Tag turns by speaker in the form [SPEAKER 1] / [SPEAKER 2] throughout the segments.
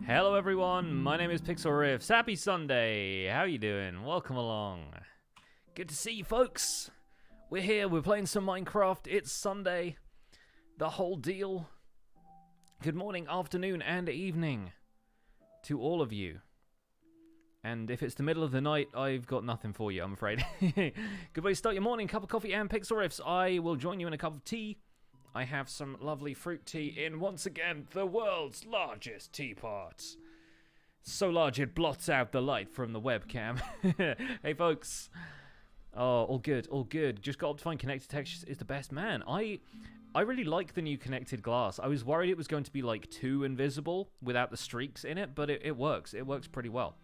[SPEAKER 1] Hello everyone, my name is Pixel Riffs. Happy Sunday! How you doing? Welcome along. Good to see you folks. We're here, we're playing some Minecraft. It's Sunday. The whole deal. Good morning, afternoon, and evening to all of you. And if it's the middle of the night, I've got nothing for you, I'm afraid. Good way to start your morning, cup of coffee and Pixel Riffs. I will join you in a cup of tea. I have some lovely fruit tea in, once again, the world's largest teapot. So large it blots out the light from the webcam. Hey, folks. Oh, all good, all good. Just got Optifine Connected Textures is the best. Man, I really like the new connected glass. I was worried it was going to be, like, too invisible without the streaks in it, but it works. It works pretty well.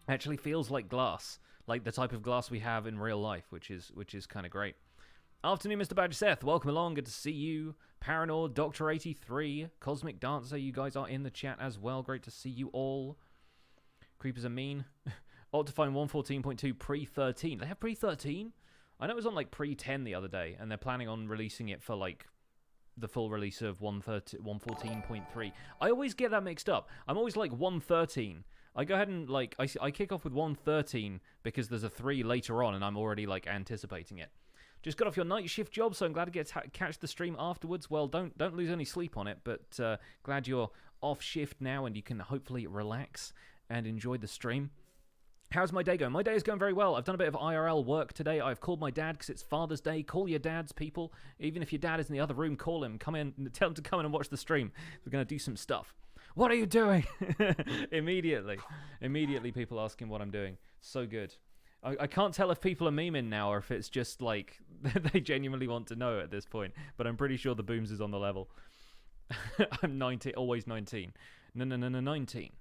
[SPEAKER 1] Actually feels like glass, like the type of glass we have in real life, which is kind of great. Afternoon, Mr. Badger Seth. Welcome along. Good to see you. Paranoid, Doctor 83, Cosmic Dancer. You guys are in the chat as well. Great to see you all. Creepers are mean. Optifine 114.2 pre-13. They have pre-13? I know it was on like pre-10 the other day, and they're planning on releasing it for like the full release of 114.3. I always get that mixed up. I'm always like 113. I go ahead and like I kick off with 113 because there's a 3 later on, and I'm already like anticipating it. Just got off your night shift job, so I'm glad to get to catch the stream afterwards. Well, don't lose any sleep on it, but glad you're off shift now and you can hopefully relax and enjoy the stream. How's my day going? My day is going very well. I've done a bit of IRL work today. I've called my dad because it's Father's Day. Call your dads, people. Even if your dad is in the other room, call him. Come in, tell him to come in and watch the stream. We're going to do some stuff. What are you doing? Immediately, people asking what I'm doing. So good. I can't tell if people are memeing now or if it's just like they genuinely want to know at this point. But I'm pretty sure the booms is on the level. I'm 19, always 19. No, 19.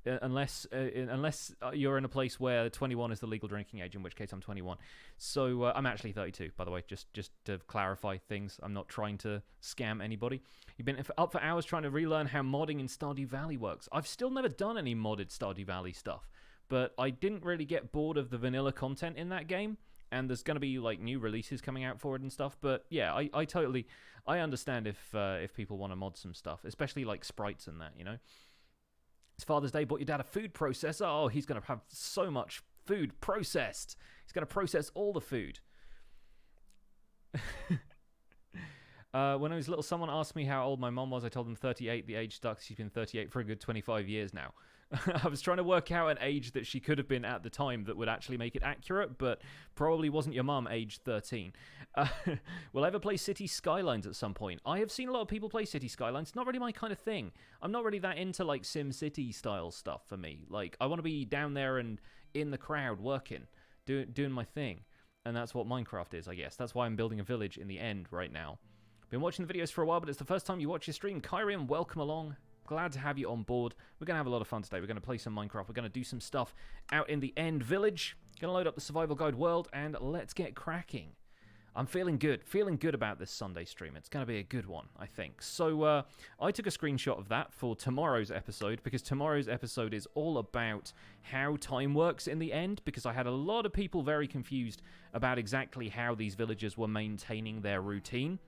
[SPEAKER 1] Unless you're in a place where 21 is the legal drinking age, in which case I'm 21. So I'm actually 32, by the way, just to clarify things. I'm not trying to scam anybody. You've been up for hours trying to relearn how modding in Stardew Valley works. I've still never done any modded Stardew Valley stuff, but I didn't really get bored of the vanilla content in that game, and there's going to be like new releases coming out for it and stuff. But yeah, I totally understand if people want to mod some stuff, especially like sprites and that, you know. It's Father's Day, bought your dad a food processor. Oh, he's going to have so much food processed. He's going to process all the food. When I was little, someone asked me how old my mom was. I told them 38. The age stuck. She's been 38 for a good 25 years now. I was trying to work out an age that she could have been at the time that would actually make it accurate, but probably wasn't your mum, age 13. Will I ever play City Skylines at some point? I have seen a lot of people play City Skylines. It's not really my kind of thing. I'm not really that into, like, SimCity style stuff for me. Like, I want to be down there and in the crowd working, doing my thing. And that's what Minecraft is, I guess. That's why I'm building a village in the end right now. Been watching the videos for a while, but it's the first time you watch your stream. Kyrian, welcome along. Glad to have you on board. We're going to have a lot of fun today. We're going to play some Minecraft. We're going to do some stuff out in the end village. Going to load up the survival guide world, and let's get cracking. I'm feeling good about this Sunday stream. It's going to be a good one, I think. So I took a screenshot of that for tomorrow's episode, because tomorrow's episode is all about how time works in the end, because I had a lot of people very confused about exactly how these villagers were maintaining their routine.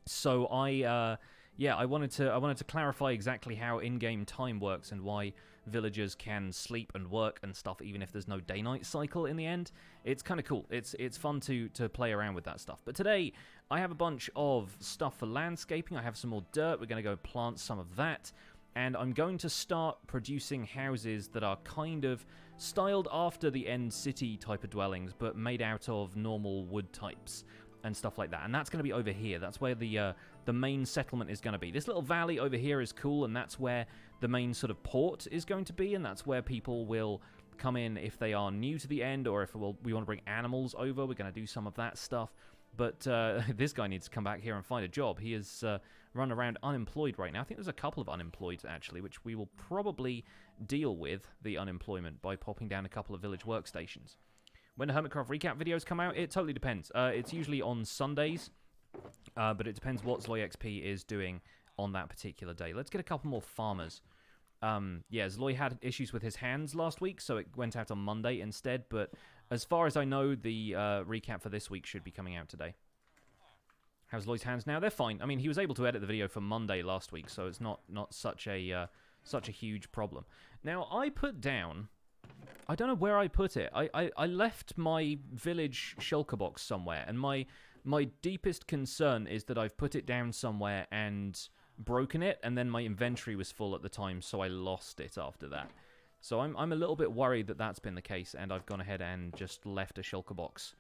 [SPEAKER 1] So I wanted to clarify exactly how in-game time works and why villagers can sleep and work and stuff even if there's no day-night cycle in the end. It's kind of cool. It's fun to play around with that stuff. But today I have a bunch of stuff for landscaping. I have some more dirt. We're going to go plant some of that. And I'm going to start producing houses that are kind of styled after the end city type of dwellings, but made out of normal wood types and stuff like that. And that's going to be over here. That's where the main settlement is going to be. This little valley over here is cool, and that's where the main sort of port is going to be, and that's where people will come in if they are new to the end, or if we want to bring animals over. We're going to do some of that stuff. But this guy needs to come back here and find a job. He is run around unemployed right now. I think there's a couple of unemployed, actually, which we will probably deal with, the unemployment, by popping down a couple of village workstations. When the Hermitcraft recap videos come out, it totally depends. It's usually on Sundays, but it depends what ZloyXP is doing on that particular day. Let's get a couple more farmers. Yeah, Zloy had issues with his hands last week, so it went out on Monday instead, but as far as I know, the recap for this week should be coming out today. How's Lloyd's hands now? They're fine. I mean, he was able to edit the video for Monday last week, so it's not such a such a huge problem. Now, I put down... I don't know where I put it. I left my village shulker box somewhere, and my deepest concern is that I've put it down somewhere and broken it, and then my inventory was full at the time, so I lost it after that. So I'm a little bit worried that that's been the case, and I've gone ahead and just left a shulker box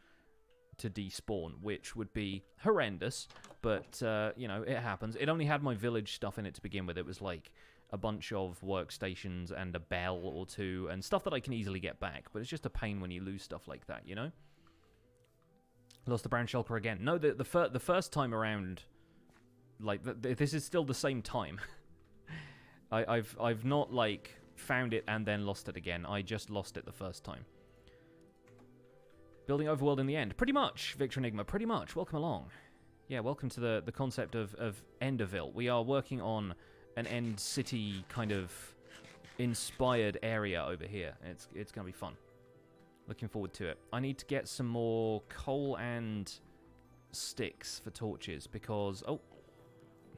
[SPEAKER 1] to despawn, which would be horrendous, but, you know, it happens. It only had my village stuff in it to begin with. It was like a bunch of workstations and a bell or two, and stuff that I can easily get back, but it's just a pain when you lose stuff like that, you know? Lost the brown shulker again. No, the first time around, like, this is still the same time. I've not, like, found it and then lost it again. I just lost it the first time. Building overworld in the end. Pretty much, Victor Enigma, pretty much. Welcome along. Yeah, welcome to the concept of Enderville. We are working on an end city kind of inspired area over here. It's going to be fun. Looking forward to it. I need to get some more coal and sticks for torches because... Oh,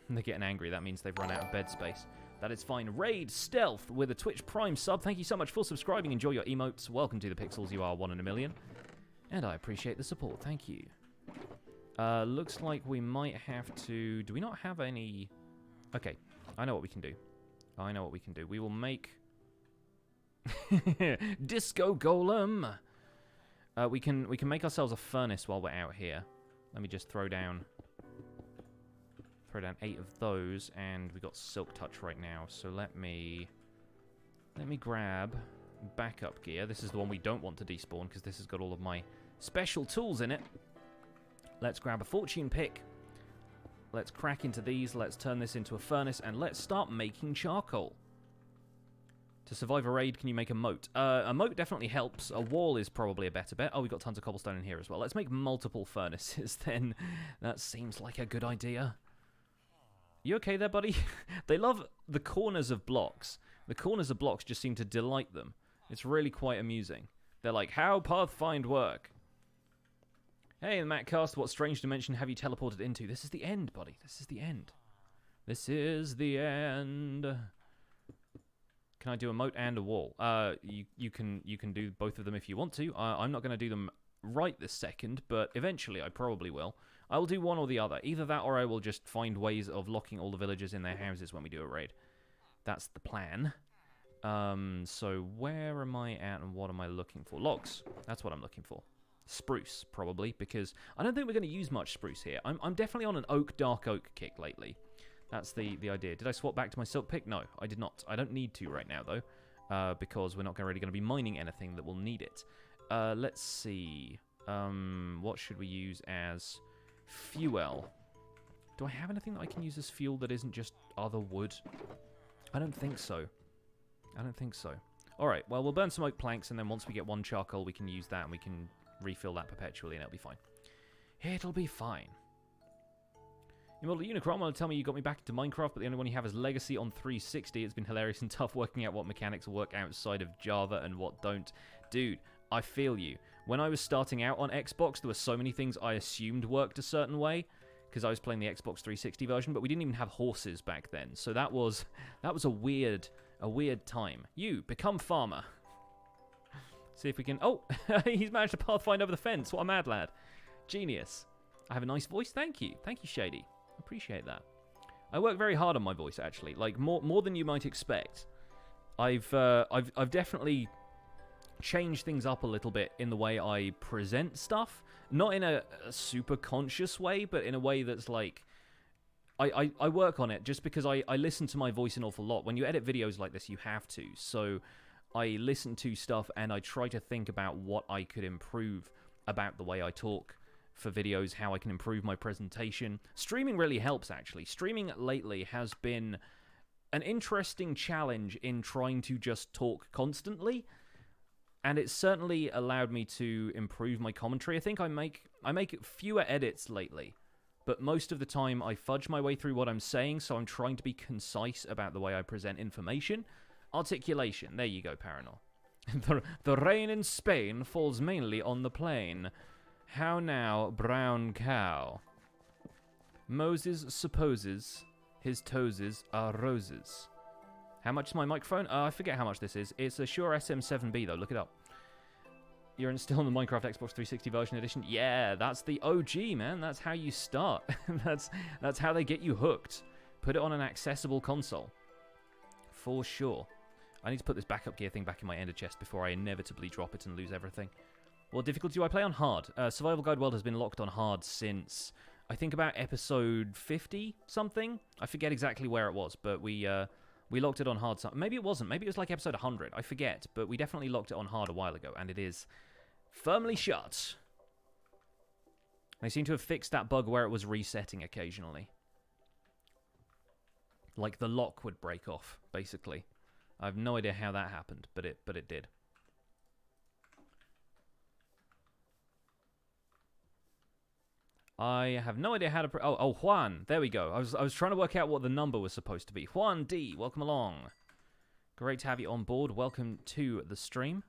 [SPEAKER 1] they're getting angry. That means they've run out of bed space. That is fine. Raid Stealth with a Twitch Prime sub. Thank you so much for subscribing. Enjoy your emotes. Welcome to the Pixels. You are 1 in a million. And I appreciate the support. Thank you. Looks like we might have to... Do we not have any... Okay. I know what we can do. I know what we can do. We will make... Disco Golem! We can make ourselves a furnace while we're out here. Let me just throw down 8 of those, and we got Silk Touch right now. So let me grab backup gear. This is the one we don't want to despawn because this has got all of my special tools in it. Let's grab a fortune pick. Let's crack into these. Let's turn this into a furnace, and let's start making charcoal. To survive a raid, can you make a moat? A moat definitely helps. A wall is probably a better bet. Oh, we've got tons of cobblestone in here as well. Let's make multiple furnaces then. That seems like a good idea. You okay there, buddy? They love the corners of blocks. The corners of blocks just seem to delight them. It's really quite amusing. They're like, how Pathfind work? Hey, Mattcast, what strange dimension have you teleported into? This is the end, buddy. This is the end. This is the end. Can I do a moat and a wall? You can do both of them if you want to. I'm not going to do them right this second, but eventually I probably will. I will do one or the other. Either that or I will just find ways of locking all the villagers in their houses when we do a raid. That's the plan. So where am I at and what am I looking for? Logs. That's what I'm looking for. Spruce, probably, because I don't think we're going to use much spruce here. I'm definitely on an oak, dark oak kick lately. That's the idea. Did I swap back to my silk pick? No, I did not. I don't need to right now, though, because we're not really going to be mining anything that will need it. Let's see. What should we use as fuel? Do I have anything that I can use as fuel that isn't just other wood? I don't think so. I don't think so. All right, well, we'll burn some oak planks, and then once we get one charcoal, we can use that, and we can refill that perpetually, and it'll be fine. It'll be fine. Immortal Unicron, want to tell me you got me back into Minecraft, but the only one you have is Legacy on 360. It's been hilarious and tough working out what mechanics work outside of Java and what don't. Dude, I feel you. When I was starting out on Xbox, there were so many things I assumed worked a certain way, because I was playing the Xbox 360 version, but we didn't even have horses back then. So that was a weird time. You, become farmer. See if we can... Oh, he's managed to pathfind over the fence. What a mad lad. Genius. I have a nice voice. Thank you. Thank you, Shady. Appreciate that. I work very hard on my voice, actually. Like, more than you might expect. I've definitely changed things up a little bit in the way I present stuff. Not in a super conscious way, but in a way that's like... I work on it just because I listen to my voice an awful lot. When you edit videos like this, you have to. So I listen to stuff and I try to think about what I could improve about the way I talk for videos, how I can improve my presentation. Streaming really helps, actually. Streaming lately has been an interesting challenge in trying to just talk constantly, and it's certainly allowed me to improve my commentary. I think I make fewer edits lately, but most of the time I fudge my way through what I'm saying, so I'm trying to be concise about the way I present information. Articulation, there you go, Paranor. The rain in Spain falls mainly on the plain. How now, brown cow? Moses supposes his toeses are roses. How much is my microphone? I forget how much this is. It's a Shure SM7B, though. Look it up. You're still in the Minecraft Xbox 360 version edition? Yeah, that's the OG, man. That's how you start. That's how they get you hooked. Put it on an accessible console. For sure. I need to put this backup gear thing back in my ender chest before I inevitably drop it and lose everything. What difficulty do I play on? Hard. Survival Guide World has been locked on hard since, I think, about episode 50 something. I forget exactly where it was, but we locked it on hard. Maybe it wasn't. Maybe it was like episode 100. I forget, but we definitely locked it on hard a while ago, and it is firmly shut. They seem to have fixed that bug where it was resetting occasionally. Like the lock would break off, basically. I have no idea how that happened, but it did. I have no idea how to... Oh, Juan. There we go. I was trying to work out what the number was supposed to be. Juan D, welcome along. Great to have you on board. Welcome to the stream.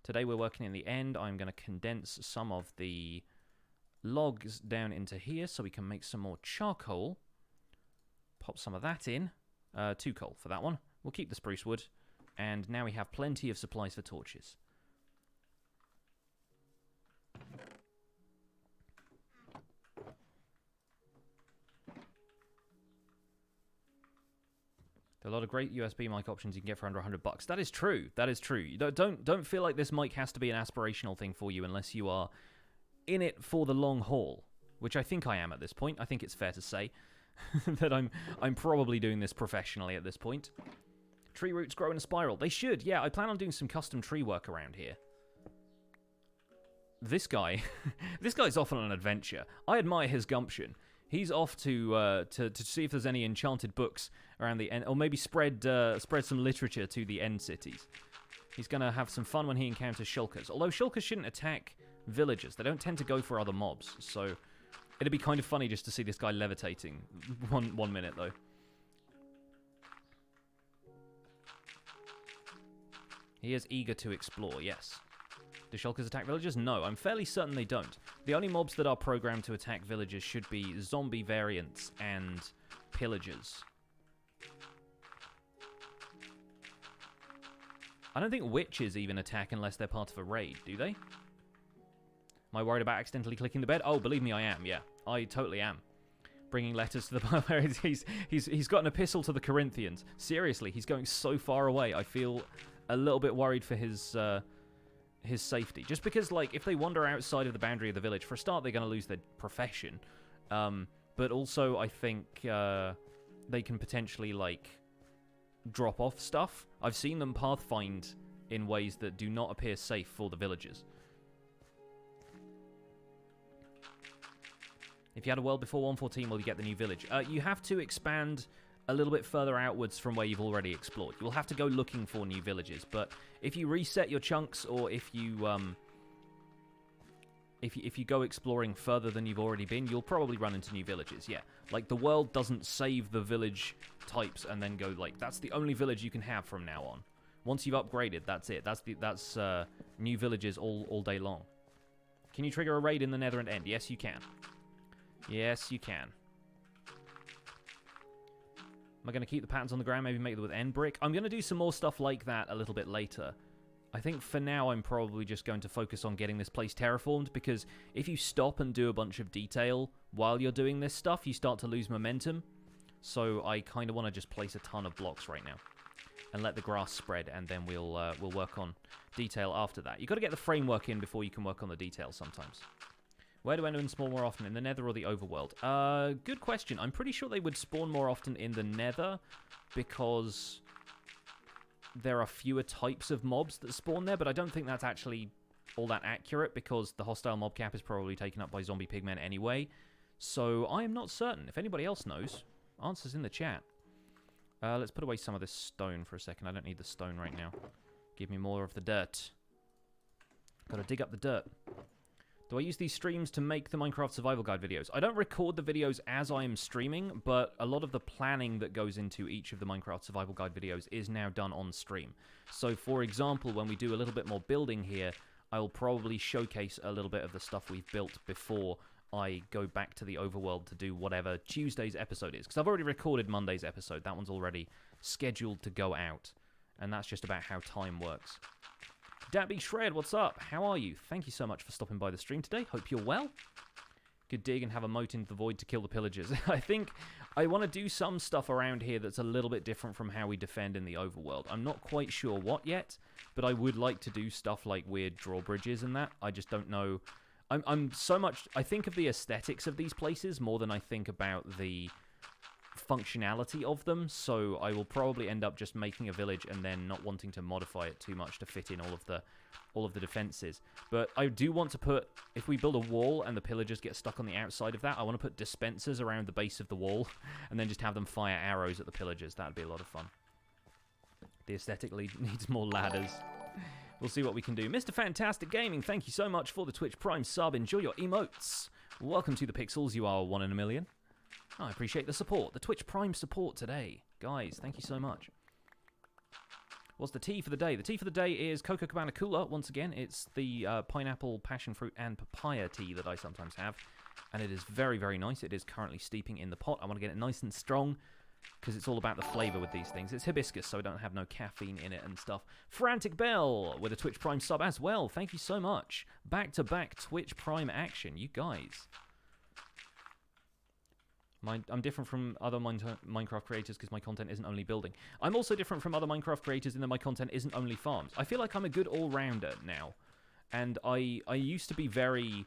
[SPEAKER 1] Today we're working in the end. I'm going to condense some of the logs down into here so we can make some more charcoal. Pop some of that in. 2 coal for that one. We'll keep the spruce wood. And now we have plenty of supplies for torches. There are a lot of great USB mic options you can get for under $100. That is true. That is true. Don't feel like this mic has to be an aspirational thing for you unless you are in it for the long haul, which I think I am at this point. I think it's fair to say that I'm probably doing this professionally at this point. Tree roots grow in a spiral. They should. Yeah, I plan on doing some custom tree work around here. This guy, this guy's off on an adventure. I admire his gumption. He's off to see if there's any enchanted books around the end, or maybe spread some literature to the end cities. He's gonna have some fun when he encounters shulkers. Although shulkers shouldn't attack villagers, they don't tend to go for other mobs. So it'd be kind of funny just to see this guy levitating. One minute though. He is eager to explore. Yes. Do shulkers attack villagers? No, I'm fairly certain they don't. The only mobs that are programmed to attack villagers should be zombie variants and pillagers. I don't think witches even attack unless they're part of a raid, do they? Am I worried about accidentally clicking the bed? Oh, believe me, I am, yeah. I totally am. Bringing letters to the barbarians. He's got an epistle to the Corinthians. Seriously, he's going so far away. I feel a little bit worried for his safety. Just because, like, if they wander outside of the boundary of the village, for a start, they're going to lose their profession. But also, I think they can potentially, like, drop off stuff. I've seen them pathfind in ways that do not appear safe for the villagers. If you had a world before 1.14, will you get the new village? You have to expand a little bit further outwards from where you've already explored. You will have to go looking for new villages, but if you reset your chunks, or if you go exploring further than you've already been, you'll probably run into new villages. Yeah, like the world doesn't save the village types and then go like, that's the only village you can have from now on. Once you've upgraded, that's it. That's new villages all day long. Can you trigger a raid in the Nether and End? Yes, you can. Yes, you can. Am I going to keep the patterns on the ground, maybe make them with end brick? I'm going to do some more stuff like that a little bit later. I think for now I'm probably just going to focus on getting this place terraformed, because if you stop and do a bunch of detail while you're doing this stuff, you start to lose momentum. So I kind of want to just place a ton of blocks right now and let the grass spread, and then we'll work on detail after that. You've got to get the framework in before you can work on the details sometimes. Where do Endermen spawn more often, in the Nether or the Overworld? Good question. I'm pretty sure they would spawn more often in the Nether, because there are fewer types of mobs that spawn there, but I don't think that's actually all that accurate, because the hostile mob cap is probably taken up by zombie pigmen anyway. So I am not certain. If anybody else knows, answers in the chat. Let's put away some of this stone for a second. I don't need the stone right now. Give me more of the dirt. Gotta dig up the dirt. Do I use these streams to make the Minecraft Survival Guide videos? I don't record the videos as I am streaming, but a lot of the planning that goes into each of the Minecraft Survival Guide videos is now done on stream. So, for example, when we do a little bit more building here, I will probably showcase a little bit of the stuff we've built before I go back to the overworld to do whatever Tuesday's episode is. Because I've already recorded Monday's episode. That one's already scheduled to go out. And that's just about how time works. Dabby Shred, what's up? How are you? Thank you so much for stopping by the stream today. Hope you're well. Could dig and have a moat into the void to kill the pillagers. I think I want to do some stuff around here that's a little bit different from how we defend in the overworld. I'm not quite sure what yet, but I would like to do stuff like weird drawbridges and that. I just don't know. I'm so much... I think of the aesthetics of these places more than I think about the functionality of them, so I will probably end up just making a village and then not wanting to modify it too much to fit in all of the defenses. But I do want to put, if we build a wall and the pillagers get stuck on the outside of that, I want to put dispensers around the base of the wall and then just have them fire arrows at the pillagers. That would be a lot of fun. The aesthetically needs more ladders. We'll see what we can do. Mr. Fantastic Gaming, thank you so much for the Twitch Prime sub. Enjoy your emotes. Welcome to the Pixels. You are 1 in a million. I appreciate the support. The Twitch Prime support today. Guys, thank you so much. What's the tea for the day? The tea for the day is Cocoa Cabana Cooler. Once again, it's the pineapple, passion fruit, and papaya tea that I sometimes have. And it is very, very nice. It is currently steeping in the pot. I want to get it nice and strong because it's all about the flavour with these things. It's hibiscus, so I don't have no caffeine in it and stuff. Frantic Bell with a Twitch Prime sub as well. Thank you so much. Back-to-back Twitch Prime action. You guys. I'm different from other Minecraft creators because my content isn't only building. I'm also different from other Minecraft creators in that my content isn't only farms. I feel like I'm a good all-rounder now. And I used to be very,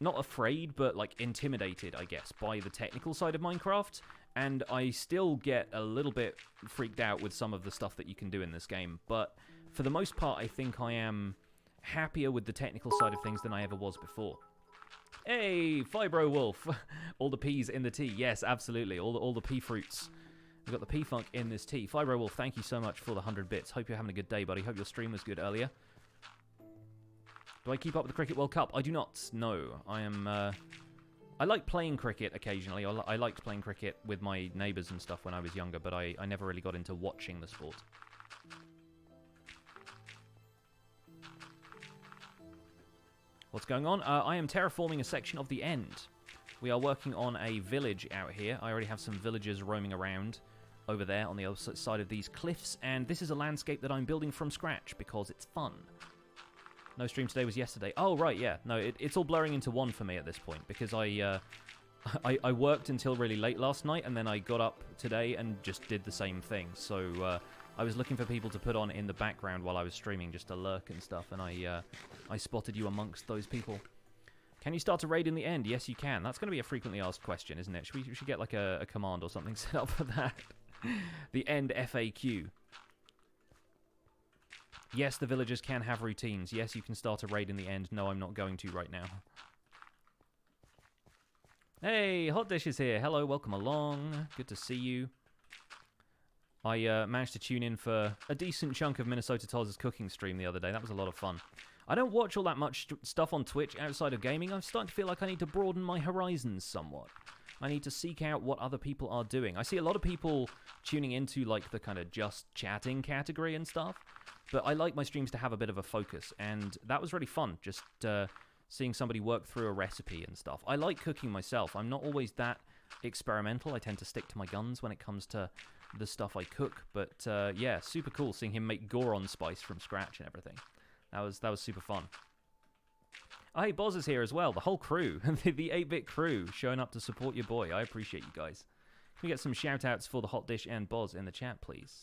[SPEAKER 1] not afraid, but like intimidated, I guess, by the technical side of Minecraft. And I still get a little bit freaked out with some of the stuff that you can do in this game. But for the most part, I think I am happier with the technical side of things than I ever was before. Hey, Fibro Wolf. All the peas in the tea. Yes, absolutely. All the pea fruits. We've got the pea funk in this tea. Fibro Wolf, thank you so much for the 100 bits. Hope you're having a good day, buddy. Hope your stream was good earlier. Do I keep up with the Cricket World Cup? I do not. No. I am... I like playing cricket occasionally. I liked playing cricket with my neighbours and stuff when I was younger, but I never really got into watching the sport. What's going on? I am terraforming a section of the end. We are working on a village out here. I already have some villagers roaming around over there on the other side of these cliffs, and this is a landscape that I'm building from scratch because it's fun. No stream today, was yesterday. Oh, right, yeah. No, it's all blurring into one for me at this point because I worked until really late last night, and then I got up today and just did the same thing. So I was looking for people to put on in the background while I was streaming just to lurk and stuff, and I spotted you amongst those people. Can you start a raid in the end? Yes, you can. That's going to be a frequently asked question, isn't it? We should get like a command or something set up for that. The end FAQ. Yes, the villagers can have routines. Yes, you can start a raid in the end. No, I'm not going to right now. Hey, Hot Dish is here. Hello, welcome along. Good to see you. I managed to tune in for a decent chunk of Minnesota Todd's cooking stream the other day. That was a lot of fun. I don't watch all that much stuff on Twitch outside of gaming. I'm starting to feel like I need to broaden my horizons somewhat. I need to seek out what other people are doing. I see a lot of people tuning into like the kind of just chatting category and stuff, but I like my streams to have a bit of a focus, and that was really fun, just seeing somebody work through a recipe and stuff. I like cooking myself. I'm not always that experimental. I tend to stick to my guns when it comes to the stuff I cook, but yeah, super cool seeing him make Goron spice from scratch and everything. That was super fun. Oh, hey, Boz is here as well. The whole crew, the 8-bit crew, showing up to support your boy. I appreciate you guys. Can we get some shout-outs for the Hot Dish and Boz in the chat, please?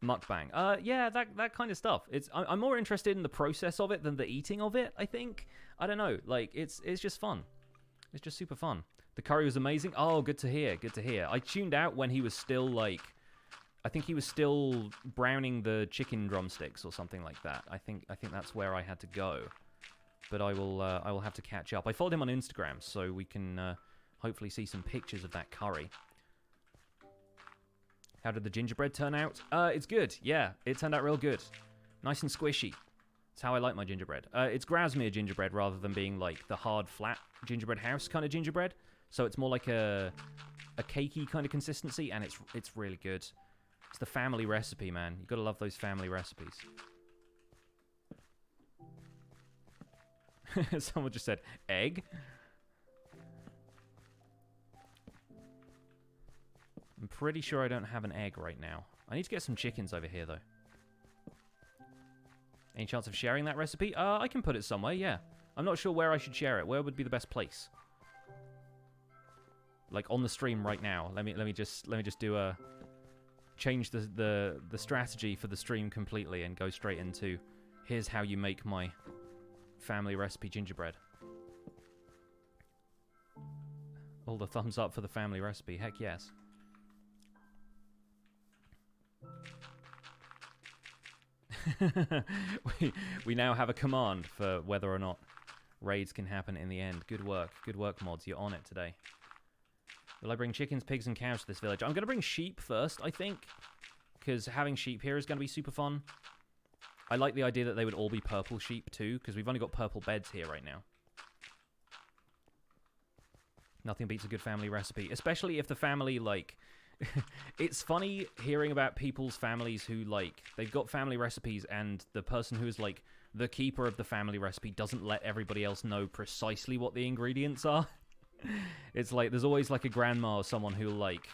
[SPEAKER 1] Mukbang. Yeah, that kind of stuff. I'm more interested in the process of it than the eating of it, I think. I don't know. Like, it's just fun. It's just super fun. The curry was amazing. Oh, good to hear. Good to hear. I tuned out when he was still, like... I think he was still browning the chicken drumsticks or something like that. I think that's where I had to go. But I will have to catch up. I followed him on Instagram, so we can hopefully see some pictures of that curry. How did the gingerbread turn out? It's good. Yeah, it turned out real good. Nice and squishy. That's how I like my gingerbread. It's Grasmere gingerbread rather than being like the hard, flat gingerbread house kind of gingerbread. So it's more like a cakey kind of consistency, and it's really good. It's the family recipe, man. You gotta love those family recipes. Someone just said, egg? I'm pretty sure I don't have an egg right now. I need to get some chickens over here, though. Any chance of sharing that recipe? I can put it somewhere, yeah. I'm not sure where I should share it. Where would be the best place? Like, on the stream right now. Let me just do a... change the strategy for the stream completely and go straight into... Here's how you make my family recipe gingerbread. All the thumbs up for the family recipe. Heck yes. we now have a command for whether or not raids can happen in the end. Good work, mods. You're on it today. Will I bring chickens, pigs, and cows to this village? I'm going to bring sheep first, I think, because having sheep here is going to be super fun. I like the idea that they would all be purple sheep too, because we've only got purple beds here right now. Nothing beats a good family recipe, especially if the family, like... It's funny hearing about people's families who, like, they've got family recipes and the person who is, like, the keeper of the family recipe doesn't let everybody else know precisely what the ingredients are. It's like, there's always, like, a grandma or someone who, like,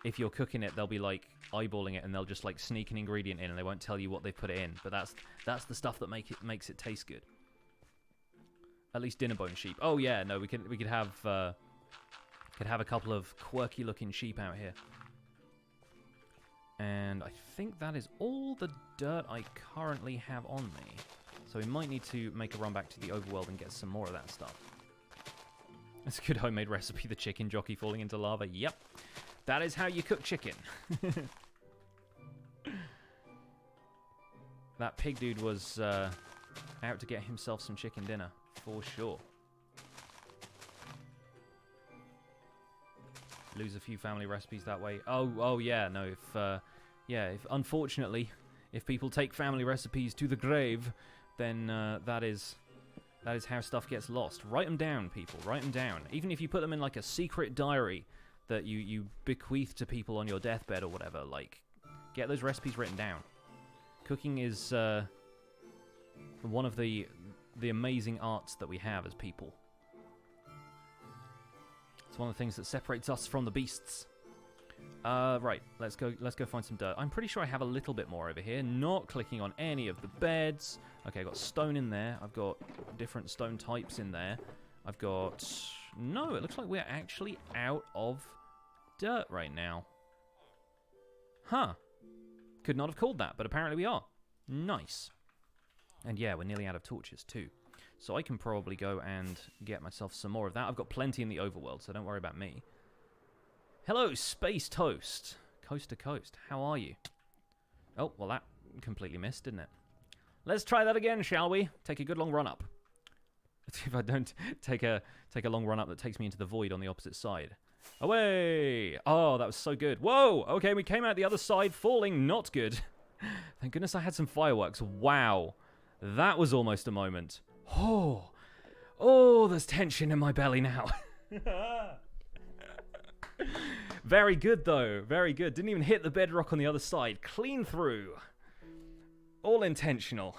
[SPEAKER 1] if you're cooking it, they'll be, like, eyeballing it and they'll just, like, sneak an ingredient in and they won't tell you what they put it in. But that's the stuff that makes it taste good. At least dinner bone sheep. Oh, yeah, no, we could have... Could have a couple of quirky-looking sheep out here. And I think that is all the dirt I currently have on me. So we might need to make a run back to the overworld and get some more of that stuff. That's a good homemade recipe, the chicken jockey falling into lava. Yep. That is how you cook chicken. That pig dude was out to get himself some chicken dinner, for sure. Lose a few family recipes that way. Oh yeah, no, if unfortunately, if people take family recipes to the grave, then that is how stuff gets lost. Write them down, people, write them down. Even if you put them in, like, a secret diary that you bequeath to people on your deathbed or whatever, like, get those recipes written down. Cooking is one of the amazing arts that we have as people. One of the things that separates us from the beasts. Right, let's go find some dirt. I'm pretty sure I have a little bit more over here. Not clicking on any of the beds. Okay, I've got stone in there. I've got different stone types in there. I've got... No, it looks like we're actually out of dirt right now. Huh. Could not have called that, but apparently we are. Nice. And yeah, we're nearly out of torches too. So I can probably go and get myself some more of that. I've got plenty in the overworld, so don't worry about me. Hello, Space Toast. Coast to coast. How are you? Oh, well, that completely missed, didn't it? Let's try that again, shall we? Take a good long run up. Let's see if I don't take a long run up that takes me into the void on the opposite side. Away! Oh, that was so good. Whoa! Okay, we came out the other side, falling not good. Thank goodness I had some fireworks. Wow. That was almost a moment. Oh, there's tension in my belly now. Very good, though. Very good. Didn't even hit the bedrock on the other side. Clean through. All intentional.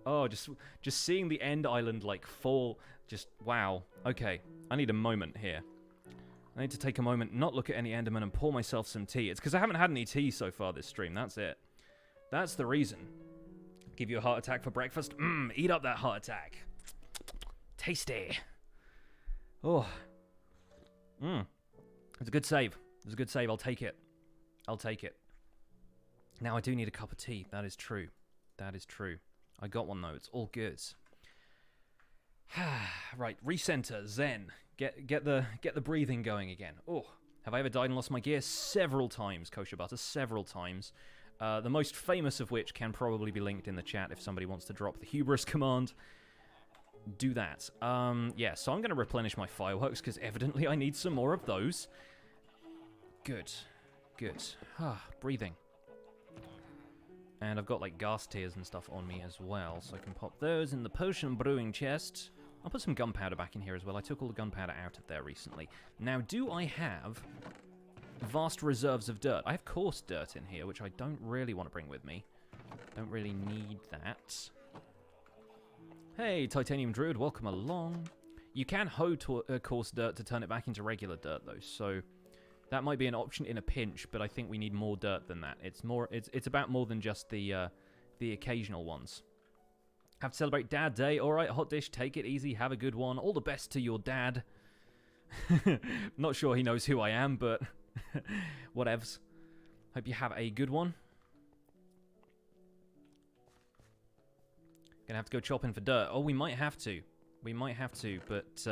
[SPEAKER 1] Oh, just seeing the end island, like, fall. Just, wow. Okay, I need a moment here. I need to take a moment, not look at any Enderman, and pour myself some tea. It's because I haven't had any tea so far this stream. That's it. That's the reason. Give you a heart attack for breakfast? Eat up that heart attack. Tasty. Oh. It's a good save. It's a good save. I'll take it. I'll take it. Now I do need a cup of tea. That is true. That is true. I got one though. It's all good. Right. Recenter. Zen. Get the breathing going again. Oh. Have I ever died and lost my gear? Several times, Kosher Butter. Several times. The most famous of which can probably be linked in the chat if somebody wants to drop the hubris command. Do that. Yeah, so I'm going to replenish my fireworks because evidently I need some more of those. Good. Good. Breathing. And I've got, like, gas tears and stuff on me as well, so I can pop those in the potion brewing chest. I'll put some gunpowder back in here as well. I took all the gunpowder out of there recently. Now, do I have vast reserves of dirt? I have coarse dirt in here, which I don't really want to bring with me. Don't really need that. Hey, Titanium Druid, welcome along. You can hoe coarse dirt to turn it back into regular dirt, though, so that might be an option in a pinch, but I think we need more dirt than that. It's about more than just the occasional ones. Have to celebrate Dad Day. All right, Hot Dish, take it easy. Have a good one. All the best to your dad. Not sure he knows who I am, but whatevs. Hope you have a good one. Gonna have to go chopping for dirt. Oh, we might have to. We might have to, but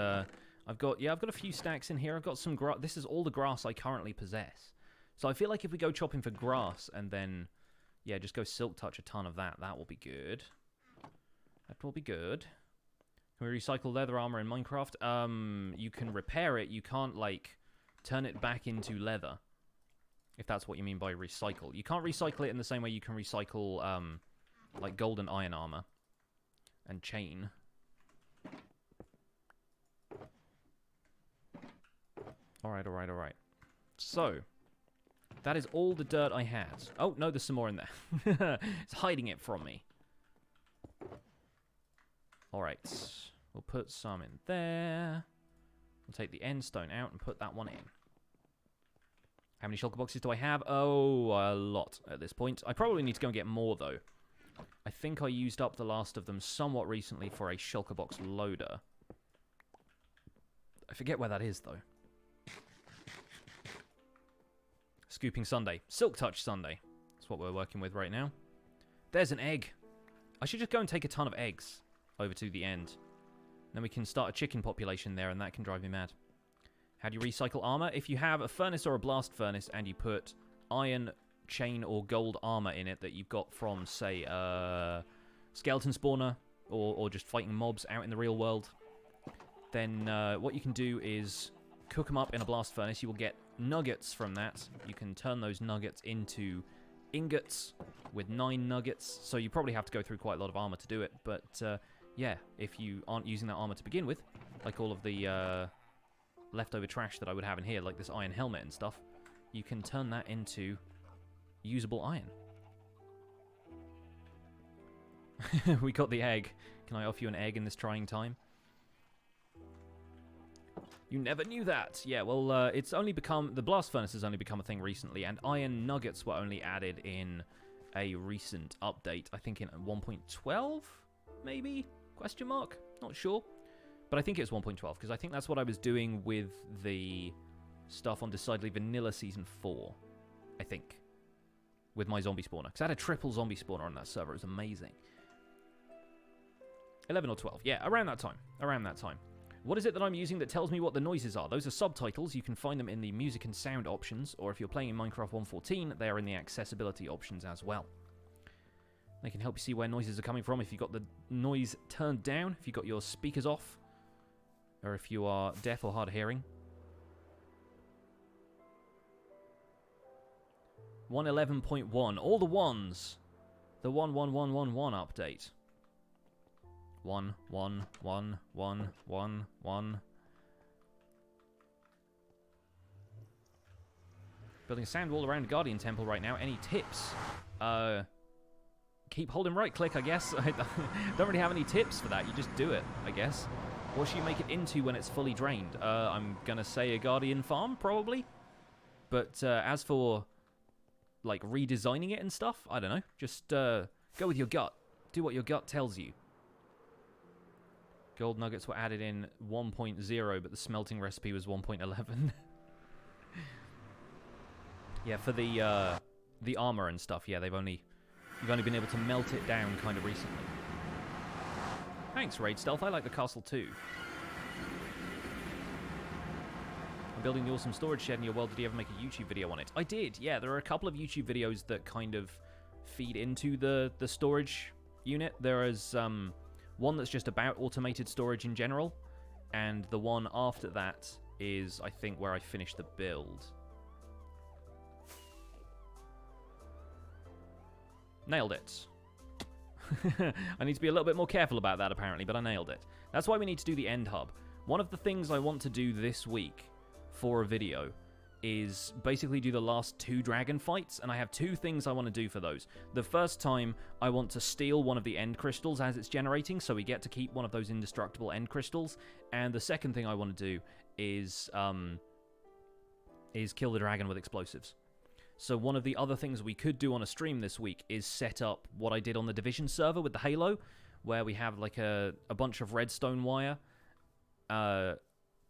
[SPEAKER 1] I've got a few stacks in here. I've got some grass. This is all the grass I currently possess. So I feel like if we go chopping for grass and then, yeah, just go silk touch a ton of that, that will be good. That will be good. Can we recycle leather armor in Minecraft? You can repair it. You can't, like, turn it back into leather. If that's what you mean by recycle. You can't recycle it in the same way you can recycle, like, gold and iron armor. And chain. Alright, alright, alright. So, that is all the dirt I had. Oh, no, there's some more in there. It's hiding it from me. Alright, we'll put some in there. We'll take the end stone out and put that one in. How many shulker boxes do I have? Oh, a lot at this point. I probably need to go and get more, though. I think I used up the last of them somewhat recently for a shulker box loader. I forget where that is, though. Scooping Sunday. Silk Touch Sunday. That's what we're working with right now. There's an egg. I should just go and take a ton of eggs over to the end. Then we can start a chicken population there, and that can drive me mad. How do you recycle armor? If you have a furnace or a blast furnace and you put iron, chain, or gold armor in it that you've got from, say, skeleton spawner or just fighting mobs out in the real world, then what you can do is cook them up in a blast furnace. You will get nuggets from that. You can turn those nuggets into ingots with 9 nuggets. So you probably have to go through quite a lot of armor to do it. But yeah, if you aren't using that armor to begin with, like all of the leftover trash that I would have in here, like this iron helmet and stuff, you can turn that into usable iron. We got the egg. Can I offer you an egg in this trying time? You never knew that. Yeah, well, it's only become... The blast furnace has only become a thing recently, and iron nuggets were only added in a recent update. I think in 1.12, maybe? Question mark? Not sure. But I think it's 1.12, because I think that's what I was doing with the stuff on Decidedly Vanilla Season 4. I think. With my zombie spawner. Because I had a triple zombie spawner on that server. It was amazing. 11 or 12. Yeah, around that time. Around that time. What is it that I'm using that tells me what the noises are? Those are subtitles. You can find them in the music and sound options, or if you're playing in Minecraft 1.14, they are in the accessibility options as well. They can help you see where noises are coming from if you've got the noise turned down, if you've got your speakers off, or if you are deaf or hard of hearing. 1.11.1. All the ones. The 1.1111 update. 1.1.1.1.1. Building a sand wall around Guardian Temple right now. Any tips? Keep holding right click, I guess. I don't really have any tips for that. You just do it, I guess. What should you make it into when it's fully drained? I'm gonna say a Guardian farm, probably. But as for like redesigning it and stuff, I don't know. Just go with your gut. Do what your gut tells you. Gold nuggets were added in 1.0, but the smelting recipe was 1.11. Yeah, for the armor and stuff, yeah, you've only been able to melt it down kind of recently. Thanks, Raid Stealth. I like the castle too. I'm building the awesome storage shed in your world. Did you ever make a YouTube video on it? I did, yeah. There are a couple of YouTube videos that kind of feed into the storage unit. There is one that's just about automated storage in general, and the one after that is, I think, where I finished the build. Nailed it. I need to be a little bit more careful about that, apparently, but I nailed it. That's why we need to do the end hub. One of the things I want to do this week for a video is basically do the last 2 dragon fights, and I have 2 things I want to do for those. The first time, I want to steal one of the end crystals as it's generating, so we get to keep one of those indestructible end crystals, and the second thing I want to do is kill the dragon with explosives. So one of the other things we could do on a stream this week is set up what I did on the Division server with the Halo, where we have like a bunch of redstone wire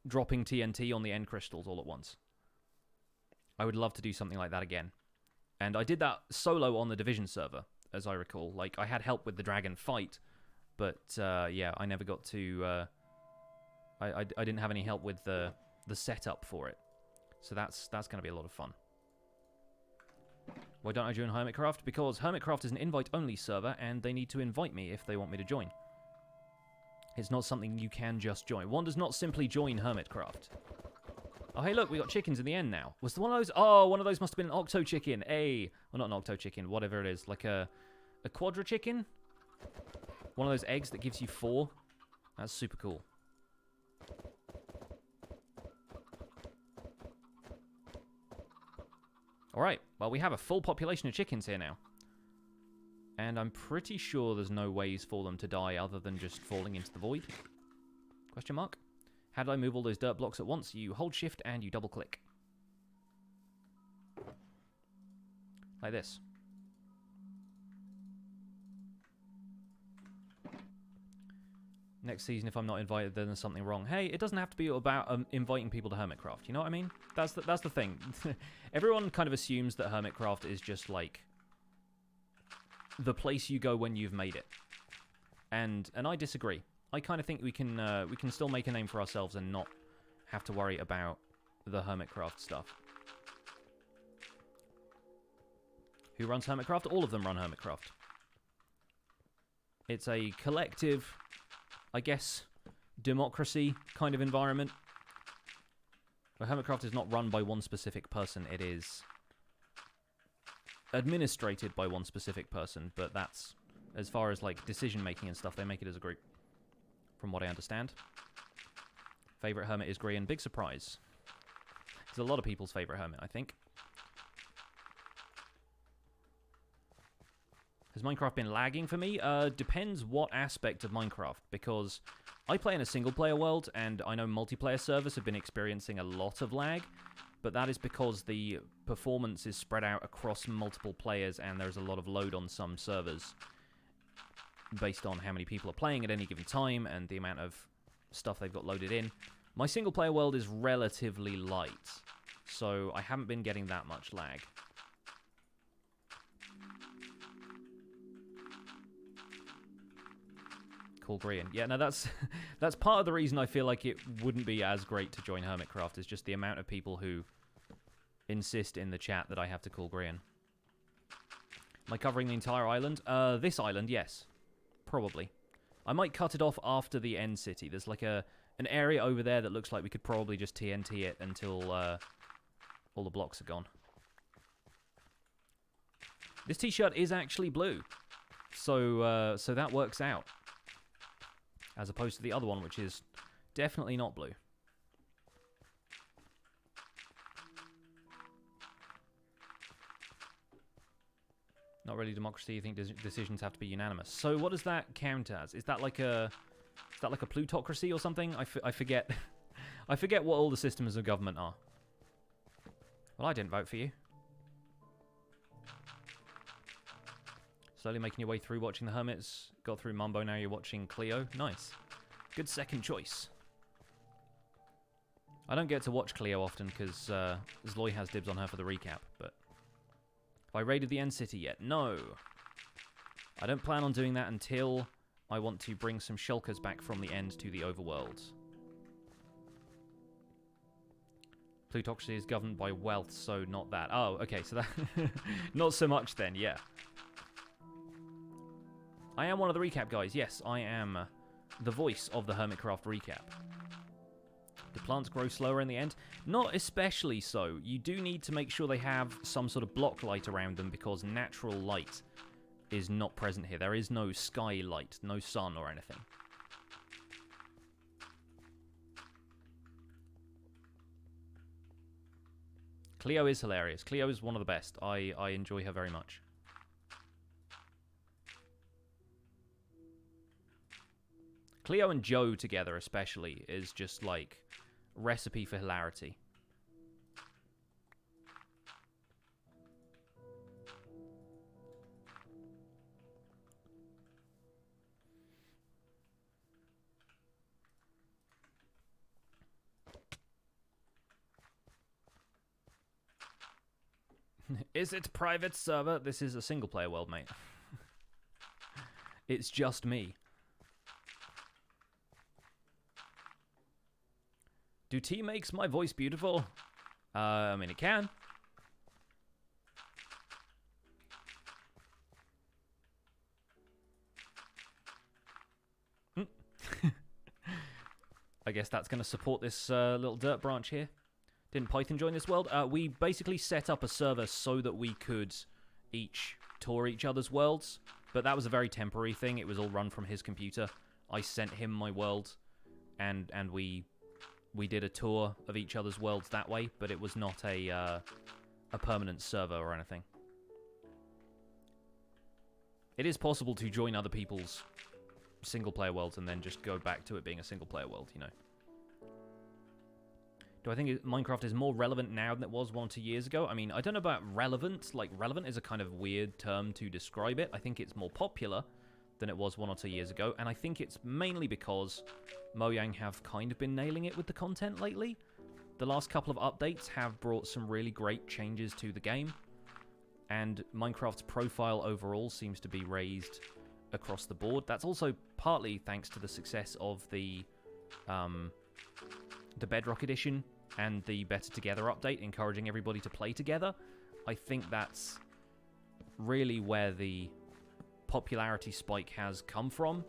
[SPEAKER 1] dropping TNT on the end crystals all at once. I would love to do something like that again. And I did that solo on the Division server, as I recall. Like, I had help with the dragon fight, but yeah, I never got to... I didn't have any help with the setup for it. So that's going to be a lot of fun. Why don't I join Hermitcraft? Because Hermitcraft is an invite-only server, and they need to invite me if they want me to join. It's not something you can just join. One does not simply join Hermitcraft. Oh, hey, look, we got chickens in the end now. Was one of those... Oh, one of those must have been an octo chicken. Hey. Well, not an octo chicken, whatever it is. Like a quadra chicken? One of those eggs that gives you 4. That's super cool. Alright, well, we have a full population of chickens here now. And I'm pretty sure there's no ways for them to die other than just falling into the void. Question mark? How did I move all those dirt blocks at once? You hold shift and you double click. Like this. Next season, if I'm not invited, then there's something wrong. Hey, it doesn't have to be about inviting people to Hermitcraft. You know what I mean? That's the thing. Everyone kind of assumes that Hermitcraft is just like the place you go when you've made it, and I disagree. I kind of think we can still make a name for ourselves and not have to worry about the Hermitcraft stuff. Who runs Hermitcraft? All of them run Hermitcraft. It's a collective, I guess, democracy kind of environment. Where Hermitcraft is not run by one specific person, it is administrated by one specific person, but that's, as far as like decision making and stuff, they make it as a group, from what I understand. Favorite hermit is Grian. Big surprise. It's a lot of people's favorite hermit, I think. Has Minecraft been lagging for me? Depends what aspect of Minecraft, because I play in a single-player world, and I know multiplayer servers have been experiencing a lot of lag, but that is because the performance is spread out across multiple players, and there's a lot of load on some servers based on how many people are playing at any given time and the amount of stuff they've got loaded in. My single-player world is relatively light, so I haven't been getting that much lag. Cool, Grian. Yeah, no, that's part of the reason I feel like it wouldn't be as great to join Hermitcraft, is just the amount of people who insist in the chat that I have to call Grian. Am I covering the entire island? This island, yes. Probably. I might cut it off after the end city. There's like an area over there that looks like we could probably just TNT it until all the blocks are gone. This t-shirt is actually blue, so that works out. As opposed to the other one, which is definitely not blue. Not really democracy. You think decisions have to be unanimous. So what does that count as? Is that like a plutocracy or something? I forget. I forget what all the systems of government are. Well, I didn't vote for you. Slowly making your way through watching the Hermits. Got through Mumbo, now you're watching Cleo. Nice. Good second choice. I don't get to watch Cleo often because Zloy has dibs on her for the recap, but... Have I raided the end city yet? No. I don't plan on doing that until I want to bring some shulkers back from the end to the overworld. Plutocracy is governed by wealth, so not that. Oh, okay, so that... not so much then, yeah. I am one of the recap guys. Yes, I am the voice of the Hermitcraft recap. Do plants grow slower in the end? Not especially so. You do need to make sure they have some sort of block light around them because natural light is not present here. There is no sky light, no sun or anything. Cleo is hilarious. Cleo is one of the best. I enjoy her very much. Cleo and Joe together especially is just like recipe for hilarity. Is it private server? This is a single player world, mate. It's just me. Do tea makes my voice beautiful? I mean, it can. I guess that's going to support this little dirt branch here. Didn't Python join this world? We basically set up a server so that we could each tour each other's worlds, but that was a very temporary thing. It was all run from his computer. I sent him my world, and we did a tour of each other's worlds that way, but it was not a permanent server or anything. It is possible to join other people's single-player worlds and then just go back to it being a single-player world, you know. Do I think Minecraft is more relevant now than it was 1 or 2 years ago? I mean, I don't know about relevant. Like, relevant is a kind of weird term to describe it. I think it's more popular than it was 1 or 2 years ago, and I think it's mainly because Mojang have kind of been nailing it with the content lately. The last couple of updates have brought some really great changes to the game, and Minecraft's profile overall seems to be raised across the board. That's also partly thanks to the success of the Bedrock Edition and the Better Together update, encouraging everybody to play together. I think that's really where the popularity spike has come from,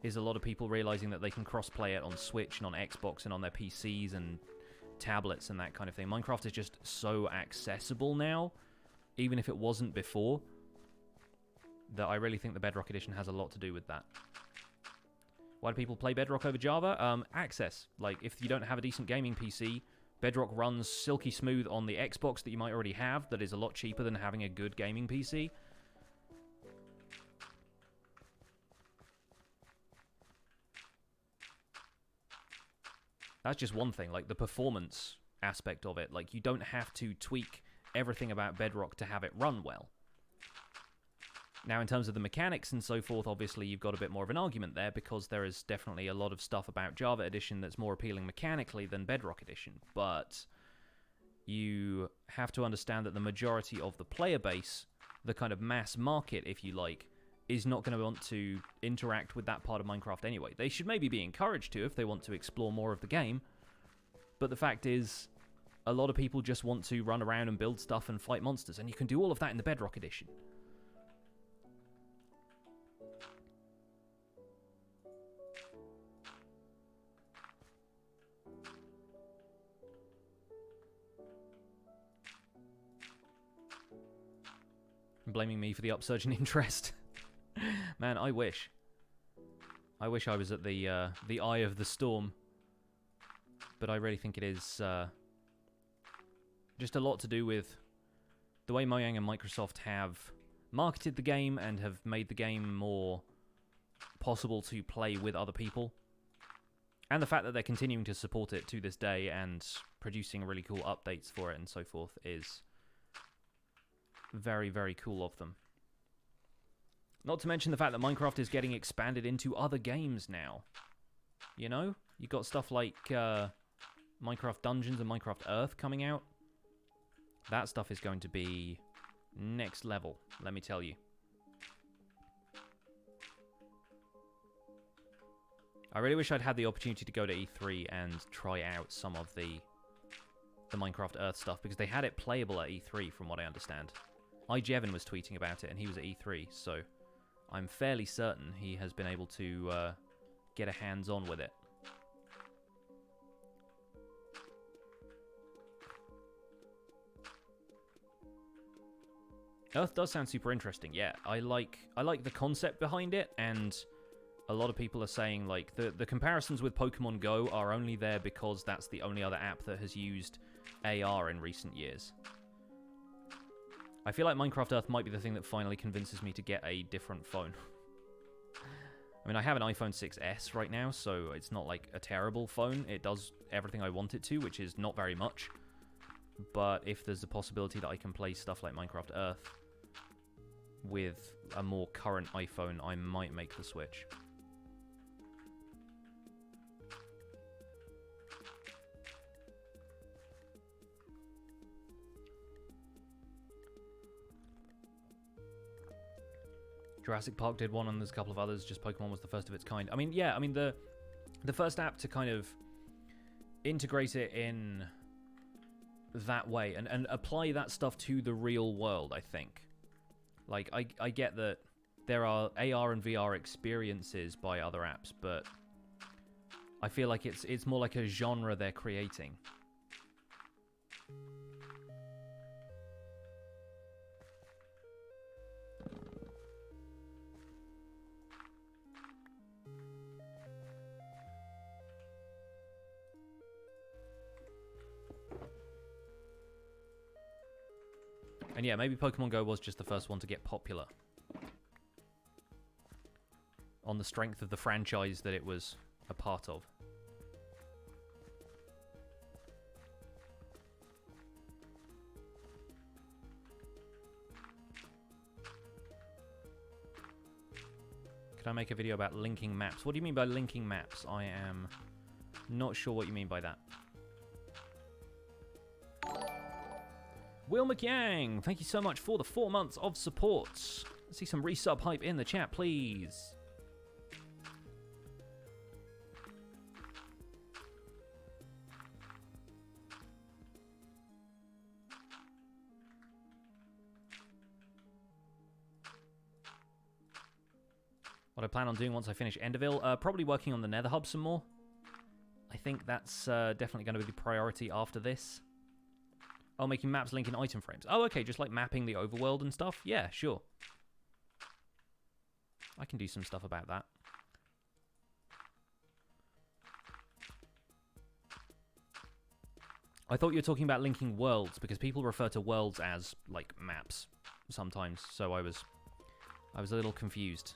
[SPEAKER 1] is a lot of people realizing that they can cross-play it on Switch and on Xbox and on their PCs and tablets and that kind of thing. Minecraft is just so accessible now, even if it wasn't before, that I really think the Bedrock Edition has a lot to do with that. Why do people play Bedrock over Java? Access. Like, if you don't have a decent gaming PC, Bedrock runs silky smooth on the Xbox that you might already have, that is a lot cheaper than having a good gaming PC. That's just one thing, like the performance aspect of it. Like, you don't have to tweak everything about Bedrock to have it run well. Now, in terms of the mechanics and so forth, obviously you've got a bit more of an argument there, because there is definitely a lot of stuff about Java Edition that's more appealing mechanically than Bedrock Edition. But you have to understand that the majority of the player base, the kind of mass market, if you like, is not going to want to interact with that part of Minecraft anyway. They should maybe be encouraged to if they want to explore more of the game. But the fact is, a lot of people just want to run around and build stuff and fight monsters, and you can do all of that in the Bedrock Edition. Blaming me for the upsurge in interest. Man, I wish. I wish I was at the eye of the storm. But I really think it is just a lot to do with the way Mojang and Microsoft have marketed the game and have made the game more possible to play with other people. And the fact that they're continuing to support it to this day and producing really cool updates for it and so forth is very, very cool of them. Not to mention the fact that Minecraft is getting expanded into other games now. You know? You got stuff like Minecraft Dungeons and Minecraft Earth coming out. That stuff is going to be next level, let me tell you. I really wish I'd had the opportunity to go to E3 and try out some of the Minecraft Earth stuff, because they had it playable at E3 from what I understand. Jevin was tweeting about it, and he was at E3, so I'm fairly certain he has been able to get a hands-on with it. Earth does sound super interesting, yeah. I like the concept behind it, and a lot of people are saying, like, the comparisons with Pokemon Go are only there because that's the only other app that has used AR in recent years. I feel like Minecraft Earth might be the thing that finally convinces me to get a different phone. I mean, I have an iPhone 6S right now, so it's not like a terrible phone. It does everything I want it to, which is not very much. But if there's a possibility that I can play stuff like Minecraft Earth with a more current iPhone, I might make the switch. Jurassic Park did one, and there's a couple of others. Just Pokemon was the first of its kind. I mean, yeah, I mean, the first app to kind of integrate it in that way and apply that stuff to the real world, I think. Like, I get that there are AR and VR experiences by other apps, but I feel like it's more like a genre they're creating. And yeah, maybe Pokemon Go was just the first one to get popular. On the strength of the franchise that it was a part of. Could I make a video about linking maps? What do you mean by linking maps? I am not sure what you mean by that. Will McYang, thank you so much for the 4 months of support. Let's see some resub hype in the chat, please. What I plan on doing once I finish Enderville, probably working on the Nether Hub some more. I think that's definitely going to be the priority after this. Oh, making maps linking item frames. Oh, okay, just like mapping the overworld and stuff? Yeah, sure. I can do some stuff about that. I thought you were talking about linking worlds, because people refer to worlds as, like, maps sometimes, so I was a little confused.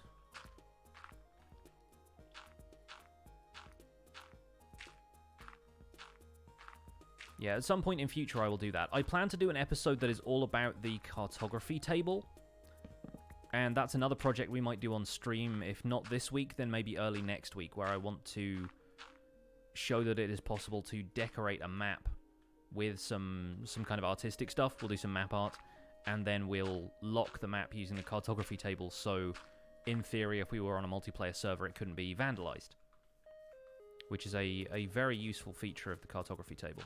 [SPEAKER 1] Yeah, at some point in future I will do that. I plan to do an episode that is all about the cartography table. And that's another project we might do on stream. If not this week, then maybe early next week, where I want to show that it is possible to decorate a map with some kind of artistic stuff. We'll do some map art. And then we'll lock the map using the cartography table. So, in theory, if we were on a multiplayer server, it couldn't be vandalized. Which is a very useful feature of the cartography table.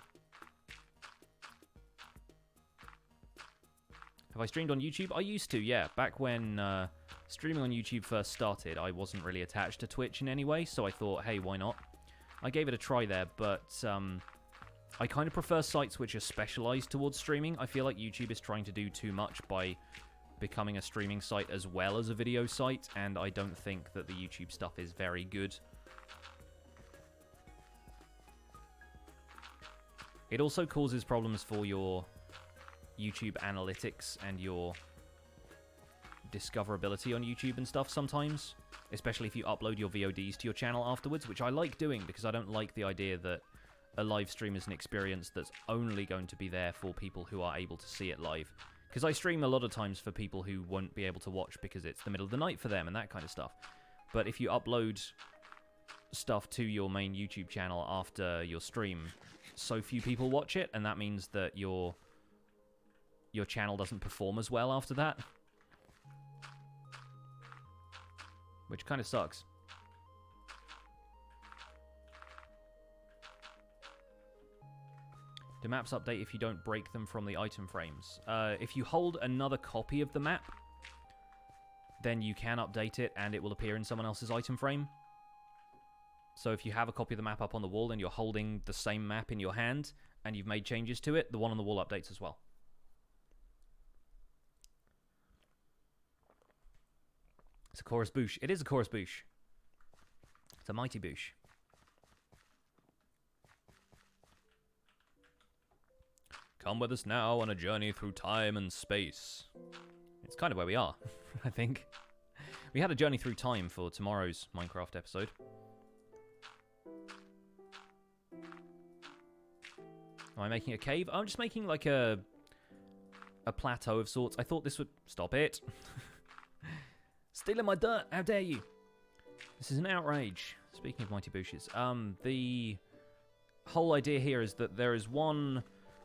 [SPEAKER 1] Have I streamed on YouTube? I used to, yeah. Back when streaming on YouTube first started, I wasn't really attached to Twitch in any way, so I thought, hey, why not? I gave it a try there, but I kind of prefer sites which are specialized towards streaming. I feel like YouTube is trying to do too much by becoming a streaming site as well as a video site, and I don't think that the YouTube stuff is very good. It also causes problems for your YouTube analytics and your discoverability on YouTube and stuff sometimes, especially if you upload your VODs to your channel afterwards, which I like doing because I don't like the idea that a live stream is an experience that's only going to be there for people who are able to see it live. Because I stream a lot of times for people who won't be able to watch because it's the middle of the night for them and that kind of stuff. But if you upload stuff to your main YouTube channel after your stream, so few people watch it, and that means that your channel doesn't perform as well after that. Which kind of sucks. Do maps update if you don't break them from the item frames? If you hold another copy of the map, then you can update it and it will appear in someone else's item frame. So if you have a copy of the map up on the wall and you're holding the same map in your hand and you've made changes to it, the one on the wall updates as well. It's a chorus boosh. It is a chorus boosh. It's a mighty boosh. Come with us now on a journey through time and space. It's kind of where we are, I think. We had a journey through time for tomorrow's Minecraft episode. Am I making a cave? I'm just making like a plateau of sorts. I thought this would... Stop it. Stealing my dirt. How dare you? This is an outrage. Speaking of mighty bushes, the whole idea here is that there is one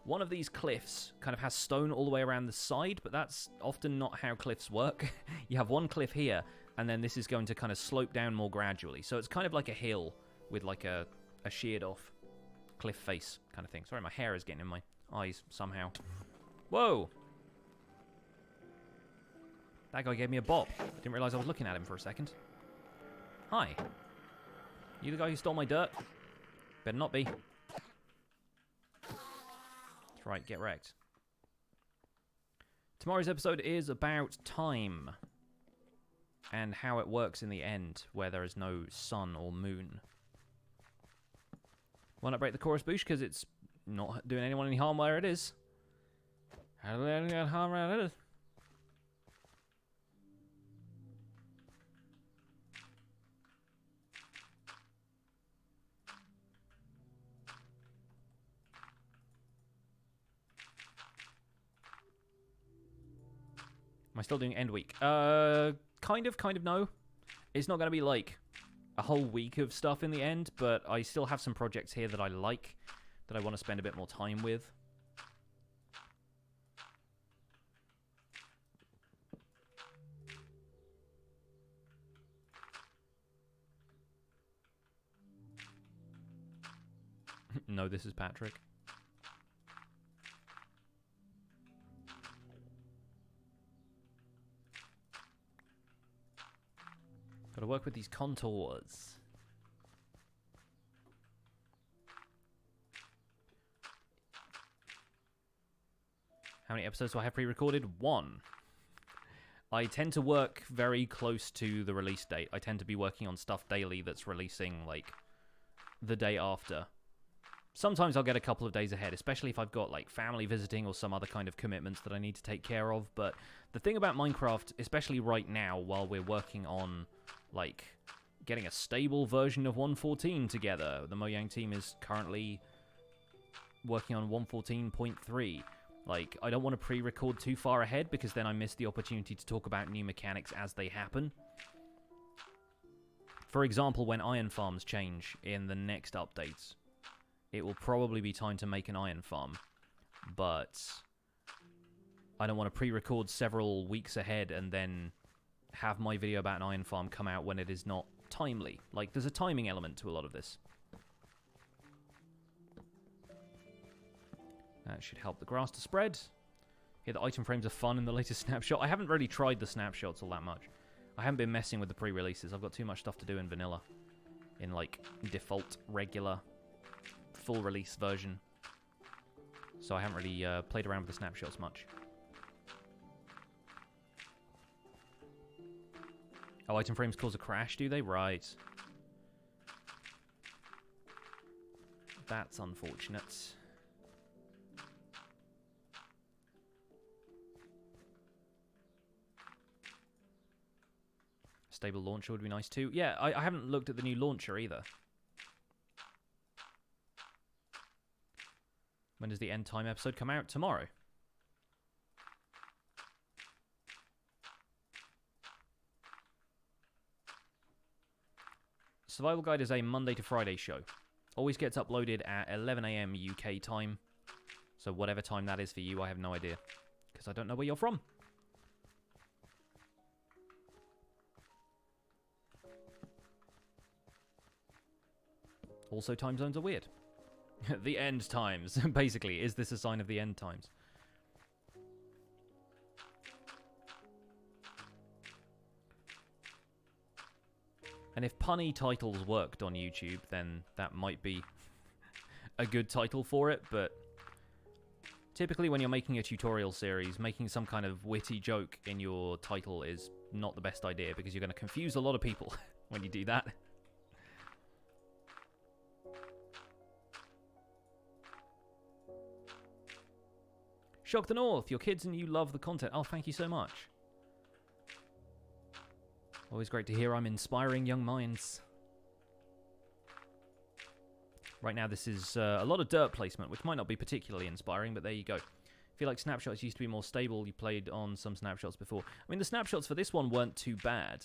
[SPEAKER 1] of these cliffs kind of has stone all the way around the side, but that's often not how cliffs work. You have one cliff here, and then this is going to kind of slope down more gradually. So it's kind of like a hill with like a sheared off cliff face kind of thing. Sorry, my hair is getting in my eyes somehow. Whoa! That guy gave me a bop. I didn't realise I was looking at him for a second. Hi. You the guy who stole my dirt? Better not be. That's right, get wrecked. Tomorrow's episode is about time. And how it works in the end, where there is no sun or moon. Why not break the chorus bush? Because it's not doing anyone any harm where it is. How do they get harm where it is? Am I still doing end week? Kind of, no. It's not going to be like a whole week of stuff in the end, but I still have some projects here that I like, that I want to spend a bit more time with. No, this is Patrick. Gotta work with these contours. How many episodes do I have pre-recorded? 1. I tend to work very close to the release date. I tend to be working on stuff daily that's releasing, like, the day after. Sometimes I'll get a couple of days ahead, especially if I've got, like, family visiting or some other kind of commitments that I need to take care of. But the thing about Minecraft, especially right now, while we're working on, like, getting a stable version of 1.14 together. The Mojang team is currently working on 1.14.3. Like, I don't want to pre-record too far ahead, because then I miss the opportunity to talk about new mechanics as they happen. For example, when iron farms change in the next updates, it will probably be time to make an iron farm. But I don't want to pre-record several weeks ahead and then have my video about an iron farm come out when it is not timely. Like, there's a timing element to a lot of this. That should help the grass to spread. Here, the item frames are fun in the latest snapshot. I haven't really tried the snapshots all that much. I haven't been messing with the pre-releases. I've got too much stuff to do in vanilla. In, like, default, regular, full release version. So I haven't really played around with the snapshots much. Oh, item frames cause a crash, do they? Right. That's unfortunate. Stable launcher would be nice too. Yeah, I haven't looked at the new launcher either. When does the end time episode come out? Tomorrow. Survival Guide is a Monday to Friday show. Always gets uploaded at 11 AM UK time. So whatever time that is for you, I have no idea. Because I don't know where you're from. Also, time zones are weird. The end times, basically. Is this a sign of the end times? And if punny titles worked on YouTube, then that might be a good title for it, but typically when you're making a tutorial series, making some kind of witty joke in your title is not the best idea, because you're going to confuse a lot of people when you do that. Shock the North, your kids and you love the content. Oh, thank you so much. Always great to hear I'm inspiring young minds. Right now this is a lot of dirt placement, which might not be particularly inspiring, but there you go. I feel like snapshots used to be more stable. You played on some snapshots before. I mean, the snapshots for this one weren't too bad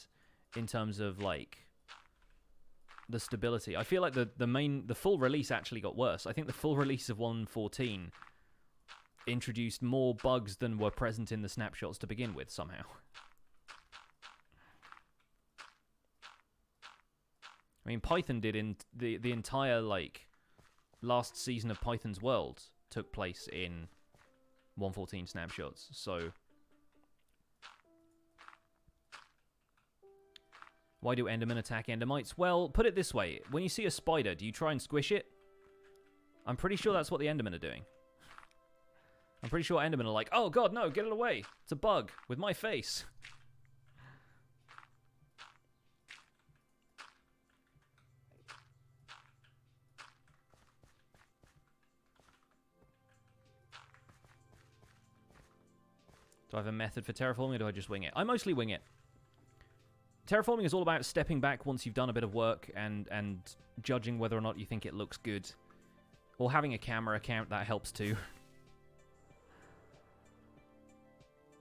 [SPEAKER 1] in terms of, like, the stability. I feel like the full release actually got worse. I think the full release of 1.14 introduced more bugs than were present in the snapshots to begin with, somehow. I mean, Python did in the entire, like, last season of Python's World took place in 1.14 snapshots, so... Why do Endermen attack Endermites? Well, put it this way. When you see a spider, do you try and squish it? I'm pretty sure that's what the Endermen are doing. I'm pretty sure Endermen are like, oh god, no, get it away. It's a bug with my face. Do I have a method for terraforming, or do I just wing it? I mostly wing it. Terraforming is all about stepping back once you've done a bit of work and judging whether or not you think it looks good. Or having a camera account, that helps too.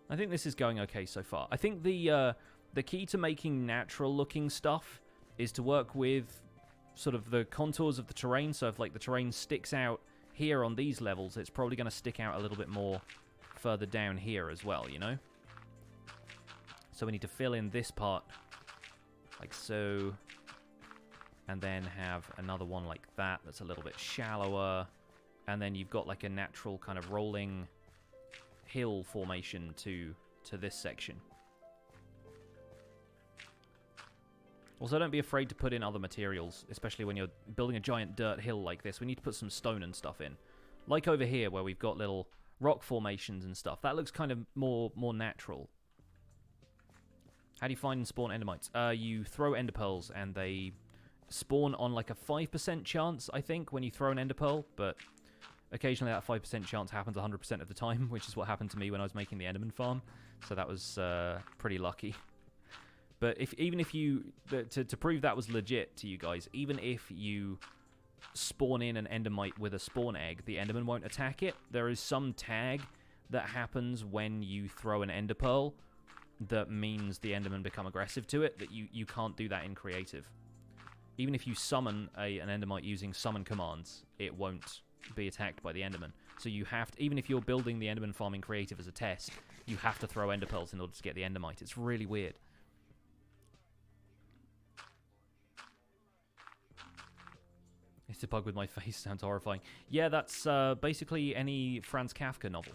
[SPEAKER 1] I think this is going okay so far. I think the key to making natural-looking stuff is to work with sort of the contours of the terrain. So if, like, the terrain sticks out here on these levels, it's probably going to stick out a little bit more further down here as well, you know? So we need to fill in this part like so, and then have another one like that that's a little bit shallower, and then you've got like a natural kind of rolling hill formation to this section. Also, don't be afraid to put in other materials, especially when you're building a giant dirt hill like this. We need to put some stone and stuff in. Like over here, where we've got little rock formations and stuff. That looks kind of more natural. How do you find and spawn endermites? You throw ender pearls, and they spawn on like a 5% chance, I think, when you throw an ender pearl, but occasionally that 5% chance happens 100% of the time, which is what happened to me when I was making the enderman farm, so that was pretty lucky. But even if you... To prove that was legit to you guys, even if you spawn in an endermite with a spawn egg, the enderman won't attack it. There is some tag that happens when you throw an ender pearl that means the endermen become aggressive to it, that you can't do that in creative. Even if you summon an endermite using summon commands, it won't be attacked by the enderman. So you have to, even if you're building the enderman farm in creative as a test, you have to throw ender pearls in order to get the endermite. It's really weird. It's a bug with my face, sounds horrifying. Yeah, that's basically any Franz Kafka novel.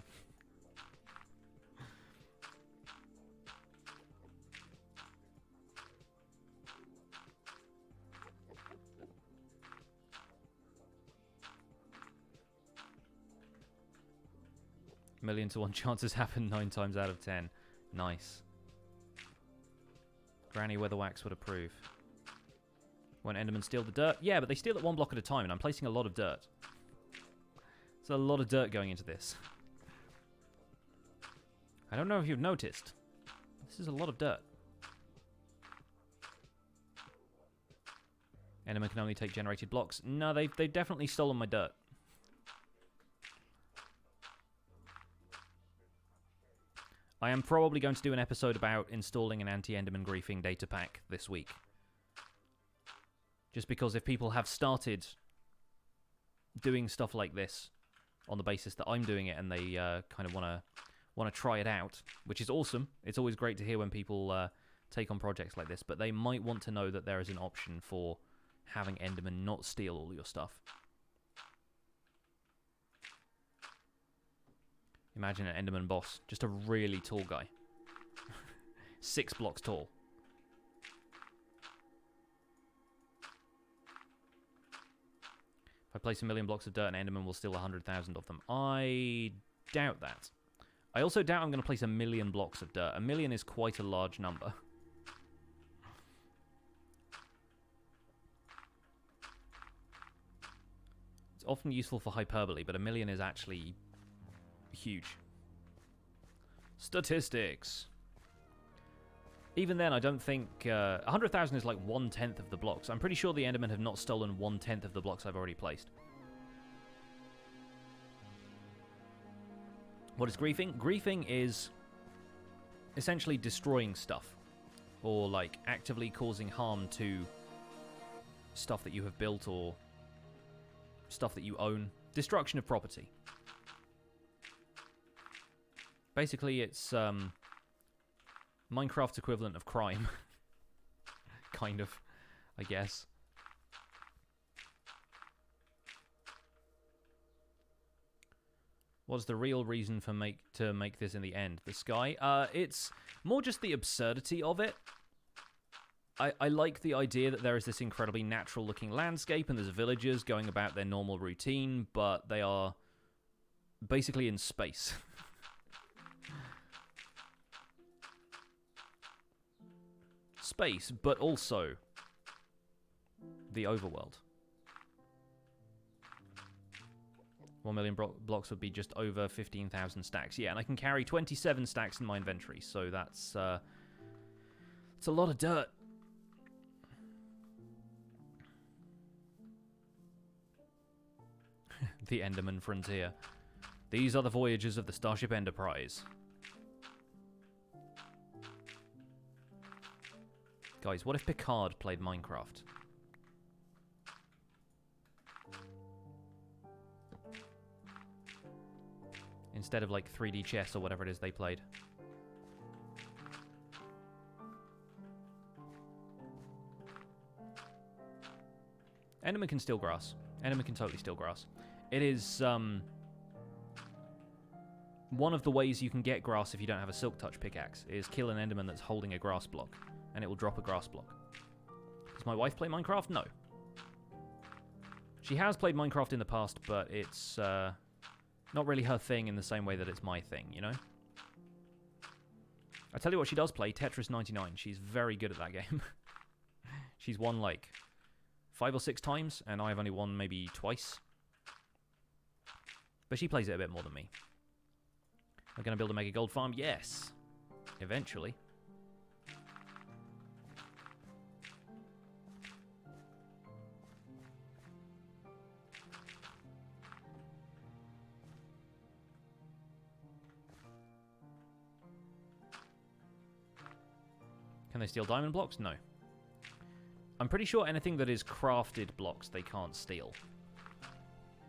[SPEAKER 1] Million to 1 chances happen 9 times out of 10. Nice. Granny Weatherwax would approve. When Endermen steal the dirt? Yeah, but they steal it 1 block at a time, and I'm placing a lot of dirt. There's a lot of dirt going into this. I don't know if you've noticed. This is a lot of dirt. Endermen can only take generated blocks. No, they've definitely stolen my dirt. I am probably going to do an episode about installing an anti-Enderman griefing data pack this week. Just because if people have started doing stuff like this on the basis that I'm doing it and they kind of want to try it out, which is awesome. It's always great to hear when people take on projects like this, but they might want to know that there is an option for having Enderman not steal all your stuff. Imagine an Enderman boss, just a really tall guy. 6 blocks tall. If I place 1 million blocks of dirt, an Enderman will steal 100,000 of them. I doubt that. I also doubt I'm going to place 1 million blocks of dirt. 1 million is quite a large number. It's often useful for hyperbole, but 1 million is actually huge. Statistics. Even then, I don't think... 100,000 is like 1/10 of the blocks. I'm pretty sure the Endermen have not stolen 1/10 of the blocks I've already placed. What is griefing? Griefing is essentially destroying stuff. Or, like, actively causing harm to stuff that you have built or stuff that you own. Destruction of property. Basically, it's Minecraft's equivalent of crime. Kind of, I guess. What's the real reason for to make this in the end? The sky? It's more just the absurdity of it. I like the idea that there is this incredibly natural-looking landscape and there's villagers going about their normal routine, but they are basically in space. Space, but also the overworld. 1 million blocks would be just over 15,000 stacks. Yeah, and I can carry 27 stacks in my inventory, so that's it's a lot of dirt. The Enderman Frontier. These are the voyages of the Starship Enterprise. Guys, what if Picard played Minecraft? Instead of, like, 3D chess or whatever it is they played. Enderman can steal grass. Enderman can totally steal grass. It is, one of the ways you can get grass if you don't have a Silk Touch pickaxe is kill an Enderman that's holding a grass block. And it will drop a grass block. Does my wife play Minecraft? No. She has played Minecraft in the past, but it's not really her thing in the same way that it's my thing, you know? I tell you what she does play, Tetris 99. She's very good at that game. She's won like 5 or 6 times, and I've only won maybe twice. But she plays it a bit more than me. We're going to build a mega gold farm? Yes. Eventually. Can they steal diamond blocks? No. I'm pretty sure anything that is crafted blocks they can't steal.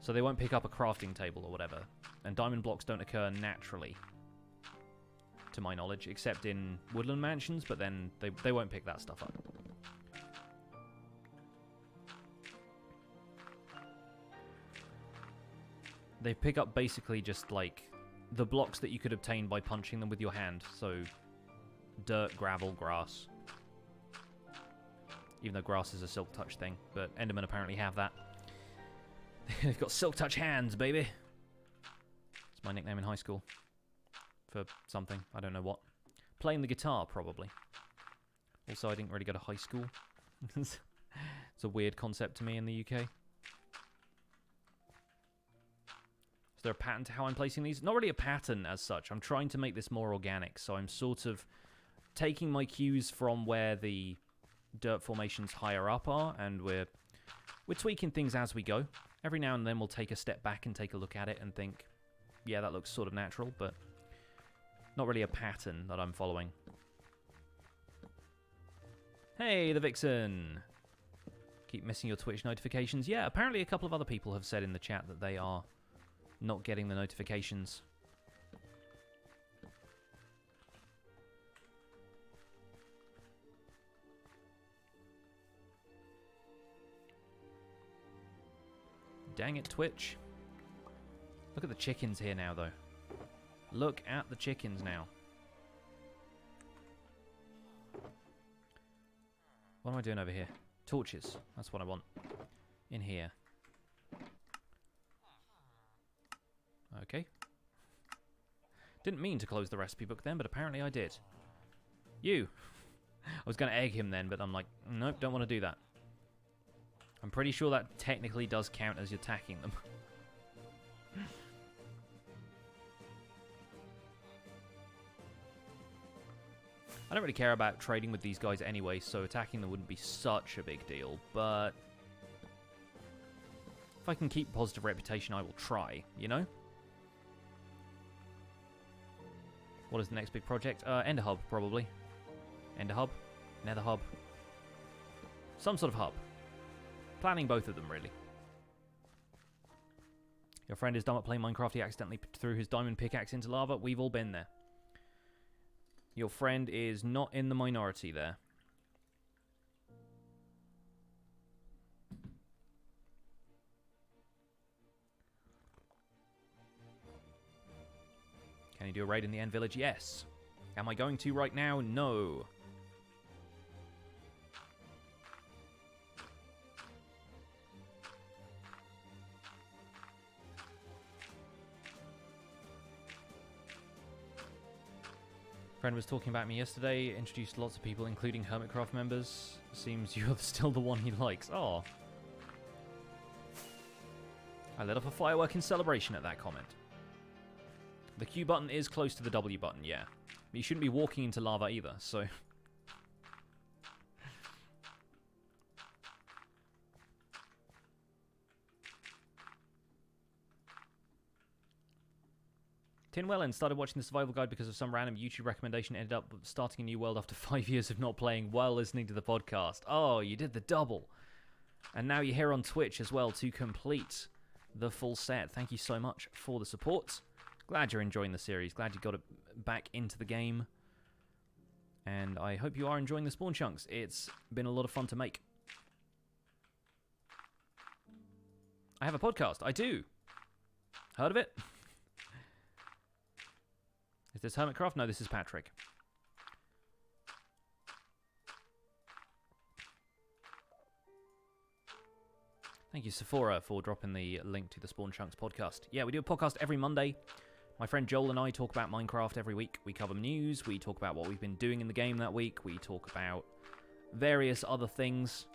[SPEAKER 1] So they won't pick up a crafting table or whatever. And diamond blocks don't occur naturally, to my knowledge, except in woodland mansions, but then they won't pick that stuff up. They pick up basically just, like, the blocks that you could obtain by punching them with your hand, so dirt, gravel, grass. Even though grass is a Silk Touch thing, but Endermen apparently have that. They've got Silk Touch hands, baby! It's my nickname in high school. For something, I don't know what. Playing the guitar, probably. Also, I didn't really go to high school. It's a weird concept to me in the UK. Is there a pattern to how I'm placing these? Not really a pattern as such. I'm trying to make this more organic, so I'm sort of taking my cues from where the dirt formations higher up are, and we're tweaking things as we go. Every now and then we'll take a step back and take a look at it and think, yeah, that looks sort of natural, but not really a pattern that I'm following. Hey, the Vixen! Keep missing your Twitch notifications. Yeah, apparently a couple of other people have said in the chat that they are not getting the notifications. Dang it, Twitch. Look at the chickens here now, though. Look at the chickens now. What am I doing over here? Torches. That's what I want. In here. Okay. Didn't mean to close the recipe book then, but apparently I did. You! I was going to egg him then, but I'm like, nope, don't want to do that. I'm pretty sure that technically does count as attacking them. I don't really care about trading with these guys anyway, so attacking them wouldn't be such a big deal, but if I can keep positive reputation, I will try, you know? What is the next big project? Ender Hub, probably. Ender Hub? Nether Hub? Some sort of hub. Planning both of them, really. Your friend is dumb at playing Minecraft. He accidentally threw his diamond pickaxe into lava. We've all been there. Your friend is not in the minority there. Can you do a raid in the End Village? Yes. Am I going to right now? No. Friend was talking about me yesterday, introduced lots of people, including Hermitcraft members. Seems you're still the one he likes. Oh. I lit off a firework in celebration at that comment. The Q button is close to the W button, yeah. But you shouldn't be walking into lava either, so... Tin Wellen started watching the survival guide because of some random YouTube recommendation, ended up starting a new world after 5 years of not playing while listening to the podcast. Oh, you did the double. And now you're here on Twitch as well to complete the full set. Thank you so much for the support. Glad you're enjoying the series. Glad you got it back into the game. And I hope you are enjoying the spawn chunks. It's been a lot of fun to make. I have a podcast. I do. Heard of it? Is this Hermitcraft? No, this is Patrick. Thank you, Sephora, for dropping the link to the Spawn Chunks podcast. Yeah, we do a podcast every Monday. My friend Joel and I talk about Minecraft every week. We cover news, we talk about what we've been doing in the game that week, we talk about various other things.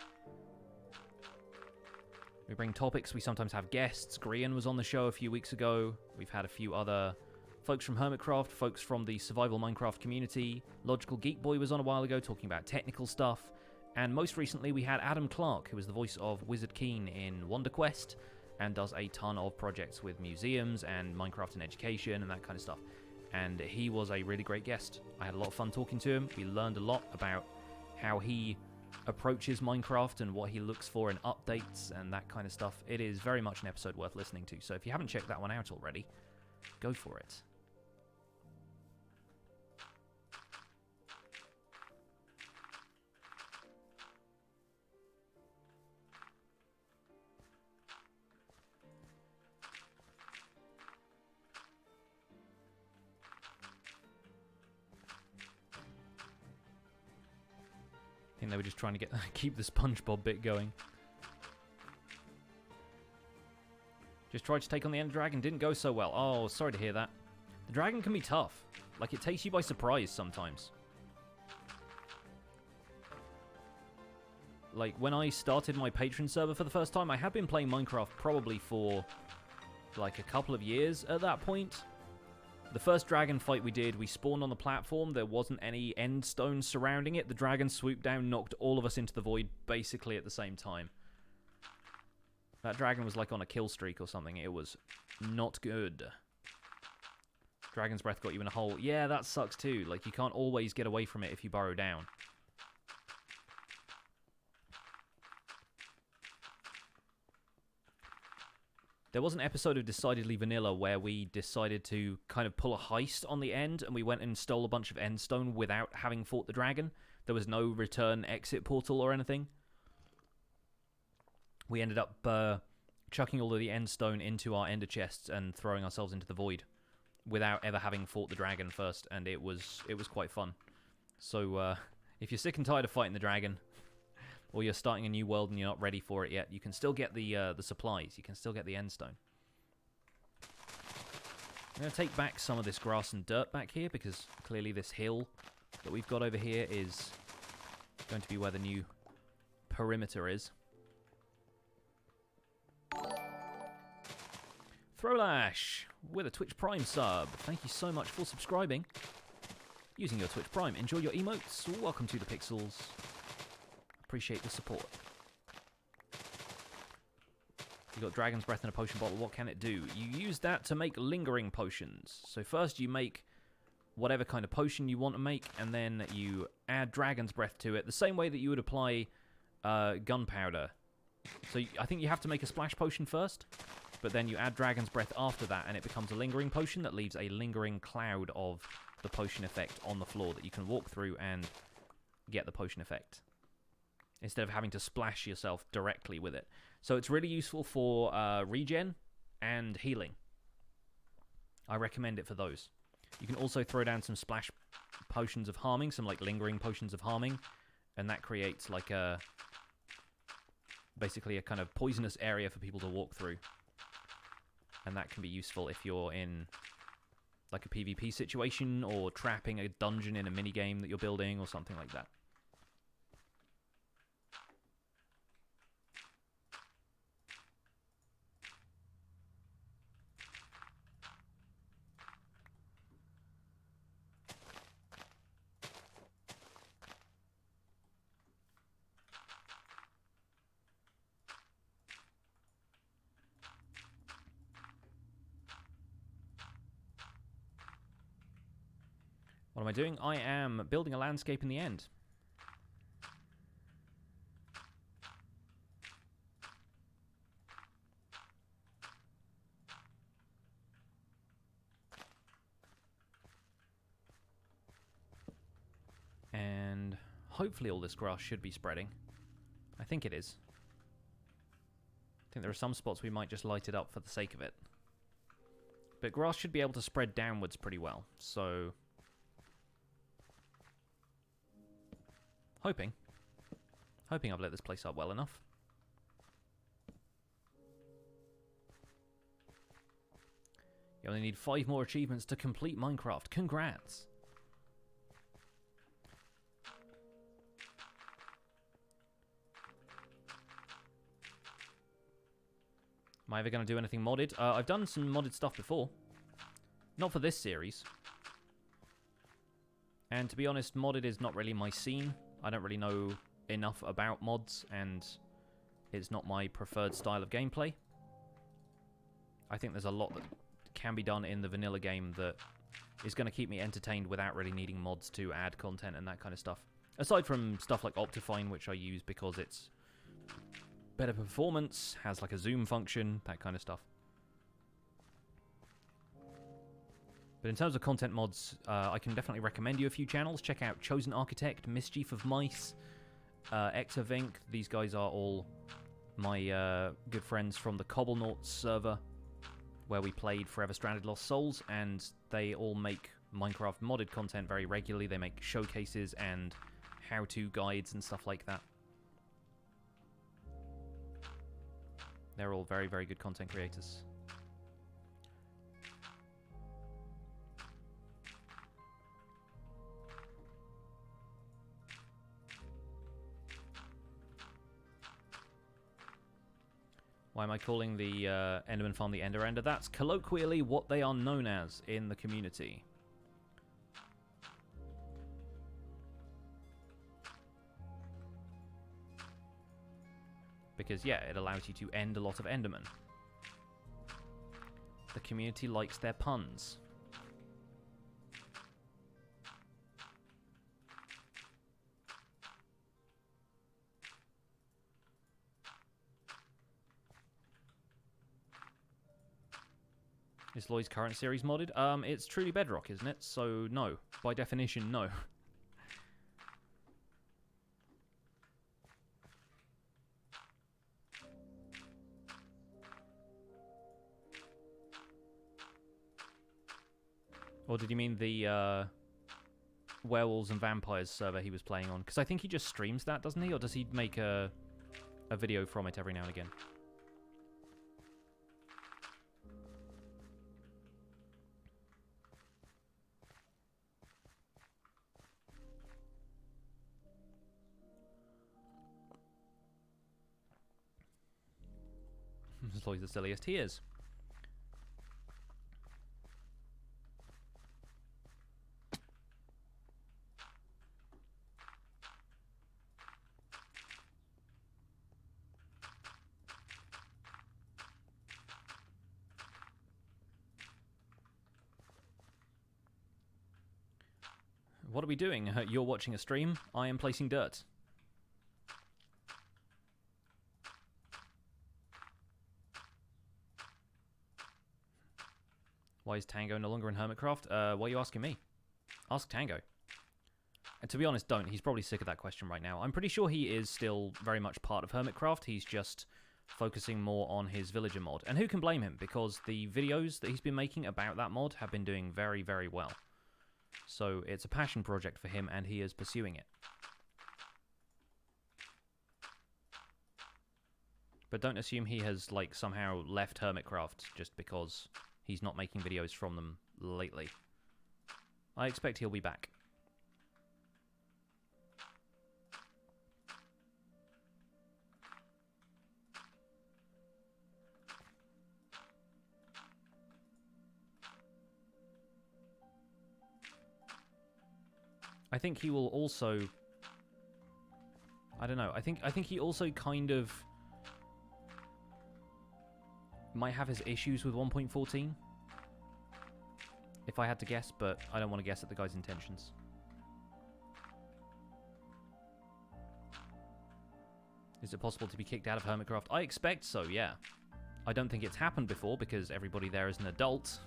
[SPEAKER 1] We bring topics, we sometimes have guests. Grian was on the show a few weeks ago. We've had a few other folks from Hermitcraft, folks from the Survival Minecraft community. Logical Geek Boy was on a while ago talking about technical stuff. And most recently we had Adam Clark, who is the voice of Wizard Keen in Wonder Quest, and does a ton of projects with museums and Minecraft and education and that kind of stuff. And he was a really great guest. I had a lot of fun talking to him. We learned a lot about how he approaches Minecraft and what he looks for in updates and that kind of stuff. It is very much an episode worth listening to. So if you haven't checked that one out already, go for it. I think they were just trying to keep the SpongeBob bit going. Just tried to take on the Ender Dragon, didn't go so well. Oh, sorry to hear that. The dragon can be tough. Like, it takes you by surprise sometimes. Like, when I started my Patreon server for the first time, I had been playing Minecraft probably for, like, a couple of years at that point. The first dragon fight we did, we spawned on the platform. There wasn't any end stone surrounding it. The dragon swooped down, knocked all of us into the void basically at the same time. That dragon was like on a kill streak or something. It was not good. Dragon's Breath got you in a hole. Yeah, that sucks too. Like, you can't always get away from it if you burrow down. There was an episode of Decidedly Vanilla where we decided to kind of pull a heist on the end, and we went and stole a bunch of endstone without having fought the dragon. There was no return exit portal or anything. We ended up chucking all of the endstone into our ender chests and throwing ourselves into the void without ever having fought the dragon first, and it was quite fun. So if you're sick and tired of fighting the dragon, or you're starting a new world and you're not ready for it yet, you can still get the supplies. You can still get the endstone. I'm going to take back some of this grass and dirt back here, because clearly this hill that we've got over here is going to be where the new perimeter is. Throwlash with a Twitch Prime sub. Thank you so much for subscribing. using your Twitch Prime. Enjoy your emotes. Welcome to the Pixels. Appreciate the support. You got Dragon's Breath in a potion bottle. What can it do? You use that to make lingering potions. So first you make whatever kind of potion you want to make, and then you add Dragon's Breath to it, the same way that you would apply gunpowder. So I think you have to make a splash potion first, but then you add Dragon's Breath after that, and it becomes a lingering potion that leaves a lingering cloud of the potion effect on the floor that you can walk through and get the potion effect, instead of having to splash yourself directly with it. So it's really useful for regen and healing. I recommend it for those. You can also throw down some splash potions of harming, some like lingering potions of harming, and that creates like a basically a kind of poisonous area for people to walk through. And that can be useful if you're in like a PvP situation or trapping a dungeon in a minigame that you're building or something like that. What am I doing? I am building a landscape in the end. And hopefully all this grass should be spreading. I think it is. I think there are some spots we might just light it up for the sake of it. But grass should be able to spread downwards pretty well, so Hoping I've lit this place up well enough. You only need 5 more achievements to complete Minecraft. Congrats! Am I ever going to do anything modded? I've done some modded stuff before. Not for this series. And to be honest, modded is not really my scene. I don't really know enough about mods, and it's not my preferred style of gameplay. I think there's a lot that can be done in the vanilla game that is going to keep me entertained without really needing mods to add content and that kind of stuff. Aside from stuff like Optifine, which I use because it's better performance, has like a zoom function, that kind of stuff. But in terms of content mods, I can definitely recommend you a few channels. Check out Chosen Architect, Mischief of Mice, Exavink. These guys are all my good friends from the Cobblenauts server, where we played Forever Stranded Lost Souls, and they all make Minecraft modded content very regularly. They make showcases and how-to guides and stuff like that. They're all very, very good content creators. Why am I calling the Enderman farm the Ender Ender? That's colloquially what they are known as in the community. Because, yeah, it allows you to end a lot of Endermen. The community likes their puns. Is Lloyd's current series modded? It's truly Bedrock, isn't it? So, no. By definition, no. Or did you mean the Werewolves and Vampires server he was playing on? Because I think he just streams that, doesn't he? Or does he make a video from it every now and again? Lloyd's the silliest. He is. What are we doing? You're watching a stream. I am placing dirt. Why is Tango no longer in Hermitcraft? Why are you asking me? Ask Tango. And to be honest, don't. He's probably sick of that question right now. I'm pretty sure he is still very much part of Hermitcraft. He's just focusing more on his villager mod. And who can blame him? Because the videos that he's been making about that mod have been doing very, very well. So it's a passion project for him, and he is pursuing it. But don't assume he has, like, somehow left Hermitcraft just because he's not making videos from them lately. I expect he'll be back. I think he will also... I don't know. I think he also kind of might have his issues with 1.14. If I had to guess, but I don't want to guess at the guy's intentions. Is it possible to be kicked out of Hermitcraft? I expect so, yeah. I don't think it's happened before because everybody there is an adult.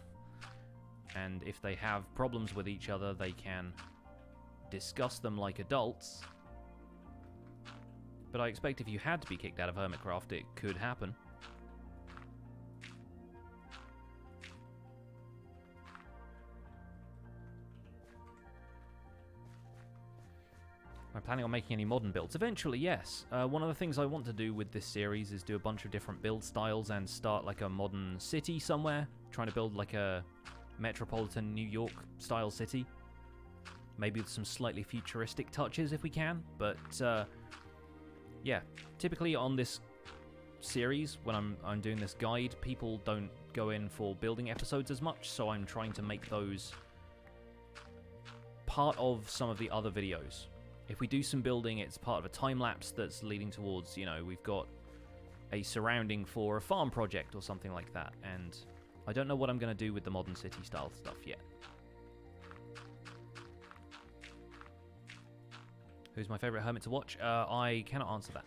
[SPEAKER 1] And if they have problems with each other, they can discuss them like adults. But I expect if you had to be kicked out of Hermitcraft, it could happen. Am I planning on making any modern builds? Eventually, yes. One of the things I want to do with this series is do a bunch of different build styles and start like a modern city somewhere. Trying to build like a metropolitan New York style city. Maybe with some slightly futuristic touches if we can. But yeah, typically on this series, when I'm doing this guide, people don't go in for building episodes as much. So I'm trying to make those part of some of the other videos. If we do some building, it's part of a time lapse that's leading towards, you know, we've got a surrounding for a farm project or something like that. And I don't know what I'm going to do with the modern city style stuff yet. Who's my favourite hermit to watch? I cannot answer that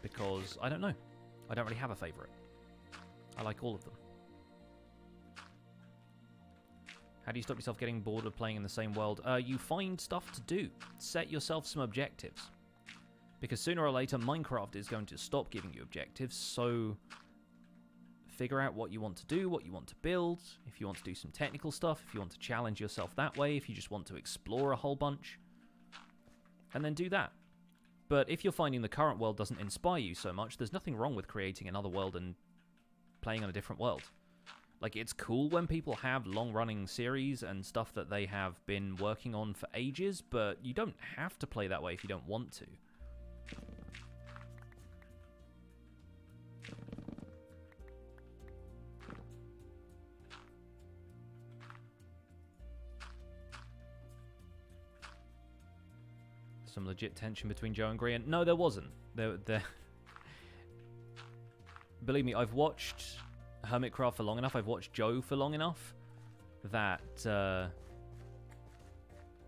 [SPEAKER 1] because I don't know. I don't really have a favourite. I like all of them. How do you stop yourself getting bored of playing in the same world? You find stuff to do. Set yourself some objectives. Because sooner or later, Minecraft is going to stop giving you objectives, so figure out what you want to do, what you want to build, if you want to do some technical stuff, if you want to challenge yourself that way, if you just want to explore a whole bunch, and then do that. But if you're finding the current world doesn't inspire you so much, there's nothing wrong with creating another world and playing on a different world. Like, it's cool when people have long-running series and stuff that they have been working on for ages, but you don't have to play that way if you don't want to. Some legit tension between Joe and Grian. No, there wasn't. There... Believe me, I've watched Hermitcraft for long enough, I've watched Joe for long enough, that,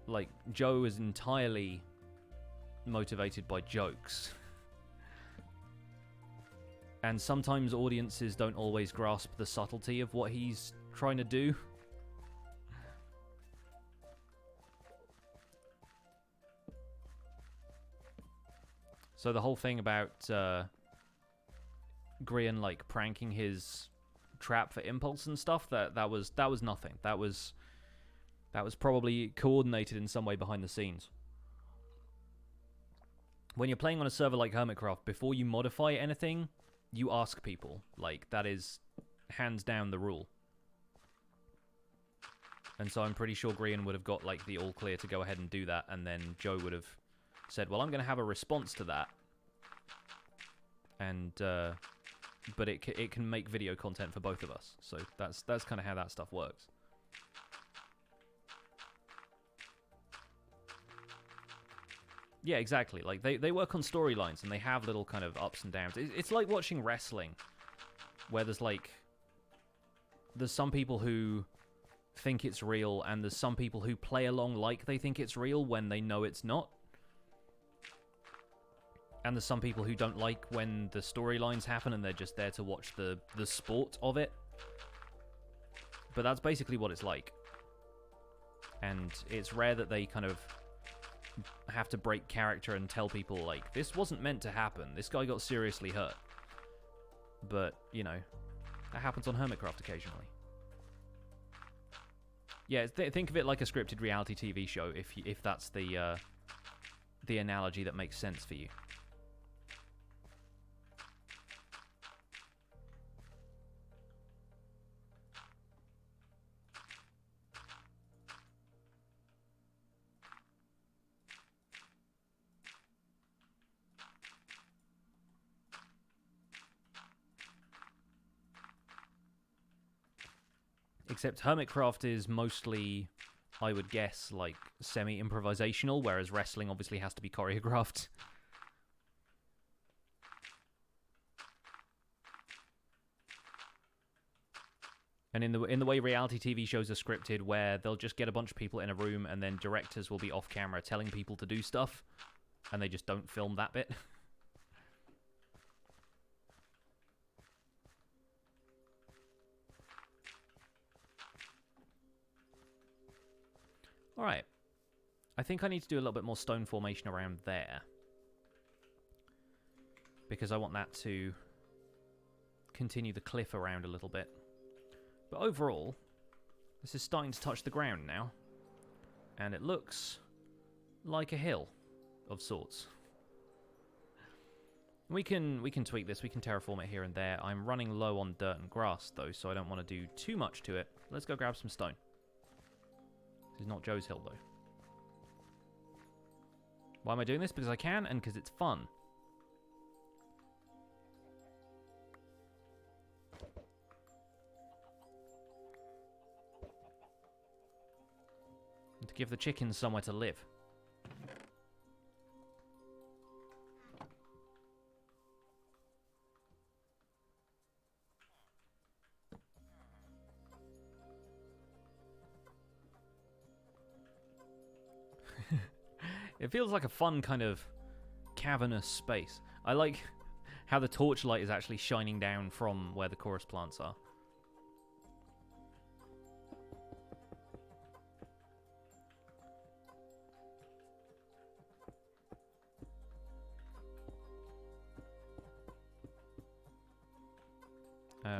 [SPEAKER 1] like, Joe is entirely motivated by jokes. And sometimes audiences don't always grasp the subtlety of what he's trying to do. So the whole thing about Grian, like, pranking his trap for impulse and stuff, that was nothing. That was probably coordinated in some way behind the scenes. When you're playing on a server like Hermitcraft, before you modify anything, you ask people. Like, that is hands down the rule. And so I'm pretty sure Grian would have got, like, the all clear to go ahead and do that, and then Joe would have said, well, I'm going to have a response to that. And but it can make video content for both of us. So that's kind of how that stuff works. Yeah, exactly. Like, they work on storylines, and they have little kind of ups and downs. It's like watching wrestling, where there's some people who think it's real, and there's some people who play along like they think it's real when they know it's not. And there's some people who don't like when the storylines happen and they're just there to watch the sport of it. But that's basically what it's like. And it's rare that they kind of have to break character and tell people, like, this wasn't meant to happen. This guy got seriously hurt. But, you know, that happens on Hermitcraft occasionally. Yeah, think of it like a scripted reality TV show, if that's the analogy that makes sense for you. Except Hermitcraft is mostly, I would guess, like, semi-improvisational, whereas wrestling obviously has to be choreographed. And in the way reality TV shows are scripted, where they'll just get a bunch of people in a room and then directors will be off camera telling people to do stuff, and they just don't film that bit. Alright. I think I need to do a little bit more stone formation around there. Because I want that to continue the cliff around a little bit. But overall, this is starting to touch the ground now. And it looks like a hill of sorts. We can tweak this, we can terraform it here and there. I'm running low on dirt and grass though, so I don't want to do too much to it. Let's go grab some stone. This is not Joe's Hill, though. Why am I doing this? Because I can, and because it's fun. And to give the chickens somewhere to live. It feels like a fun kind of cavernous space. I like how the torchlight is actually shining down from where the chorus plants are.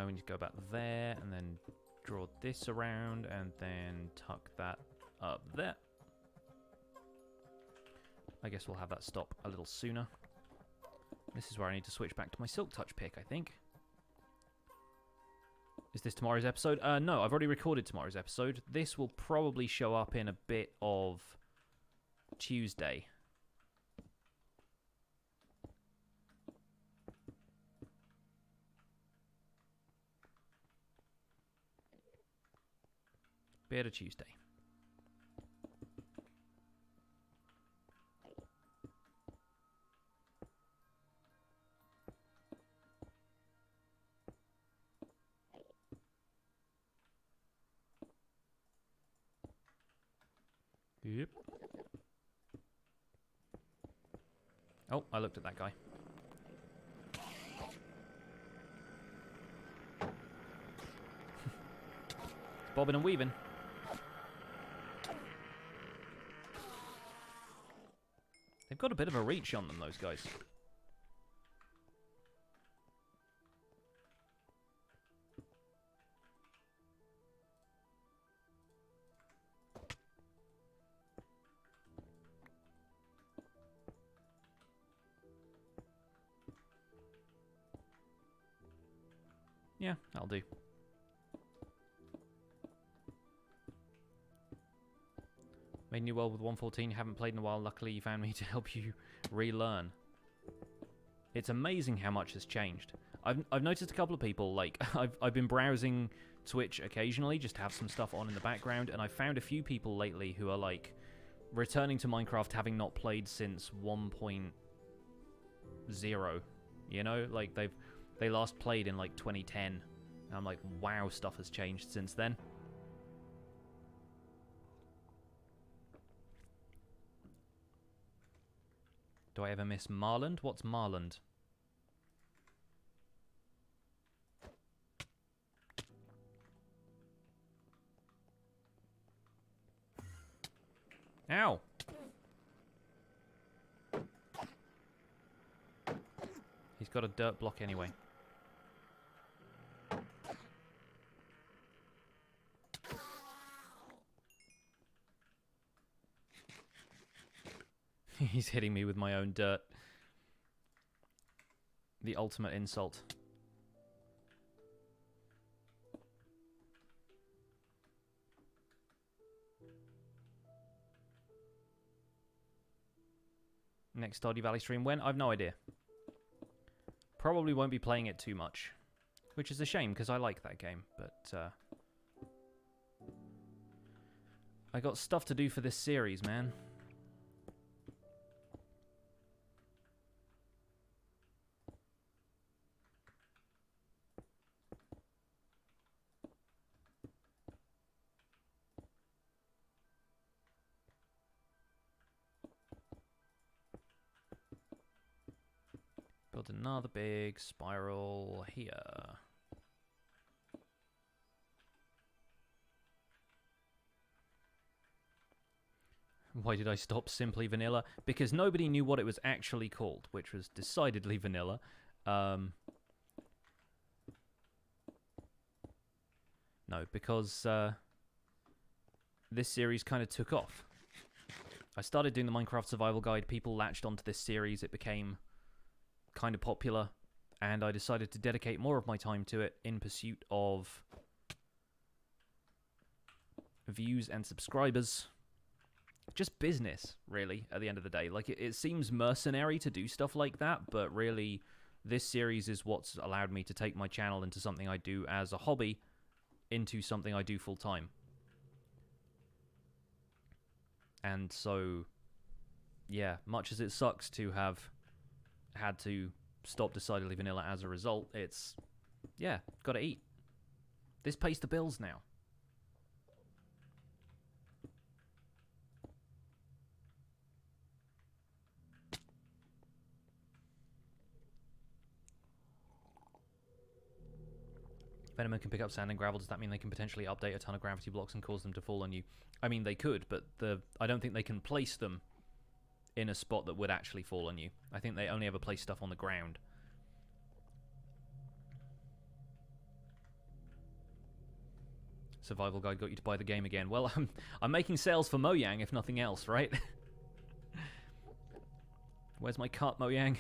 [SPEAKER 1] We need to go about there and then draw this around and then tuck that up there. I guess we'll have that stop a little sooner. This is where I need to switch back to my Silk Touch pick, I think. Is this tomorrow's episode? No, I've already recorded tomorrow's episode. This will probably show up in a bit of Tuesday. Bit of Tuesday. Yep. Oh, I looked at that guy. Bobbing and weaving. They've got a bit of a reach on them, those guys. Yeah, that'll do. Made a new world with 1.14, haven't played in a while, luckily you found me to help you relearn. It's amazing how much has changed. I've noticed a couple of people, like, I've been browsing Twitch occasionally, just to have some stuff on in the background, and I've found a few people lately who are, like, returning to Minecraft having not played since 1.0. You know? Like, they last played in, like, 2010. And I'm like, wow, stuff has changed since then. Do I ever miss Marland? What's Marland? Ow! He's got a dirt block anyway. He's hitting me with my own dirt. The ultimate insult. Next Stardew Valley stream when? I've no idea. Probably won't be playing it too much. Which is a shame, because I like that game. But, I got stuff to do for this series, man. Build another big spiral here. Why did I stop Simply Vanilla? Because nobody knew what it was actually called, which was decidedly vanilla. No, because this series kind of took off. I started doing the Minecraft Survival Guide, people latched onto this series, it became kind of popular, and I decided to dedicate more of my time to it in pursuit of views and subscribers. Just business, really, at the end of the day. Like, it seems mercenary to do stuff like that, but really, this series is what's allowed me to take my channel into something I do as a hobby, into something I do full-time. And so, yeah, much as it sucks to have had to stop Decidedly Vanilla as a result, it's, yeah, gotta eat. This pays the bills now. If anyone can pick up sand and gravel, does that mean they can potentially update a ton of gravity blocks and cause them to fall on you? I mean, they could, but I don't think they can place them in a spot that would actually fall on you. I think they only ever place stuff on the ground. Survival Guide got you to buy the game again. Well, I'm making sales for Mojang, if nothing else, right? Where's my cut, Mojang?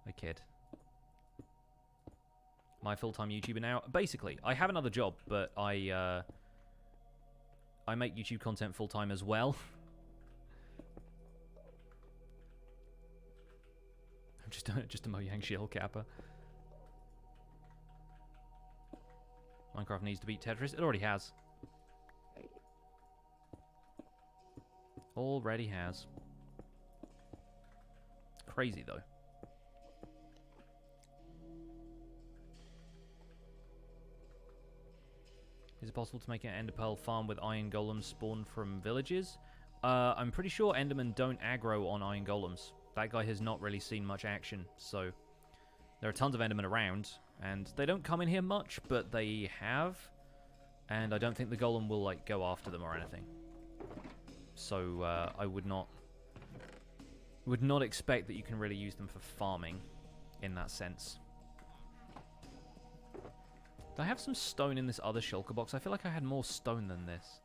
[SPEAKER 1] I kid. My full-time YouTuber now. Basically, I have another job, but I make YouTube content full-time as well. I'm just a Mojang shell capper. Minecraft needs to beat Tetris. It already has. Already has. Crazy, though. Is it possible to make an ender pearl farm with iron golems spawned from villages? I'm pretty sure endermen don't aggro on iron golems. That guy has not really seen much action, so there are tons of endermen around, and they don't come in here much, but they have, and I don't think the golem will, like, go after them or anything. So, I would not expect that you can really use them for farming in that sense. Do I have some stone in this other shulker box? I feel like I had more stone than this.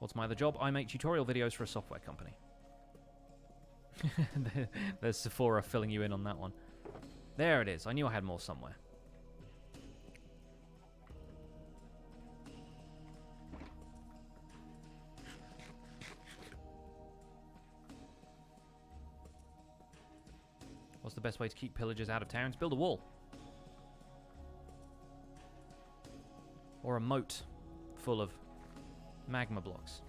[SPEAKER 1] What's my other job? I make tutorial videos for a software company. There's Sephora filling you in on that one. There it is. I knew I had more somewhere. What's the best way to keep pillagers out of towns? Build a wall. Or a moat full of magma blocks.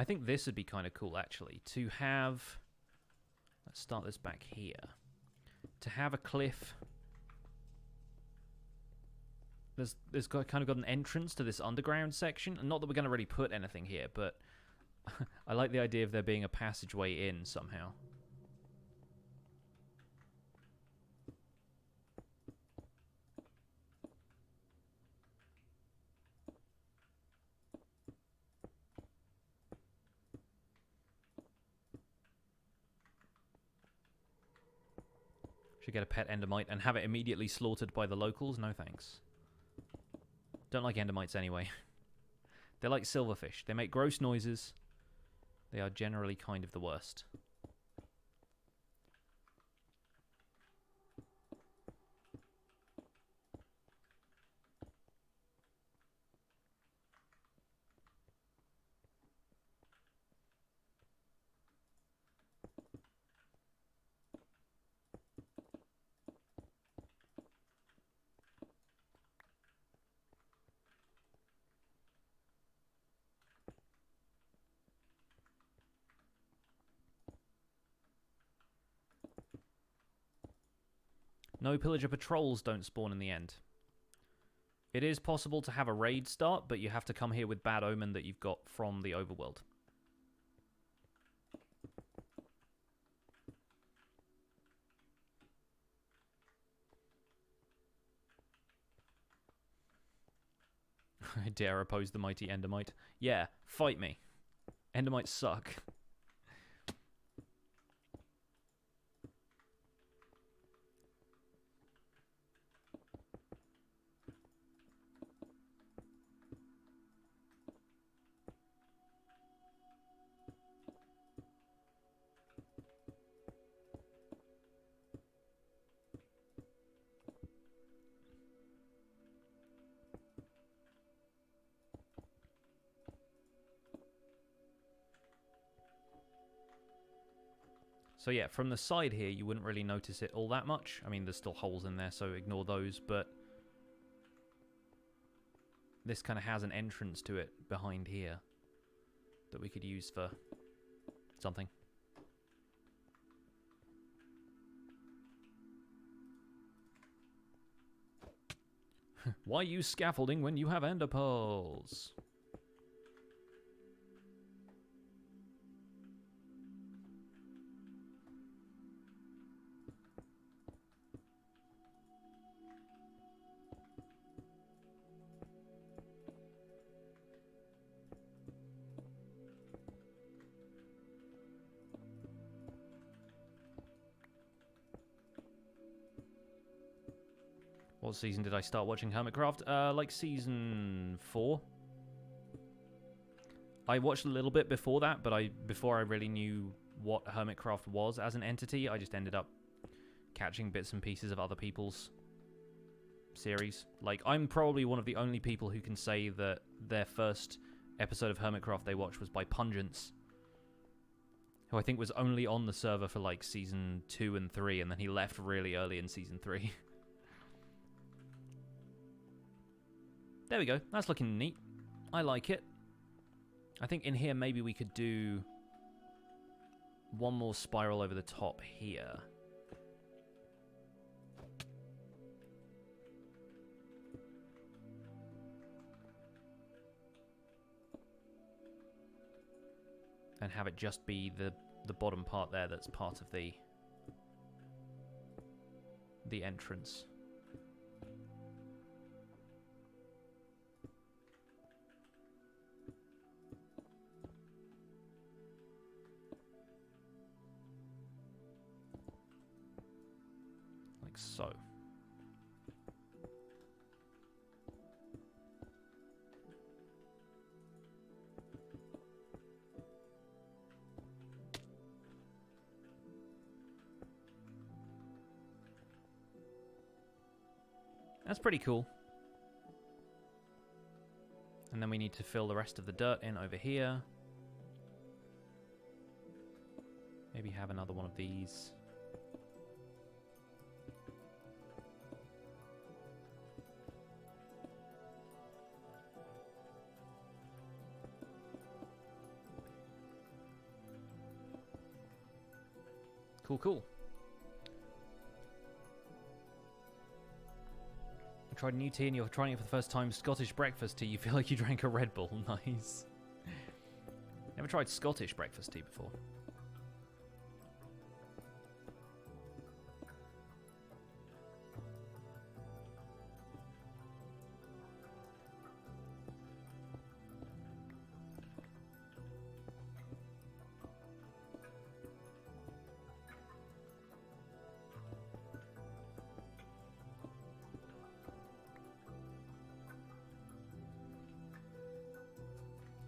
[SPEAKER 1] I think this would be kind of cool, actually, to have... Let's start this back here. To have a cliff... There's kind of got an entrance to this underground section. And not that we're going to really put anything here, but I like the idea of there being a passageway in somehow. Should get a pet endermite and have it immediately slaughtered by the locals? No thanks. Don't like endermites anyway. They're like silverfish. They make gross noises. They are generally kind of the worst. No pillager patrols don't spawn in the end. It is possible to have a raid start, but you have to come here with bad omen that you've got from the overworld. I dare oppose the mighty Endermite. Yeah, fight me. Endermites suck. So yeah, from the side here, you wouldn't really notice it all that much. I mean, there's still holes in there, so ignore those, but this kind of has an entrance to it behind here that we could use for something. Why use scaffolding when you have ender pearls? What season did I start watching Hermitcraft? Like season 4. I watched a little bit before that, but before I really knew what Hermitcraft was as an entity, I just ended up catching bits and pieces of other people's series. Like, I'm probably one of the only people who can say that their first episode of Hermitcraft they watched was by Pungence, who I think was only on the server for like season 2 and 3, and then he left really early in season 3. There we go. That's looking neat. I like it. I think in here maybe we could do one more spiral over the top here. And have it just be the bottom part there that's part of the entrance. Like so. That's pretty cool. And then we need to fill the rest of the dirt in over here. Maybe have another one of these. Cool, cool. I tried a new tea and you're trying it for the first time. Scottish breakfast tea. You feel like you drank a Red Bull. Nice. Never tried Scottish breakfast tea before.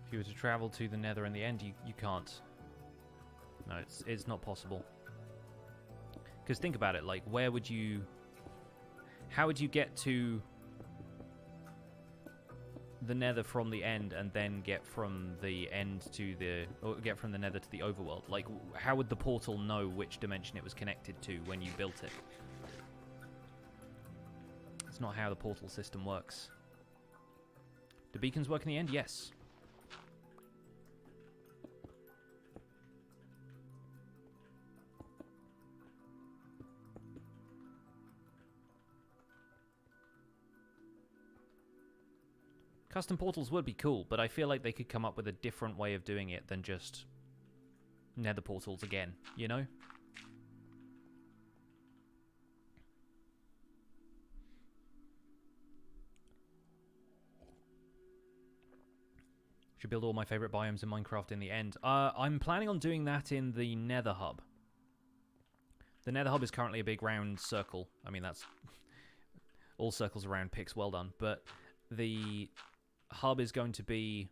[SPEAKER 1] If you were to travel to the Nether in the end, you can't. No, it's not possible. Because think about it, like, where would you... How would you get to the Nether from the end and then get from the end to the... Or get from the Nether to the overworld? Like, how would the portal know which dimension it was connected to when you built it? It's not how the portal system works. Do beacons work in the end? Yes. Custom portals would be cool, but I feel like they could come up with a different way of doing it than just Nether portals again, you know? Should build all my favorite biomes in Minecraft in the end. I'm planning on doing that in the Nether hub. The Nether hub is currently a big round circle. I mean, that's... all circles around picks, well done. But the hub is going to be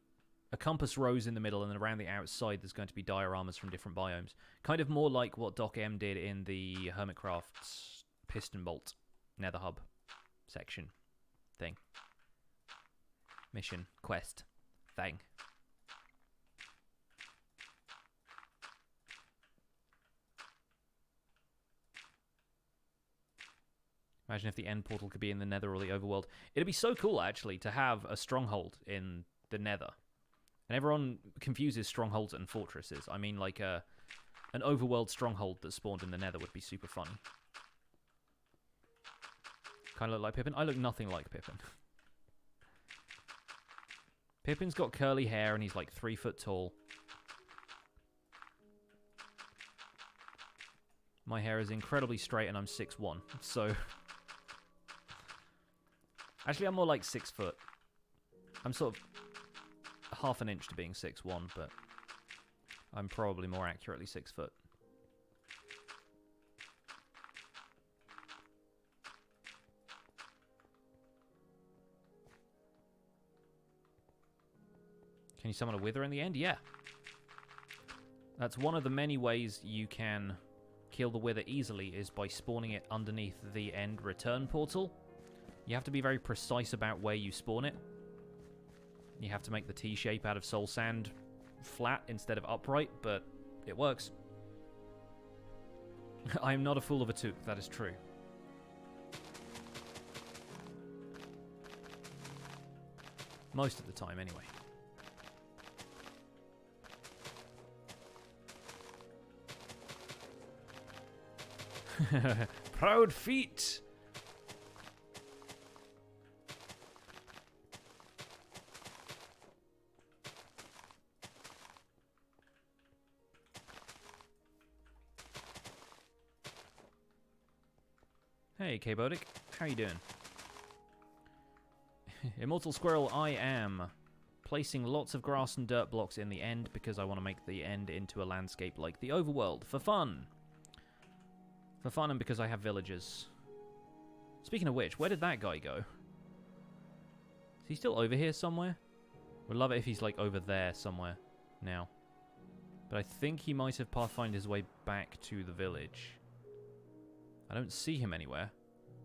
[SPEAKER 1] a compass rose in the middle, and then around the outside there's going to be dioramas from different biomes. Kind of more like what Doc M did in the Hermitcraft's Piston Bolt Nether hub section thing. Mission, quest, thing. Imagine if the end portal could be in the Nether or the overworld. It'd be so cool, actually, to have a stronghold in the Nether. And everyone confuses strongholds and fortresses. I mean, like, an overworld stronghold that spawned in the Nether would be super fun. Kind of look like Pippin? I look nothing like Pippin. Pippin's got curly hair and he's like 3 foot tall. My hair is incredibly straight and I'm 6'1", so... Actually, I'm more like 6 foot. I'm sort of half an inch to being 6'1", but I'm probably more accurately 6 foot. Can you summon a wither in the end? Yeah. That's one of the many ways you can kill the wither easily, is by spawning it underneath the end return portal. You have to be very precise about where you spawn it. You have to make the T shape out of soul sand flat instead of upright, but it works. I am not a fool of a took, that is true. Most of the time, anyway. Proud feet! Hey, K-Bodic. How you doing? Immortal Squirrel, I am placing lots of grass and dirt blocks in the end because I want to make the end into a landscape like the overworld. For fun! For fun and because I have villagers. Speaking of which, where did that guy go? Is he still over here somewhere? Would love it if he's like over there somewhere now. But I think he might have pathfinded his way back to the village. I don't see him anywhere,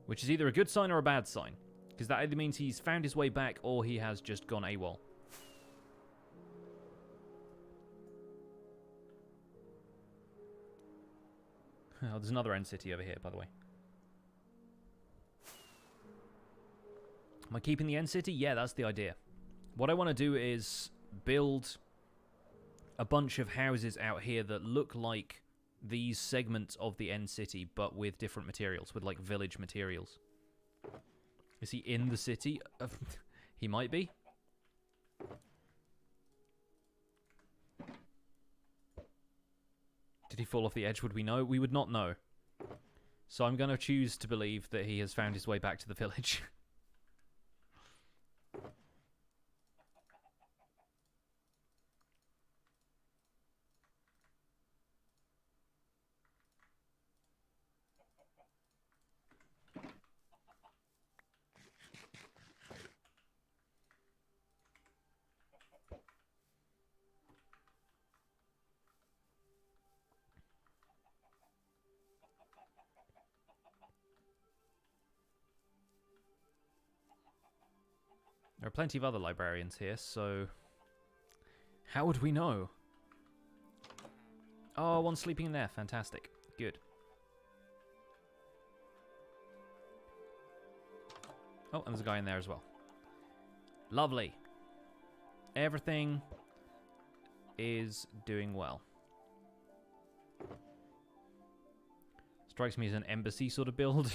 [SPEAKER 1] which is either a good sign or a bad sign, because that either means he's found his way back or he has just gone AWOL. Oh, there's another end city over here, by the way. Am I keeping the end city? Yeah, that's the idea. What I want to do is build a bunch of houses out here that look like these segments of the end city, but with different materials, with like village materials. Is he in the city? He might be. Did he fall off the edge? Would we know? We would not know. So I'm going to choose to believe that he has found his way back to the village. There are plenty of other librarians here, so how would we know? Oh, one sleeping in there. Fantastic. Good. Oh, and there's a guy in there as well. Lovely. Everything is doing well. Strikes me as an embassy sort of build.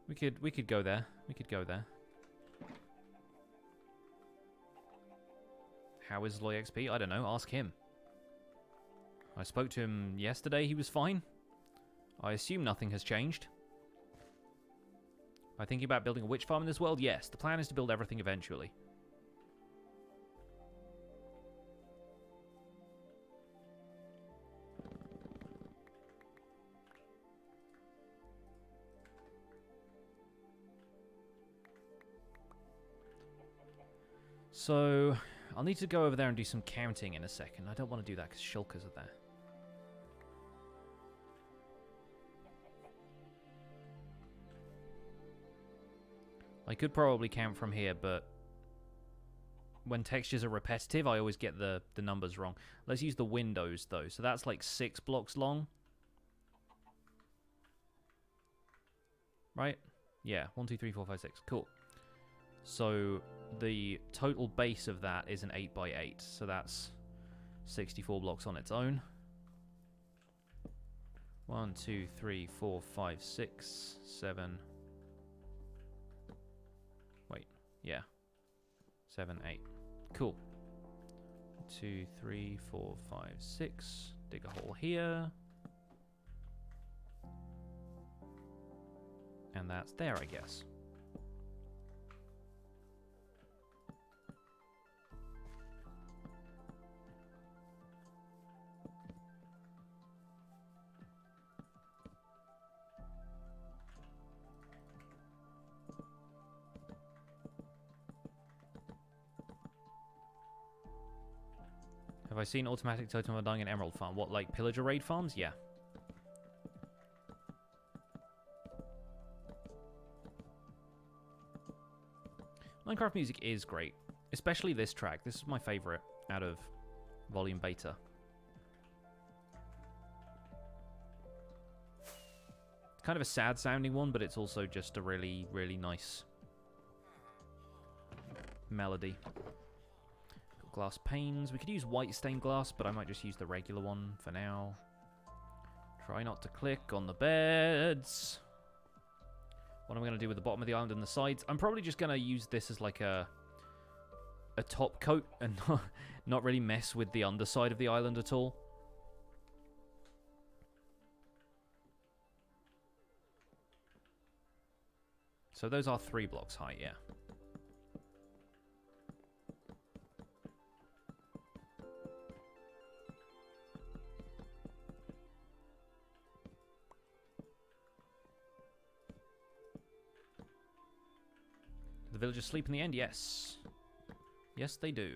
[SPEAKER 1] we could go there. We could go there. How is Loy XP? I don't know. Ask him. I spoke to him yesterday. He was fine. I assume nothing has changed. Am I thinking about building a witch farm in this world? Yes. The plan is to build everything eventually. So I'll need to go over there and do some counting in a second. I don't want to do that because shulkers are there. I could probably count from here, but when textures are repetitive, I always get the numbers wrong. Let's use the windows, though. So that's like 6 blocks long. Right? Yeah, 1, 2, 3, 4, 5, 6. Cool. So the total base of that is an 8 by 8, so that's 64 blocks on its own. 1, 2, 3, 4, 5, 6, 7. Wait, yeah. 7, 8. Cool. 2, 3, 4, 5, 6. Dig a hole here. And that's there, I guess. Have I seen automatic totem of dying in Emerald Farm? What, like pillager raid farms? Yeah. Minecraft music is great. Especially this track. This is my favorite out of Volume Beta. It's kind of a sad sounding one, but it's also just a really, really nice melody. Glass panes. We could use white stained glass, but I might just use the regular one for now. Try not to click on the beds. What am I going to do with the bottom of the island and the sides? I'm probably just going to use this as like a top coat and not really mess with the underside of the island at all. So those are 3 blocks high, yeah. The villagers sleep in the end? Yes. Yes, they do.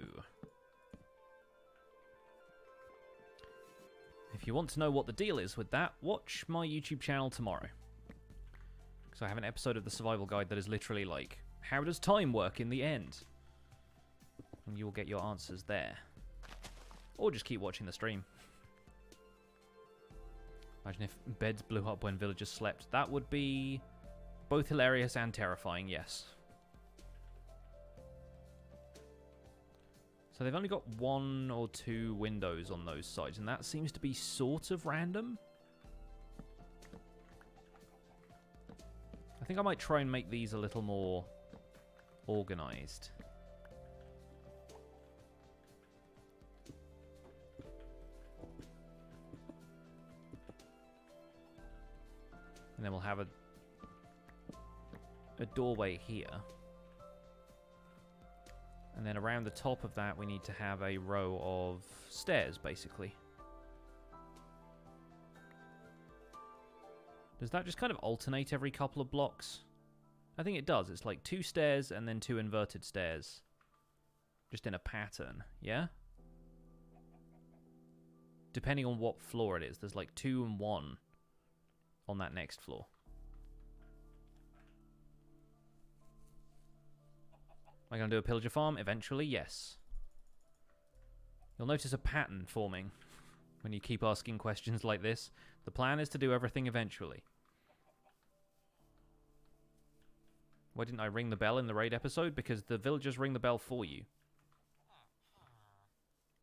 [SPEAKER 1] If you want to know what the deal is with that, watch my YouTube channel tomorrow. Because I have an episode of the survival guide that is literally like, how does time work in the end? And you'll get your answers there. Or just keep watching the stream. Imagine if beds blew up when villagers slept. That would be both hilarious and terrifying, yes. So they've only got 1 or 2 windows on those sides, and that seems to be sort of random. I think I might try and make these a little more organized. And then we'll have a doorway here. And then around the top of that, we need to have a row of stairs, basically. Does that just kind of alternate every couple of blocks? I think it does. It's like 2 stairs and then 2 inverted stairs. Just in a pattern, yeah? Depending on what floor it is. There's like 2 and 1 on that next floor. Am I going to do a pillager farm? Eventually, yes. You'll notice a pattern forming when you keep asking questions like this. The plan is to do everything eventually. Why didn't I ring the bell in the raid episode? Because the villagers ring the bell for you.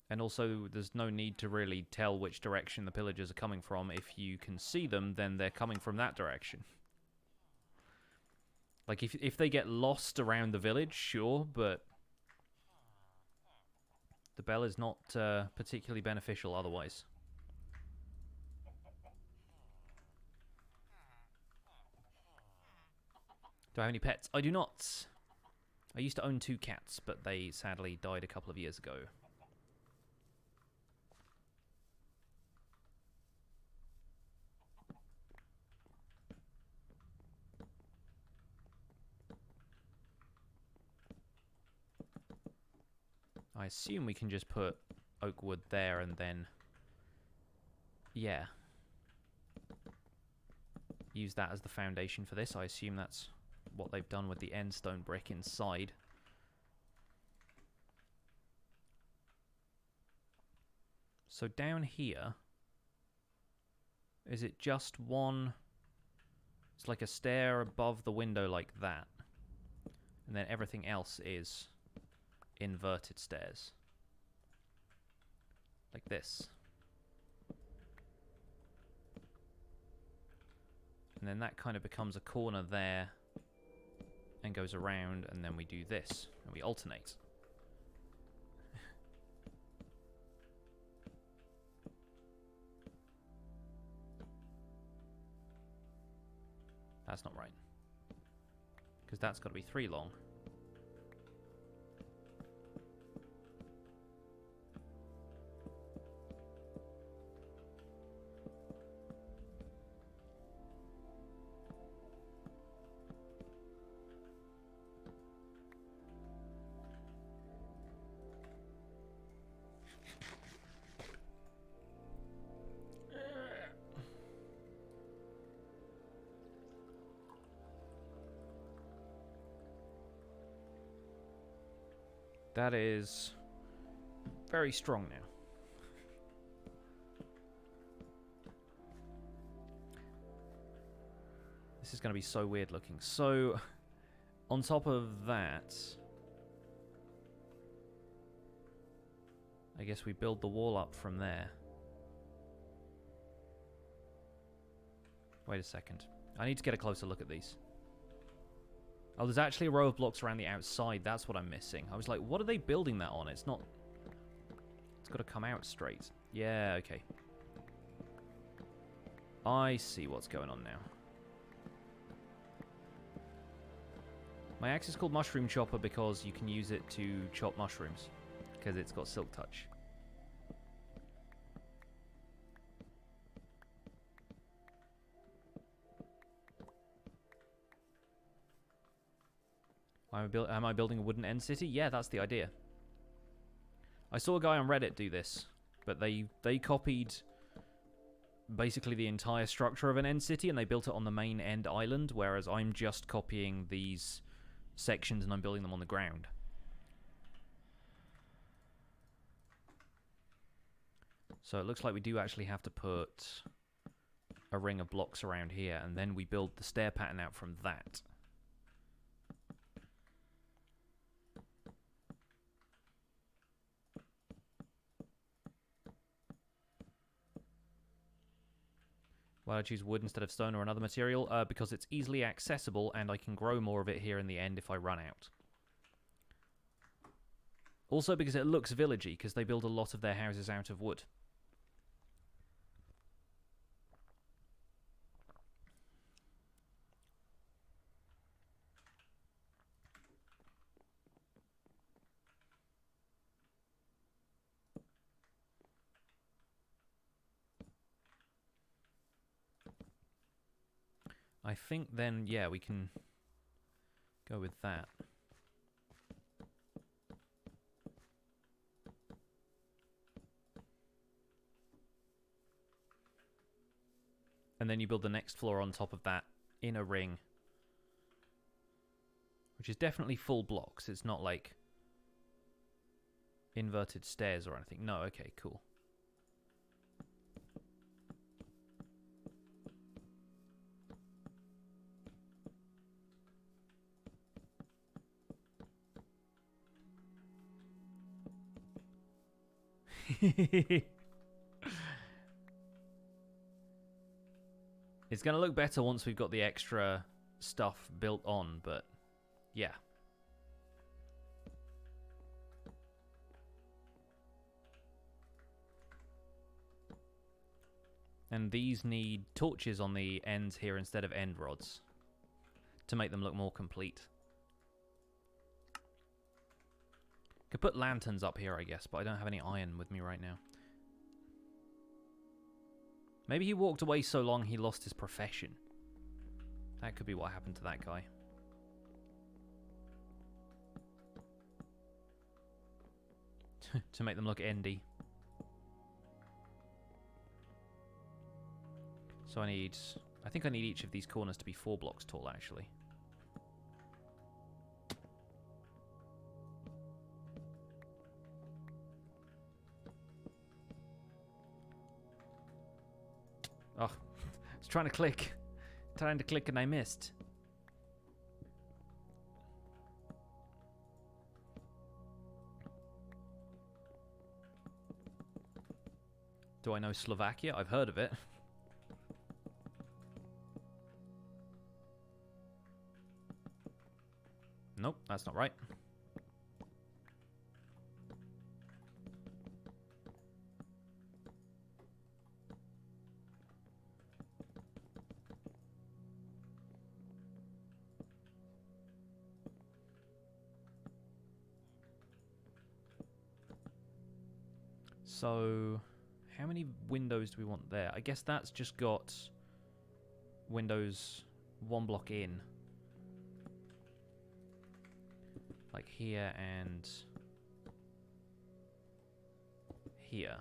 [SPEAKER 1] And also, there's no need to really tell which direction the pillagers are coming from. If you can see them, then they're coming from that direction. Like, if they get lost around the village, sure, but the bell is not particularly beneficial otherwise. Do I have any pets? I do not. I used to own 2 cats, but they sadly died a couple of years ago. I assume we can just put oak wood there and then, yeah, use that as the foundation for this. I assume that's what they've done with the end stone brick inside. So down here, is it just one? It's like a stair above the window like that, and then everything else is inverted stairs. Like this. And then that kind of becomes a corner there and goes around, and then we do this, and we alternate. That's not right. Because that's got to be 3 long. That is very strong now. This is going to be so weird looking. So, on top of that, I guess we build the wall up from there. Wait a second. I need to get a closer look at these. Oh, there's actually a row of blocks around the outside. That's what I'm missing. I was like, what are they building that on? It's not... It's got to come out straight. Yeah, okay. I see what's going on now. My axe is called Mushroom Chopper because you can use it to chop mushrooms. Because it's got Silk Touch. Am I building a wooden end city? Yeah, that's the idea. I saw a guy on Reddit do this, but they copied basically the entire structure of an end city and they built it on the main end island, whereas I'm just copying these sections and I'm building them on the ground. So it looks like we do actually have to put a ring of blocks around here, and then we build the stair pattern out from that. Why I choose wood instead of stone or another material? Because it's easily accessible and I can grow more of it here in the end if I run out. Also because it looks villagey, because they build a lot of their houses out of wood. I think then, yeah, we can go with that. And then you build the next floor on top of that in a ring. Which is definitely full blocks. It's not like inverted stairs or anything. No, okay, cool. It's going to look better once we've got the extra stuff built on, but yeah. And these need torches on the ends here instead of end rods to make them look more complete. Could put lanterns up here, I guess, but I don't have any iron with me right now. Maybe he walked away so long he lost his profession. That could be what happened to that guy. To make them look endy. So I think I need each of these corners to be 4 blocks tall, actually. Oh, I was trying to click. Trying to click and I missed. Do I know Slovakia? I've heard of it. Nope, that's not right. So, how many windows do we want there? I guess that's just got windows 1 block in. Like here and here.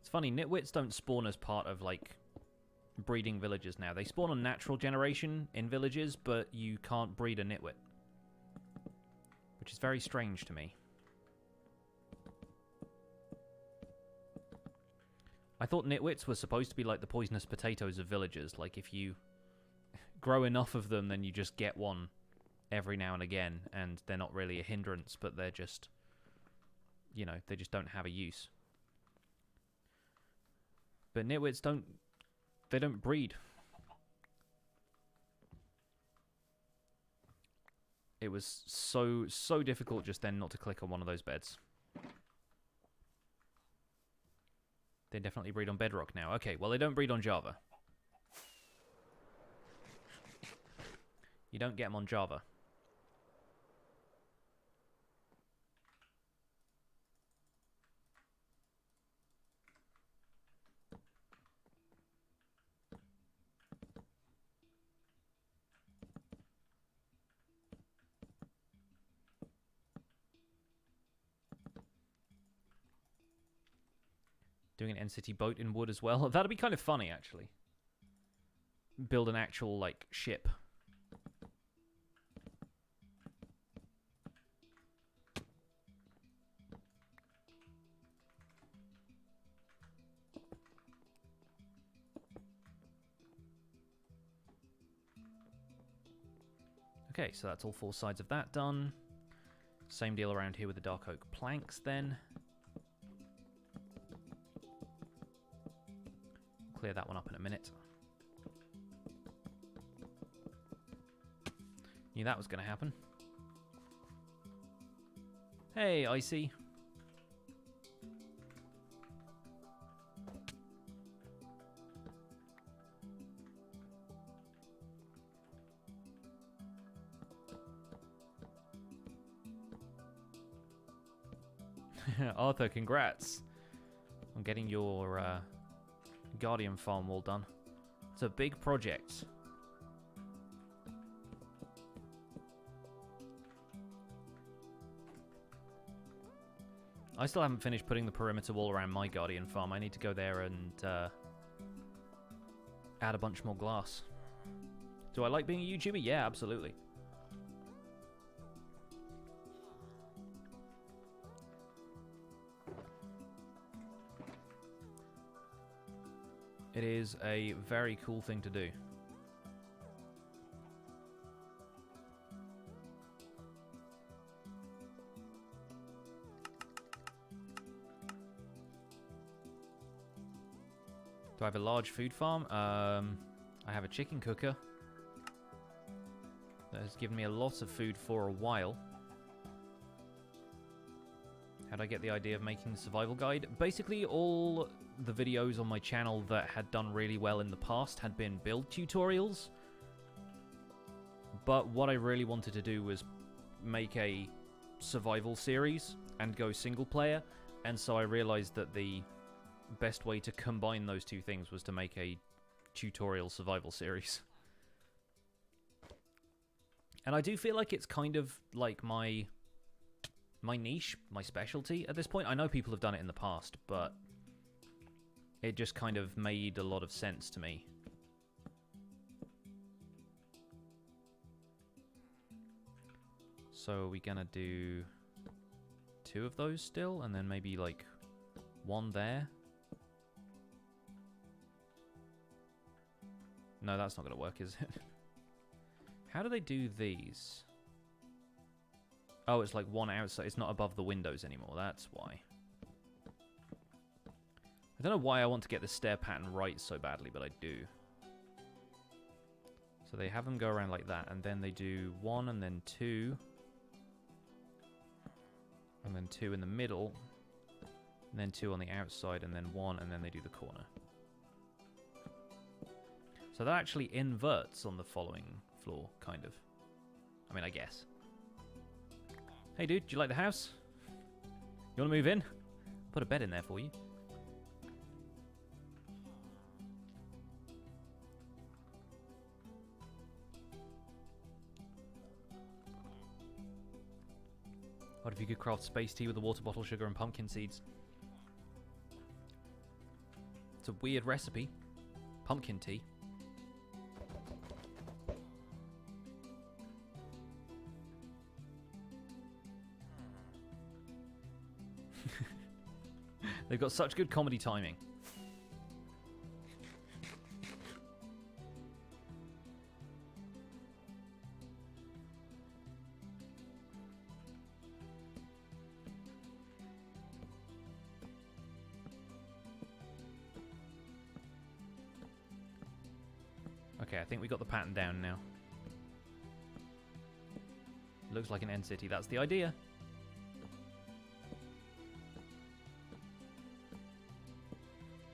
[SPEAKER 1] It's funny, nitwits don't spawn as part of, like, breeding villages now. They spawn on natural generation in villages, but you can't breed a nitwit. Which is very strange to me. I thought nitwits were supposed to be like the poisonous potatoes of villagers. Like, if you grow enough of them, then you just get one every now and again, and they're not really a hindrance, but they're just, you know, they just don't have a use. But nitwits don't breed. It was so difficult just then not to click on one of those beds. They definitely breed on Bedrock now. Okay, well, they don't breed on Java. You don't get them on Java. Doing an End City boat in wood as well. That'd be kind of funny, actually. Build an actual, like, ship. Okay, so that's all 4 sides of that done. Same deal around here with the dark oak planks then. Clear that one up in a minute. Knew that was going to happen. Hey, Icy. Arthur, congrats on getting your Guardian farm wall done. It's a big project. I still haven't finished putting the perimeter wall around my Guardian farm. I need to go there and add a bunch more glass. Do I like being a YouTuber? Yeah, absolutely. It is a very cool thing to do. Do I have a large food farm? I have a chicken cooker that has given me a lot of food for a while. How did I get the idea of making the survival guide? Basically, all the videos on my channel that had done really well in the past had been build tutorials. But what I really wanted to do was make a survival series and go single player. And so I realized that the best way to combine those two things was to make a tutorial survival series. And I do feel like it's kind of like my niche, my specialty at this point. I know people have done it in the past, but it just kind of made a lot of sense to me. So are we gonna do 2 of those still, and then maybe like 1 there? No, that's not gonna work, is it? How do they do these? Oh, it's like 1 outside. It's not above the windows anymore. That's why. I don't know why I want to get the stair pattern right so badly, but I do. So they have them go around like that, and then they do 1 and then 2. And then 2 in the middle. And then 2 on the outside, and then 1, and then they do the corner. So that actually inverts on the following floor, kind of. I mean, I guess. Hey dude, do you like the house? You want to move in? Put a bed in there for you. What if you could craft space tea with a water bottle, sugar, and pumpkin seeds? It's a weird recipe. Pumpkin tea. They've got such good comedy timing. Okay, I think we got the pattern down now. Looks like an end city, that's the idea.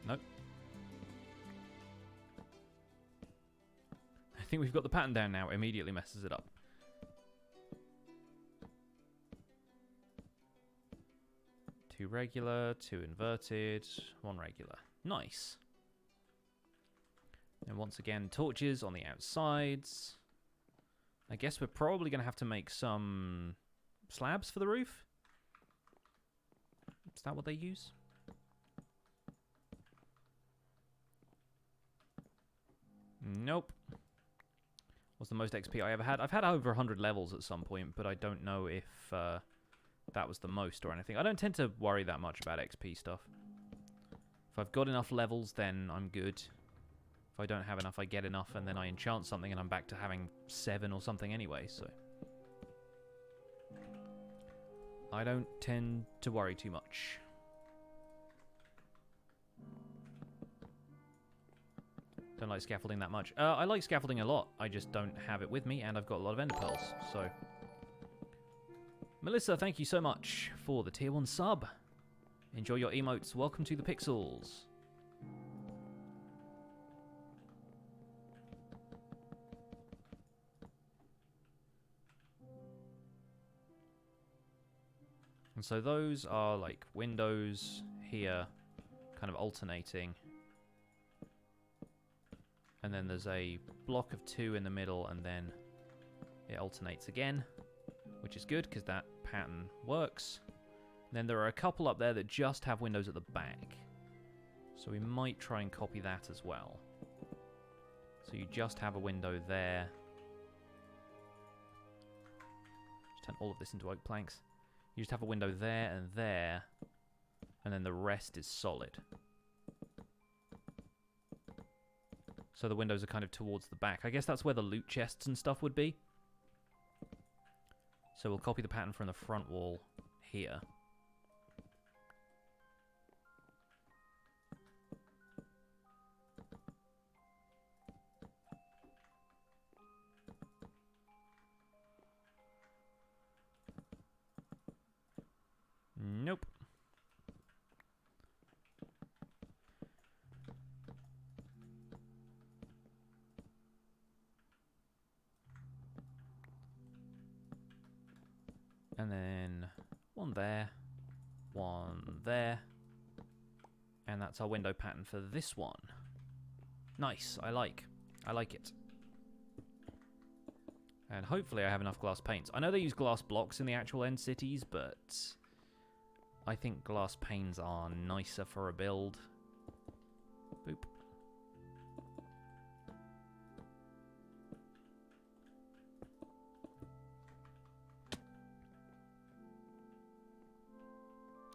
[SPEAKER 1] Nope. I think we've got the pattern down now. Immediately messes it up. Two regular, 2 inverted, 1 regular. Nice. And once again, torches on the outsides. I guess we're probably going to have to make some slabs for the roof. Is that what they use? Nope. What's the most XP I ever had? I've had over 100 levels at some point, but I don't know if that was the most or anything. I don't tend to worry that much about XP stuff. If I've got enough levels, then I'm good. If I don't have enough, I get enough, and then I enchant something, and I'm back to having 7 or something anyway, so... I don't tend to worry too much. Don't like scaffolding that much. I like scaffolding a lot. I just don't have it with me, and I've got a lot of ender pearls, so... Melissa, thank you so much for the tier 1 sub. Enjoy your emotes. Welcome to the Pixels. And so those are like windows here, kind of alternating. And then there's a block of 2 in the middle, and then it alternates again, which is good because that pattern works. And then there are a couple up there that just have windows at the back. So we might try and copy that as well. So you just have a window there. Just turn all of this into oak planks. You just have a window there, and then the rest is solid. So the windows are kind of towards the back. I guess that's where the loot chests and stuff would be. So we'll copy the pattern from the front wall here. Nope. And then one there, one there. And that's our window pattern for this one. Nice, I like it. And hopefully I have enough glass panes. I know they use glass blocks in the actual end cities, but I think glass panes are nicer for a build. Boop.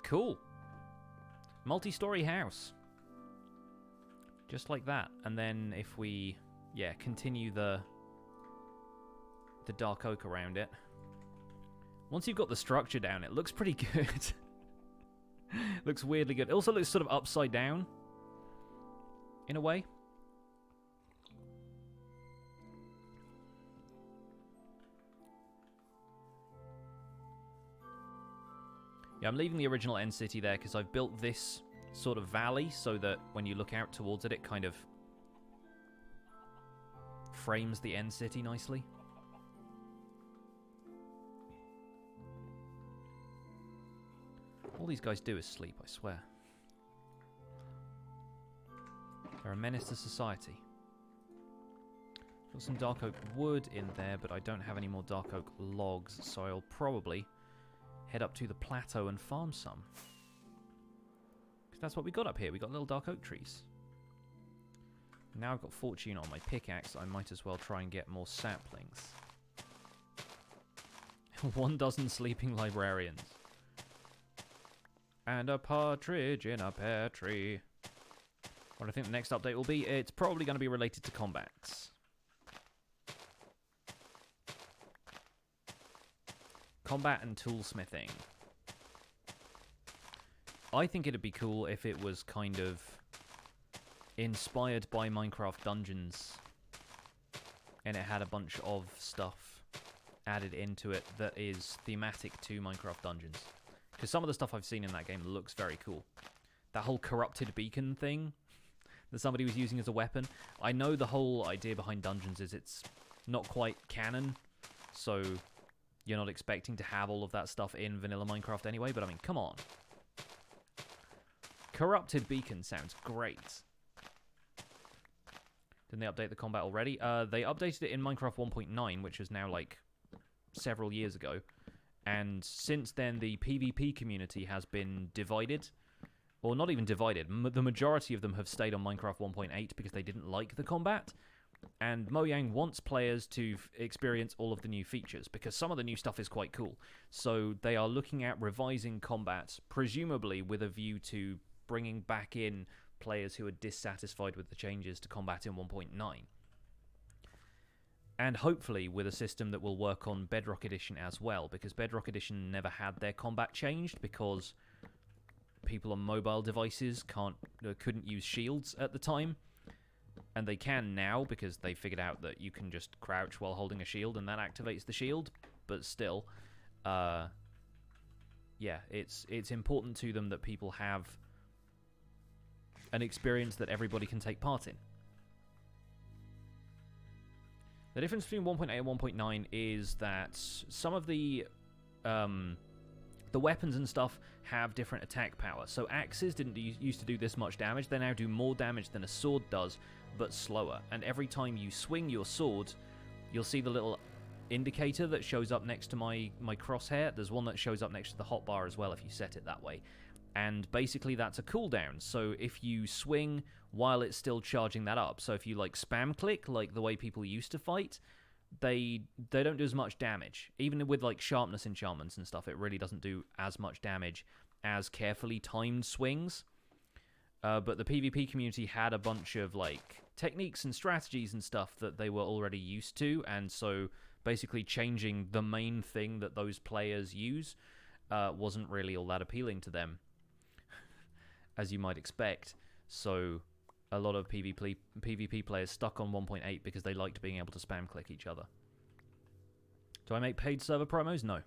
[SPEAKER 1] Cool. Multi-story house. Just like that. And then if we, yeah, continue the dark oak around it. Once you've got the structure down, it looks pretty good. Looks weirdly good. It also looks sort of upside down, in a way. Yeah, I'm leaving the original end city there because I've built this sort of valley so that when you look out towards it, it kind of frames the end city nicely. All these guys do is sleep, I swear. They're a menace to society. Got some dark oak wood in there, but I don't have any more dark oak logs, so I'll probably head up to the plateau and farm some. Because that's what we got up here. We got little dark oak trees. Now I've got fortune on my pickaxe, I might as well try and get more saplings. 1 dozen sleeping librarians. And a partridge in a pear tree. What I think the next update will be, it's probably going to be related to combats. Combat and toolsmithing. I think it'd be cool if it was kind of inspired by Minecraft Dungeons. And it had a bunch of stuff added into it that is thematic to Minecraft Dungeons. Because some of the stuff I've seen in that game looks very cool. That whole corrupted beacon thing that somebody was using as a weapon. I know the whole idea behind dungeons is it's not quite canon, so you're not expecting to have all of that stuff in vanilla Minecraft anyway, but I mean, come on. Corrupted beacon sounds great. Didn't they update the combat already? They updated it in Minecraft 1.9, which is now like several years ago. And since then, the PvP community has been divided. Or not even divided. The majority of them have stayed on Minecraft 1.8 because they didn't like the combat. And Mojang wants players to experience all of the new features because some of the new stuff is quite cool. So they are looking at revising combat, presumably with a view to bringing back in players who are dissatisfied with the changes to combat in 1.9. And hopefully with a system that will work on Bedrock Edition as well, because Bedrock Edition never had their combat changed because people on mobile devices couldn't use shields at the time. And they can now because they figured out that you can just crouch while holding a shield and that activates the shield. But still, yeah, it's important to them that people have an experience that everybody can take part in. The difference between 1.8 and 1.9 is that some of the weapons and stuff have different attack power. So axes didn't used to do this much damage. They now do more damage than a sword does, but slower. And every time you swing your sword, you'll see the little indicator that shows up next to my crosshair. There's one that shows up next to the hotbar as well if you set it that way. And basically that's a cooldown. So if you swing while it's still charging that up, so if you like spam click like the way people used to fight, they don't do as much damage. Even with like sharpness enchantments and stuff, it really doesn't do as much damage as carefully timed swings. But the PvP community had a bunch of like techniques and strategies and stuff that they were already used to, and so basically changing the main thing that those players use wasn't really all that appealing to them, as you might expect. So a lot of PvP players stuck on 1.8 because they liked being able to spam click each other. Do I make paid server promos? No.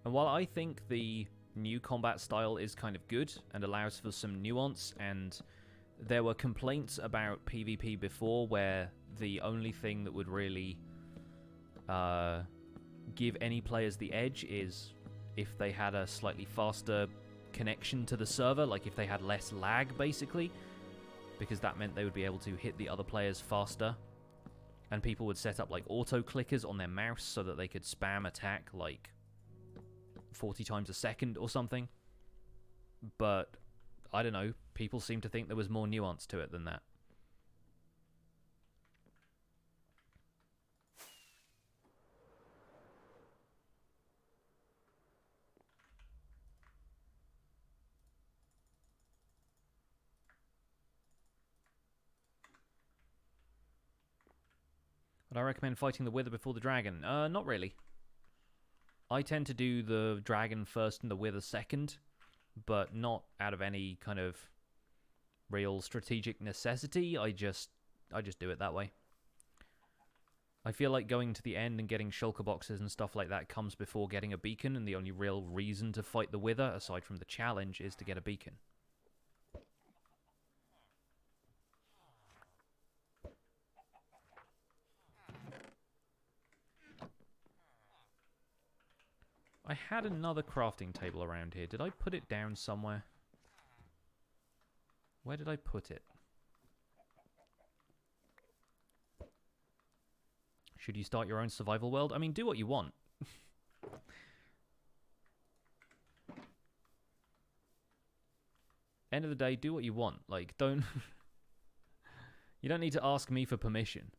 [SPEAKER 1] And while I think the new combat style is kind of good and allows for some nuance, and there were complaints about PvP before where the only thing that would really give any players the edge is if they had a slightly faster connection to the server, like if they had less lag, basically, because that meant they would be able to hit the other players faster, and people would set up like auto clickers on their mouse so that they could spam attack like 40 times a second or something. But I don't know, people seem to think there was more nuance to it than that. Would I recommend fighting the Wither before the Dragon? Not really. I tend to do the Dragon first and the Wither second, but not out of any kind of real strategic necessity. I just do it that way. I feel like going to the end and getting shulker boxes and stuff like that comes before getting a beacon, and the only real reason to fight the Wither, aside from the challenge, is to get a beacon. I had another crafting table around here. Did I put it down somewhere? Where did I put it? Should you start your own survival world? I mean, do what you want. End of the day, do what you want. Like, don't... You don't need to ask me for permission.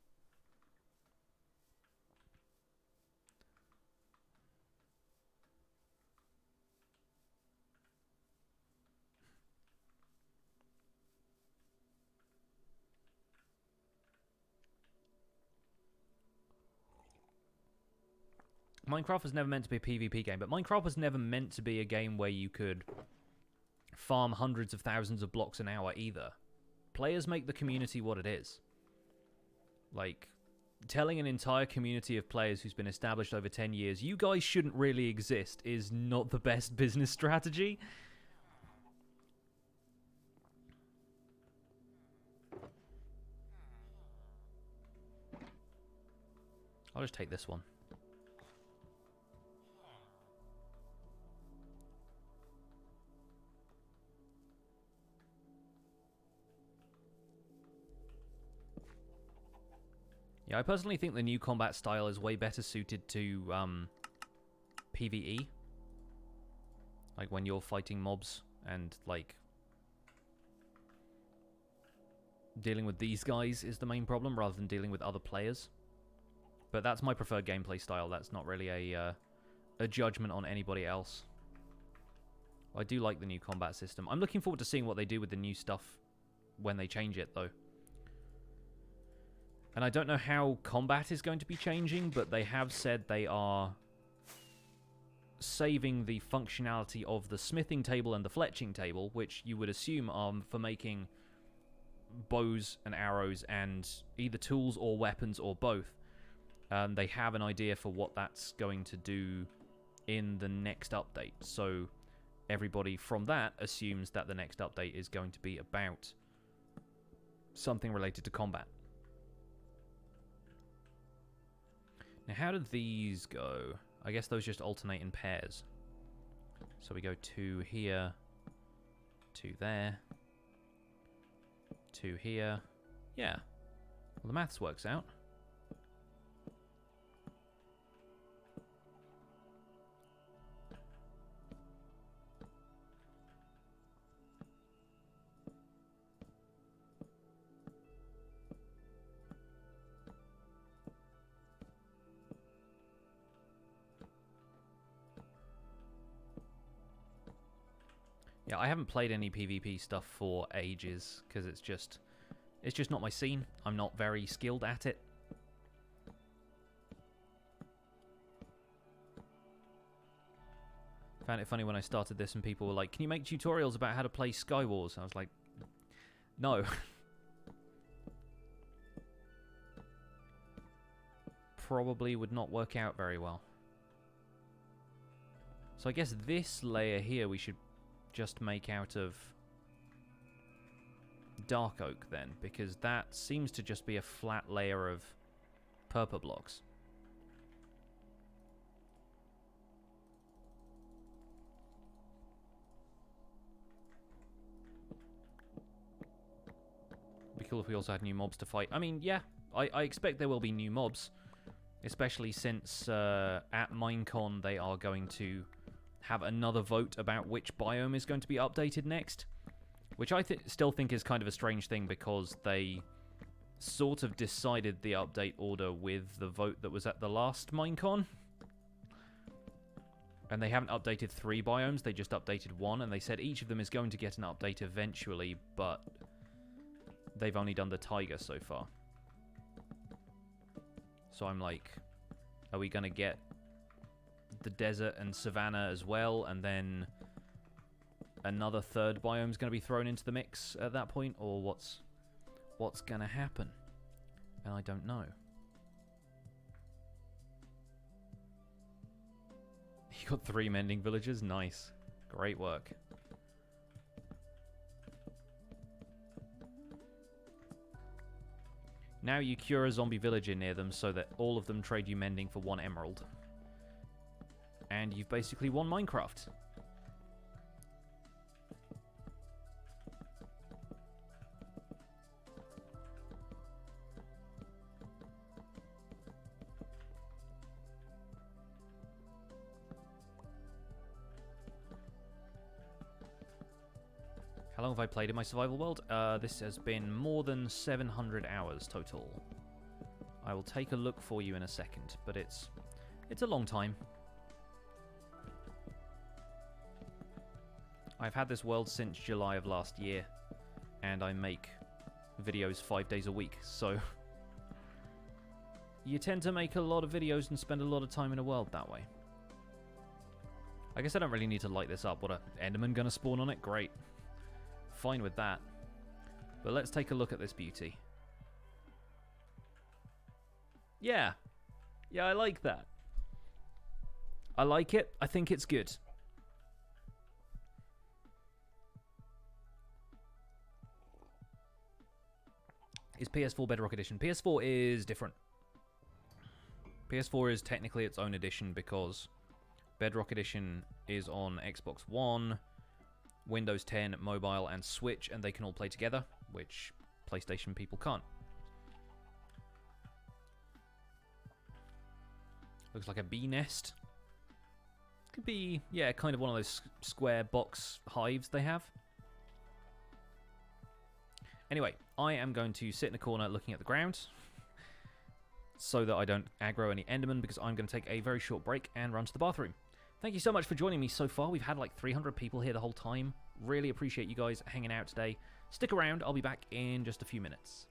[SPEAKER 1] Minecraft was never meant to be a PvP game, but Minecraft was never meant to be a game where you could farm hundreds of thousands of blocks an hour either. Players make the community what it is. Like, telling an entire community of players who's been established over 10 years, you guys shouldn't really exist, is not the best business strategy. I'll just take this one. Yeah, I personally think the new combat style is way better suited to PvE. Like when you're fighting mobs and like dealing with these guys is the main problem rather than dealing with other players. But that's my preferred gameplay style. That's not really a judgment on anybody else. I do like the new combat system. I'm looking forward to seeing what they do with the new stuff when they change it, though. And I don't know how combat is going to be changing, but they have said they are saving the functionality of the smithing table and the fletching table, which you would assume are for making bows and arrows and either tools or weapons or both. They have an idea for what that's going to do in the next update. So everybody from that assumes that the next update is going to be about something related to combat. Now, how did these go? I guess those just alternate in pairs. So we go 2 here, 2 there, 2 here. Yeah. Well, the maths works out. Yeah, I haven't played any PvP stuff for ages because it's just not my scene. I'm not very skilled at it. Found it funny when I started this and people were like, "Can you make tutorials about how to play Skywars?" I was like, "No." Probably would not work out very well. So I guess this layer here we should just make out of dark oak then, because that seems to just be a flat layer of purple blocks. It'd be cool if we also had new mobs to fight. I mean, yeah, I expect there will be new mobs, especially since at Minecon they are going to have another vote about which biome is going to be updated next, which I still think is kind of a strange thing because they sort of decided the update order with the vote that was at the last Minecon. And they haven't updated 3 biomes, they just updated 1, and they said each of them is going to get an update eventually, but they've only done the taiga so far. So I'm like, are we going to get the desert and savanna as well, and then another 3rd biome is going to be thrown into the mix at that point, or what's going to happen? And I don't know. You got 3 mending villages? Nice. Great work. Now you cure a zombie villager near them so that all of them trade you mending for 1 emerald. And you've basically won Minecraft. How long have I played in my survival world? This has been more than 700 hours total. I will take a look for you in a second, but it's a long time. I've had this world since July of last year, and I make videos 5 days a week, so you tend to make a lot of videos and spend a lot of time in a world that way. I guess I don't really need to light this up. What, a Enderman gonna spawn on it? Great. Fine with that. But let's take a look at this beauty. Yeah. Yeah, I like that. I like it. I think it's good. Is PS4 Bedrock Edition? PS4 is different. PS4 is technically its own edition because Bedrock Edition is on Xbox One, Windows 10, mobile, and Switch, and they can all play together, which PlayStation people can't. Looks like a bee nest. Could be, yeah, kind of one of those square box hives they have. Anyway, I am going to sit in a corner looking at the ground. so that I don't aggro any Endermen, because I'm going to take a very short break and run to the bathroom. Thank you so much for joining me so far. We've had like 300 people here the whole time. Really appreciate you guys hanging out today. Stick around. I'll be back in just a few minutes.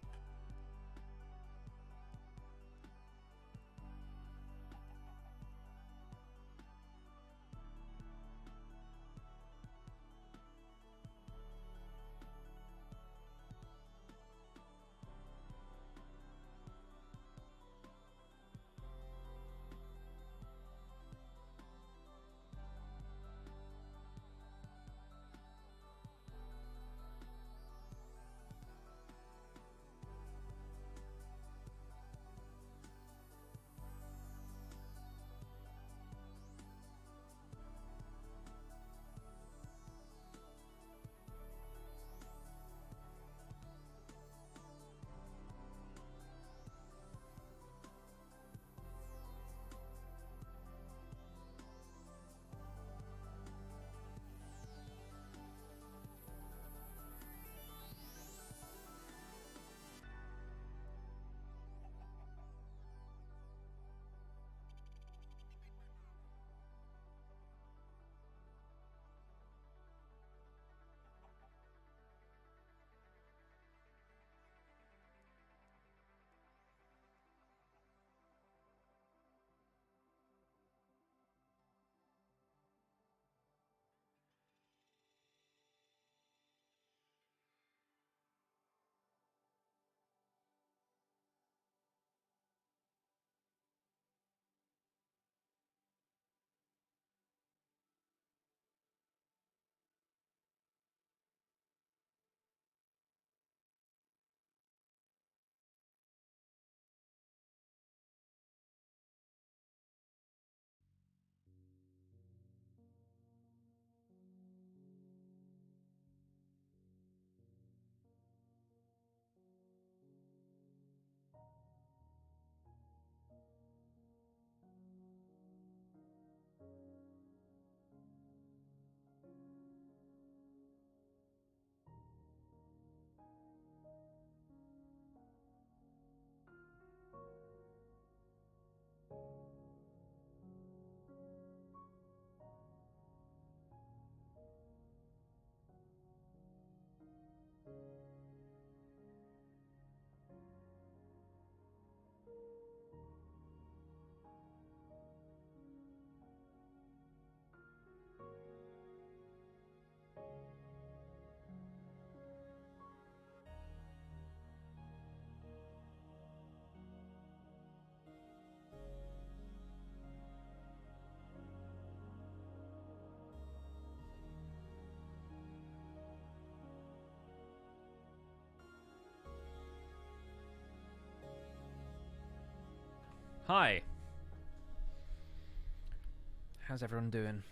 [SPEAKER 1] Hi. How's everyone doing?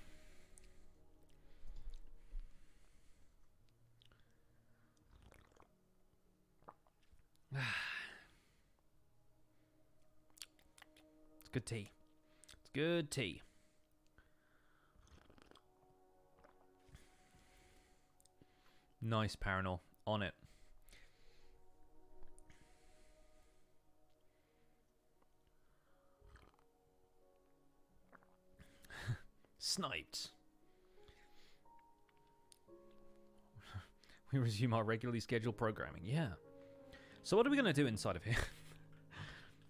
[SPEAKER 1] It's good tea. It's good tea. Nice, Paranor. On it. Sniped. We resume our regularly scheduled programming. Yeah. So what are we going to do inside of here?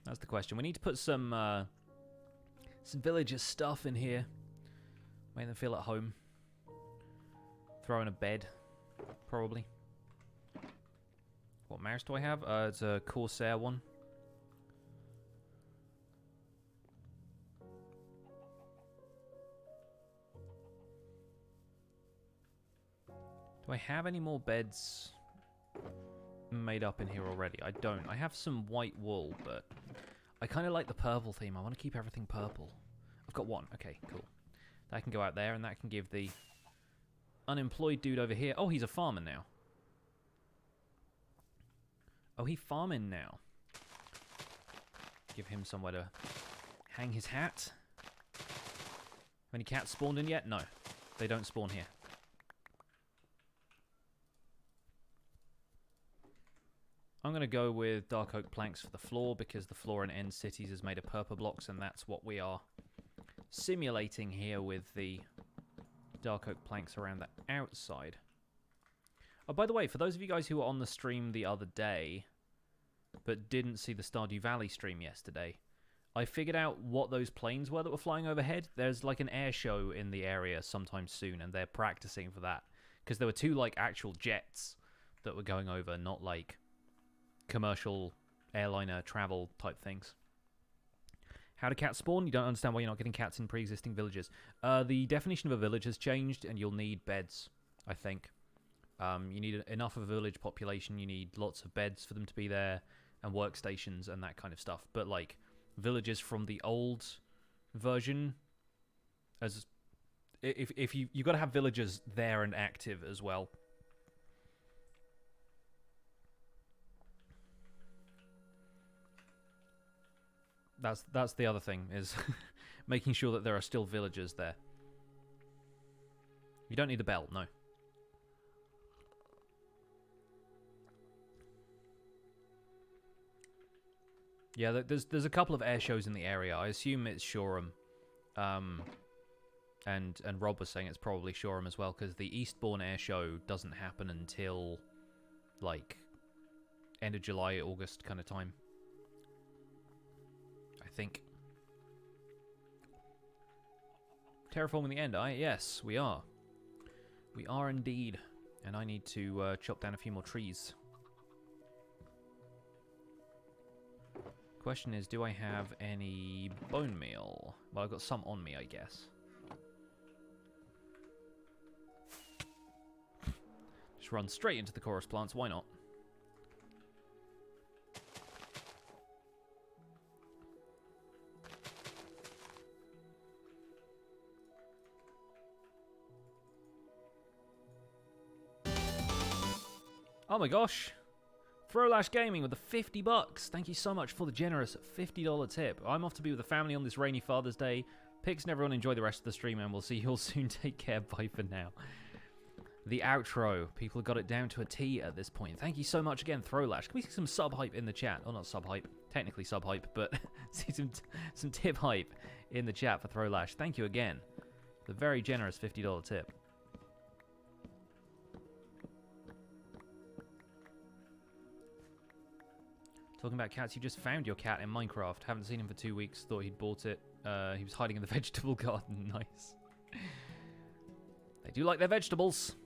[SPEAKER 1] That's the question. We need to put some villager stuff in here. Make them feel at home. Throw in a bed, probably. What mouse do I have? It's a Corsair one. Do I have any more beds made up in here already? I don't. I have some white wool, but I kind of like the purple theme. I want to keep everything purple. I've got one. Okay, cool. That can go out there, and that can give the unemployed dude over here... Oh, he's a farmer now. Oh, he's farming now. Give him somewhere to hang his hat. Have any cats spawned in yet? No. They don't spawn here. I'm going to go with dark oak planks for the floor because the floor in End Cities is made of purple blocks, and that's what we are simulating here with the dark oak planks around the outside. Oh, by the way, for those of you guys who were on the stream the other day but didn't see the Stardew Valley stream yesterday, I figured out what those planes were that were flying overhead. There's like an air show in the area sometime soon, and they're practicing for that. Because there were two like actual jets that were going over, not like commercial airliner travel type things. How do cats spawn? You don't understand why you're not getting cats in pre-existing villages. The definition of a village has changed, and you'll need beds, I think. You need enough of a village population. You need lots of beds for them to be there, and workstations and that kind of stuff. But like villages from the old version, as if you've got to have villagers there and active as well. That's the other thing, is making sure that there are still villagers there. You don't need the bell, no. Yeah, there's a couple of air shows in the area. I assume it's Shoreham. And Rob was saying it's probably Shoreham as well, because the Eastbourne air show doesn't happen until, like, end of July, August kind of time. I think. Terraforming the end. Yes, we are. We are indeed. And I need to chop down a few more trees. Question is, do I have any bone meal? Well, I've got some on me, I guess. Just run straight into the chorus plants, why not? Oh my gosh! Throwlash Gaming with the 50 bucks. Thank you so much for the generous $50 tip. I'm off to be with the family on this rainy Father's Day. Pix and everyone enjoy the rest of the stream, and we'll see you all soon. Take care. Bye for now. The outro. People have got it down to a T at this point. Thank you so much again, Throwlash. Can we see some sub-hype in the chat? Oh, not sub-hype. Technically sub-hype, but see some tip hype in the chat for Throwlash. Thank you again. The very generous $50 tip. Talking about cats, you just found your cat in Minecraft. Haven't seen him for 2 weeks. Thought he'd bought it. He was hiding in the vegetable garden. Nice. They do like their vegetables.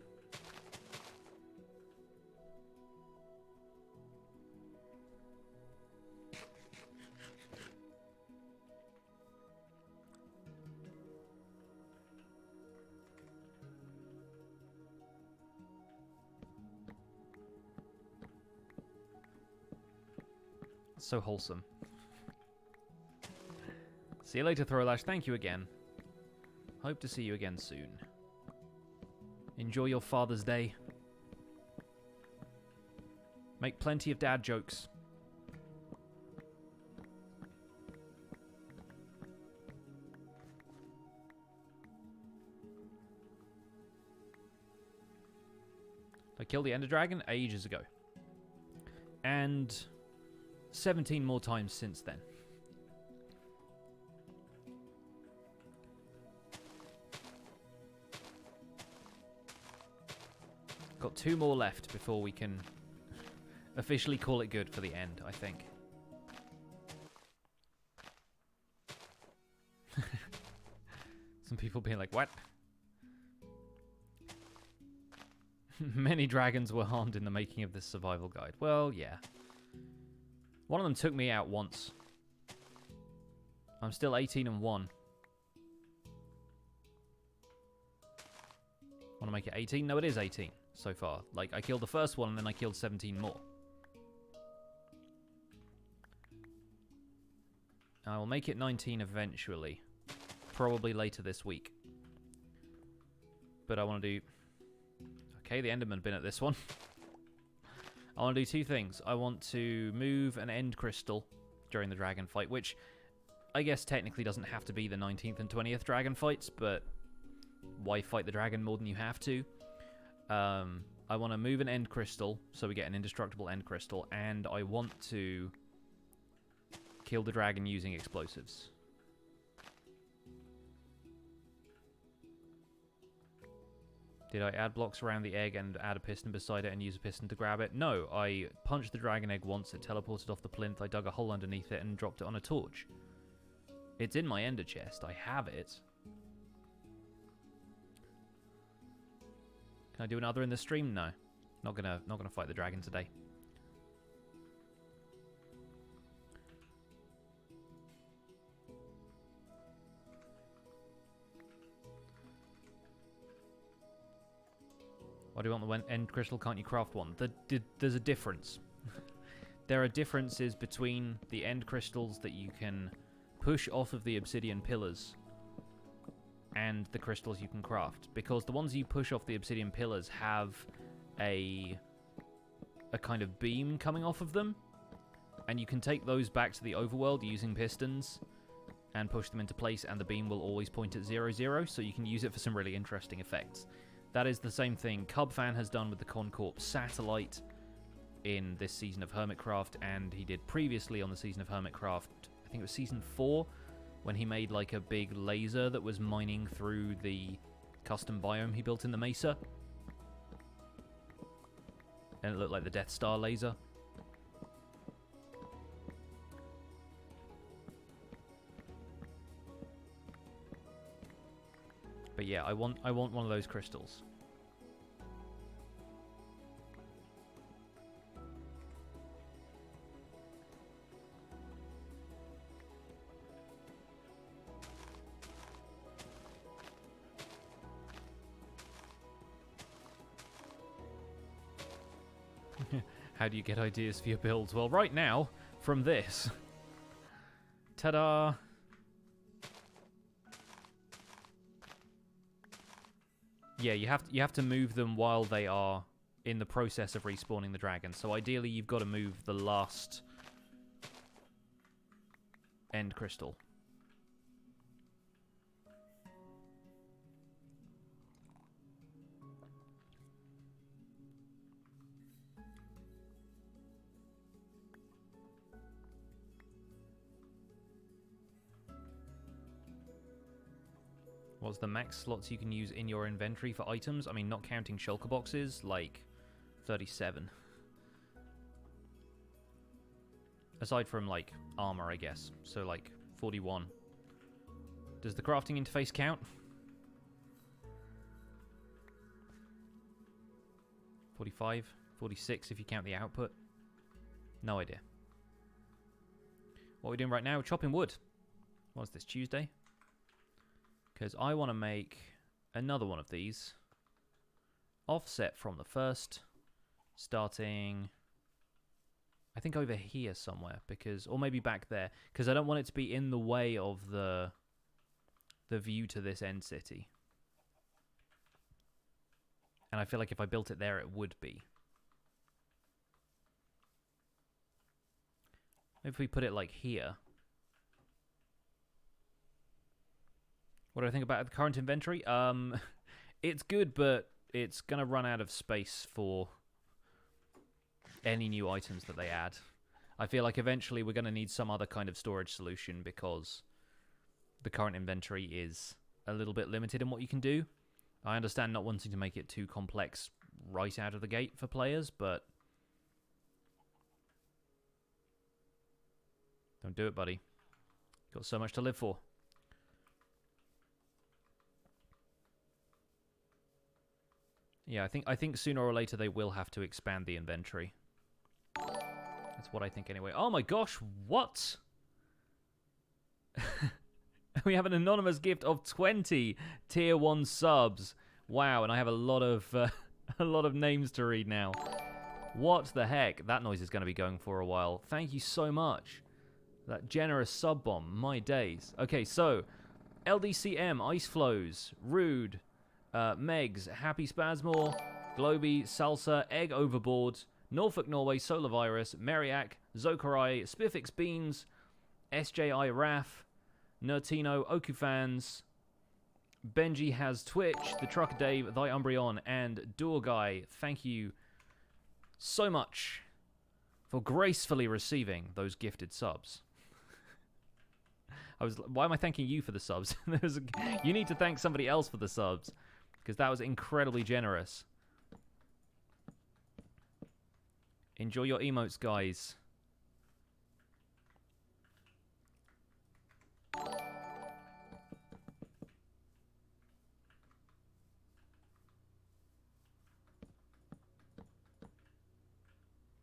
[SPEAKER 1] So wholesome. See you later, Throwlash. Thank you again. Hope to see you again soon. Enjoy your Father's Day. Make plenty of dad jokes. I killed the Ender Dragon ages ago. And 17 more times since then. Got 2 more left before we can officially call it good for the end, I think. Some people being like, what? Many dragons were harmed in the making of this survival guide. Well, yeah. One of them took me out once. I'm still 18-1. Want to make it 18? No, it is 18 so far. Like, I killed the first one and then I killed 17 more. I will make it 19 eventually. Probably later this week. But I want to do... Okay, the Enderman been at this one. I want to do 2 things. I want to move an end crystal during the dragon fight, which I guess technically doesn't have to be the 19th and 20th dragon fights, but why fight the dragon more than you have to? I want to move an end crystal, so we get an indestructible end crystal, and I want to kill the dragon using explosives. Did I add blocks around the egg and add a piston beside it and use a piston to grab it? No, I punched the dragon egg once, it teleported off the plinth, I dug a hole underneath it and dropped it on a torch. It's in my ender chest, I have it. Can I do another in the stream? No. Not gonna fight the dragon today. Why do you want the end crystal? Can't you craft one? There's a difference. There are differences between the end crystals that you can push off of the obsidian pillars and the crystals you can craft. Because the ones you push off the obsidian pillars have a kind of beam coming off of them. And you can take those back to the overworld using pistons and push them into place, and the beam will always point at 0, so you can use it for some really interesting effects. That is the same thing Cubfan has done with the Concorp satellite in this season of Hermitcraft, and he did previously on the season of Hermitcraft, I think it was season 4, when he made like a big laser that was mining through the custom biome he built in the Mesa. And it looked like the Death Star laser. But yeah, I want one of those crystals. How do you get ideas for your builds? Well, right now, from this. Ta-da! Yeah, you have to move them while they are in the process of respawning the dragon. So ideally, you've got to move the last end crystal. What's the max slots you can use in your inventory for items? I mean, not counting shulker boxes, like 37. Aside from, like, armor, I guess. So, like, 41. Does the crafting interface count? 45? 46 if you count the output? No idea. What are we doing right now? Chopping wood. What's this, Tuesday? Because I want to make another one of these. Offset from the first. Starting, I think, over here somewhere. Because, or maybe back there. Because I don't want it to be in the way of the view to this end city. And I feel like if I built it there, it would be. Maybe if we put it like here. What do I think about the current inventory? It's good, but it's going to run out of space for any new items that they add. I feel like eventually we're going to need some other kind of storage solution because the current inventory is a little bit limited in what you can do. I understand not wanting to make it too complex right out of the gate for players, but don't do it, buddy. Got so much to live for. Yeah, I think sooner or later they will have to expand the inventory. That's what I think anyway. Oh my gosh, what? We have an anonymous gift of 20 tier 1 subs. Wow, and I have a lot of names to read now. What the heck? That noise is going to be going for a while. Thank you so much. That generous sub bomb. My days. Okay, so LDCM, Ice Flows, Rude, Megs, Happy Spasmore, Globy, Salsa, Egg Overboard, Norfolk Norway, Solar Virus, Meriac, Zokarai, Spiffix Beans, SJI Raf, Nertino, Okufans, Benji has Twitch, the Trucker Dave, Thy Umbreon, and Door Guy. Thank you so much for gracefully receiving those gifted subs. Why am I thanking you for the subs? You need to thank somebody else for the subs, because that was incredibly generous. Enjoy your emotes, guys.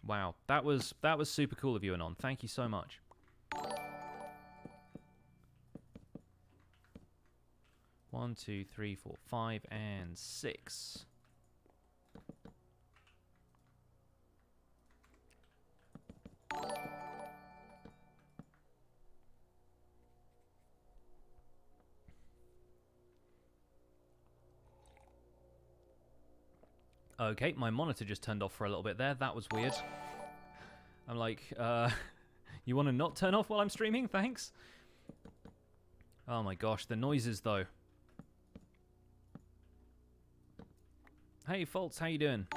[SPEAKER 1] Wow, that was super cool of you, Anon. Thank you so much. One, two, three, four, 5, and 6. Okay, my monitor just turned off for a little bit there. That was weird. I'm like, you want to not turn off while I'm streaming? Thanks. Oh my gosh, the noises though. Hey, Faults, how you doing?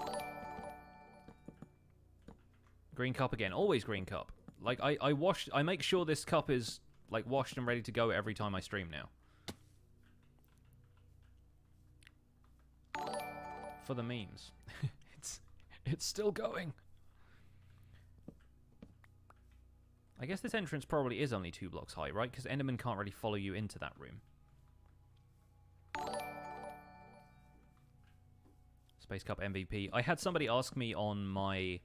[SPEAKER 1] Green cup again. Always green cup. Like, I make sure this cup is, like, washed and ready to go every time I stream now. For the memes. It's still going. I guess this entrance probably is only 2 blocks high, right? Because Enderman can't really follow you into that room. Space Cup MVP. I had somebody ask me on my...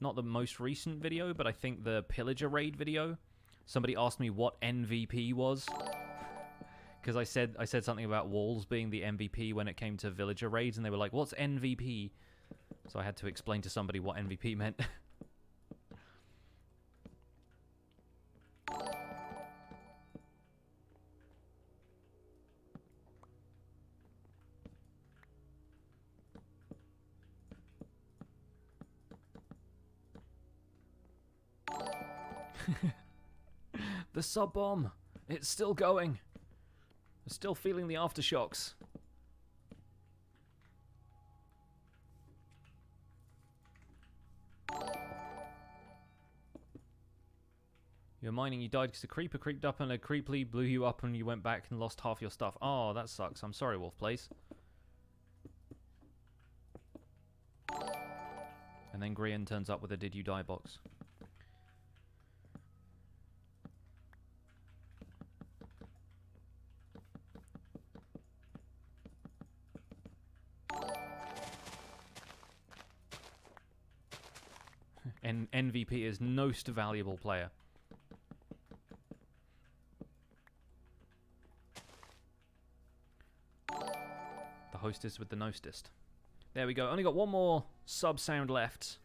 [SPEAKER 1] not the most recent video, but I think the Pillager Raid video. Somebody asked me what MVP was. Because I said something about walls being the MVP when it came to villager raids, and they were like, what's MVP? So I had to explain to somebody what MVP meant. The sub bomb! It's still going! I'm still feeling the aftershocks. You're mining, you died because a creeper creeped up and a creeply blew you up and you went back and lost half your stuff. Oh, that sucks. I'm sorry, Wolf Place. And then Grian turns up with a did you die box. MVP is most valuable player. The hostess with the nostest. There we go. Only got one more sub sound left.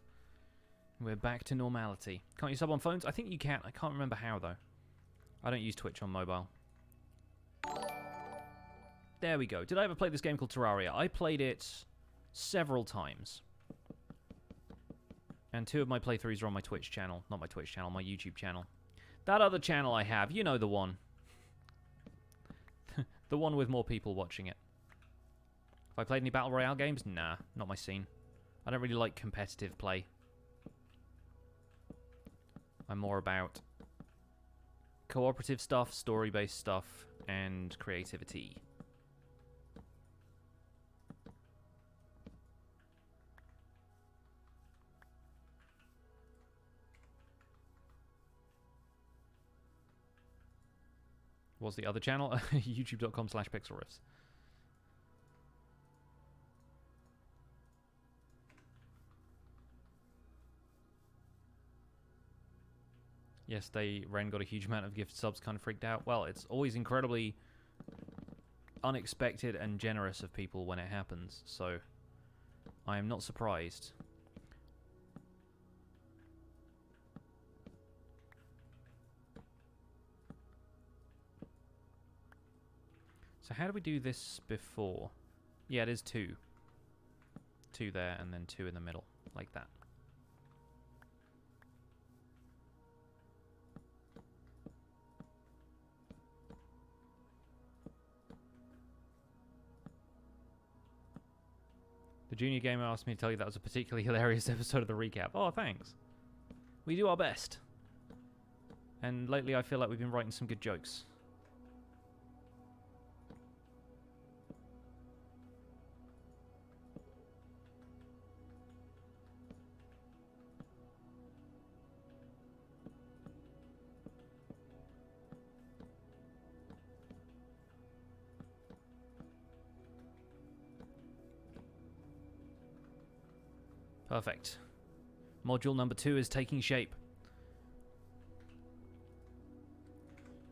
[SPEAKER 1] We're back to normality. Can't you sub on phones? I think you can. I can't remember how, though. I don't use Twitch on mobile. There we go. Did I ever play this game called Terraria? I played it several times. And 2 of my playthroughs are on my Twitch channel. Not my Twitch channel, my YouTube channel. That other channel I have, you know the one. The one with more people watching it. Have I played any Battle Royale games? Nah, not my scene. I don't really like competitive play. I'm more about cooperative stuff, story-based stuff, and creativity. What's the other channel? YouTube.com/pixelriffs. Yes, Ren got a huge amount of gift subs, kind of freaked out. Well, it's always incredibly unexpected and generous of people when it happens, so I am not surprised. So how do we do this before? Yeah, it is 2. 2 there, and then 2 in the middle, like that. The junior gamer asked me to tell you that was a particularly hilarious episode of the recap. Oh, thanks. We do our best. And lately I feel like we've been writing some good jokes. Perfect. Module number 2 is taking shape.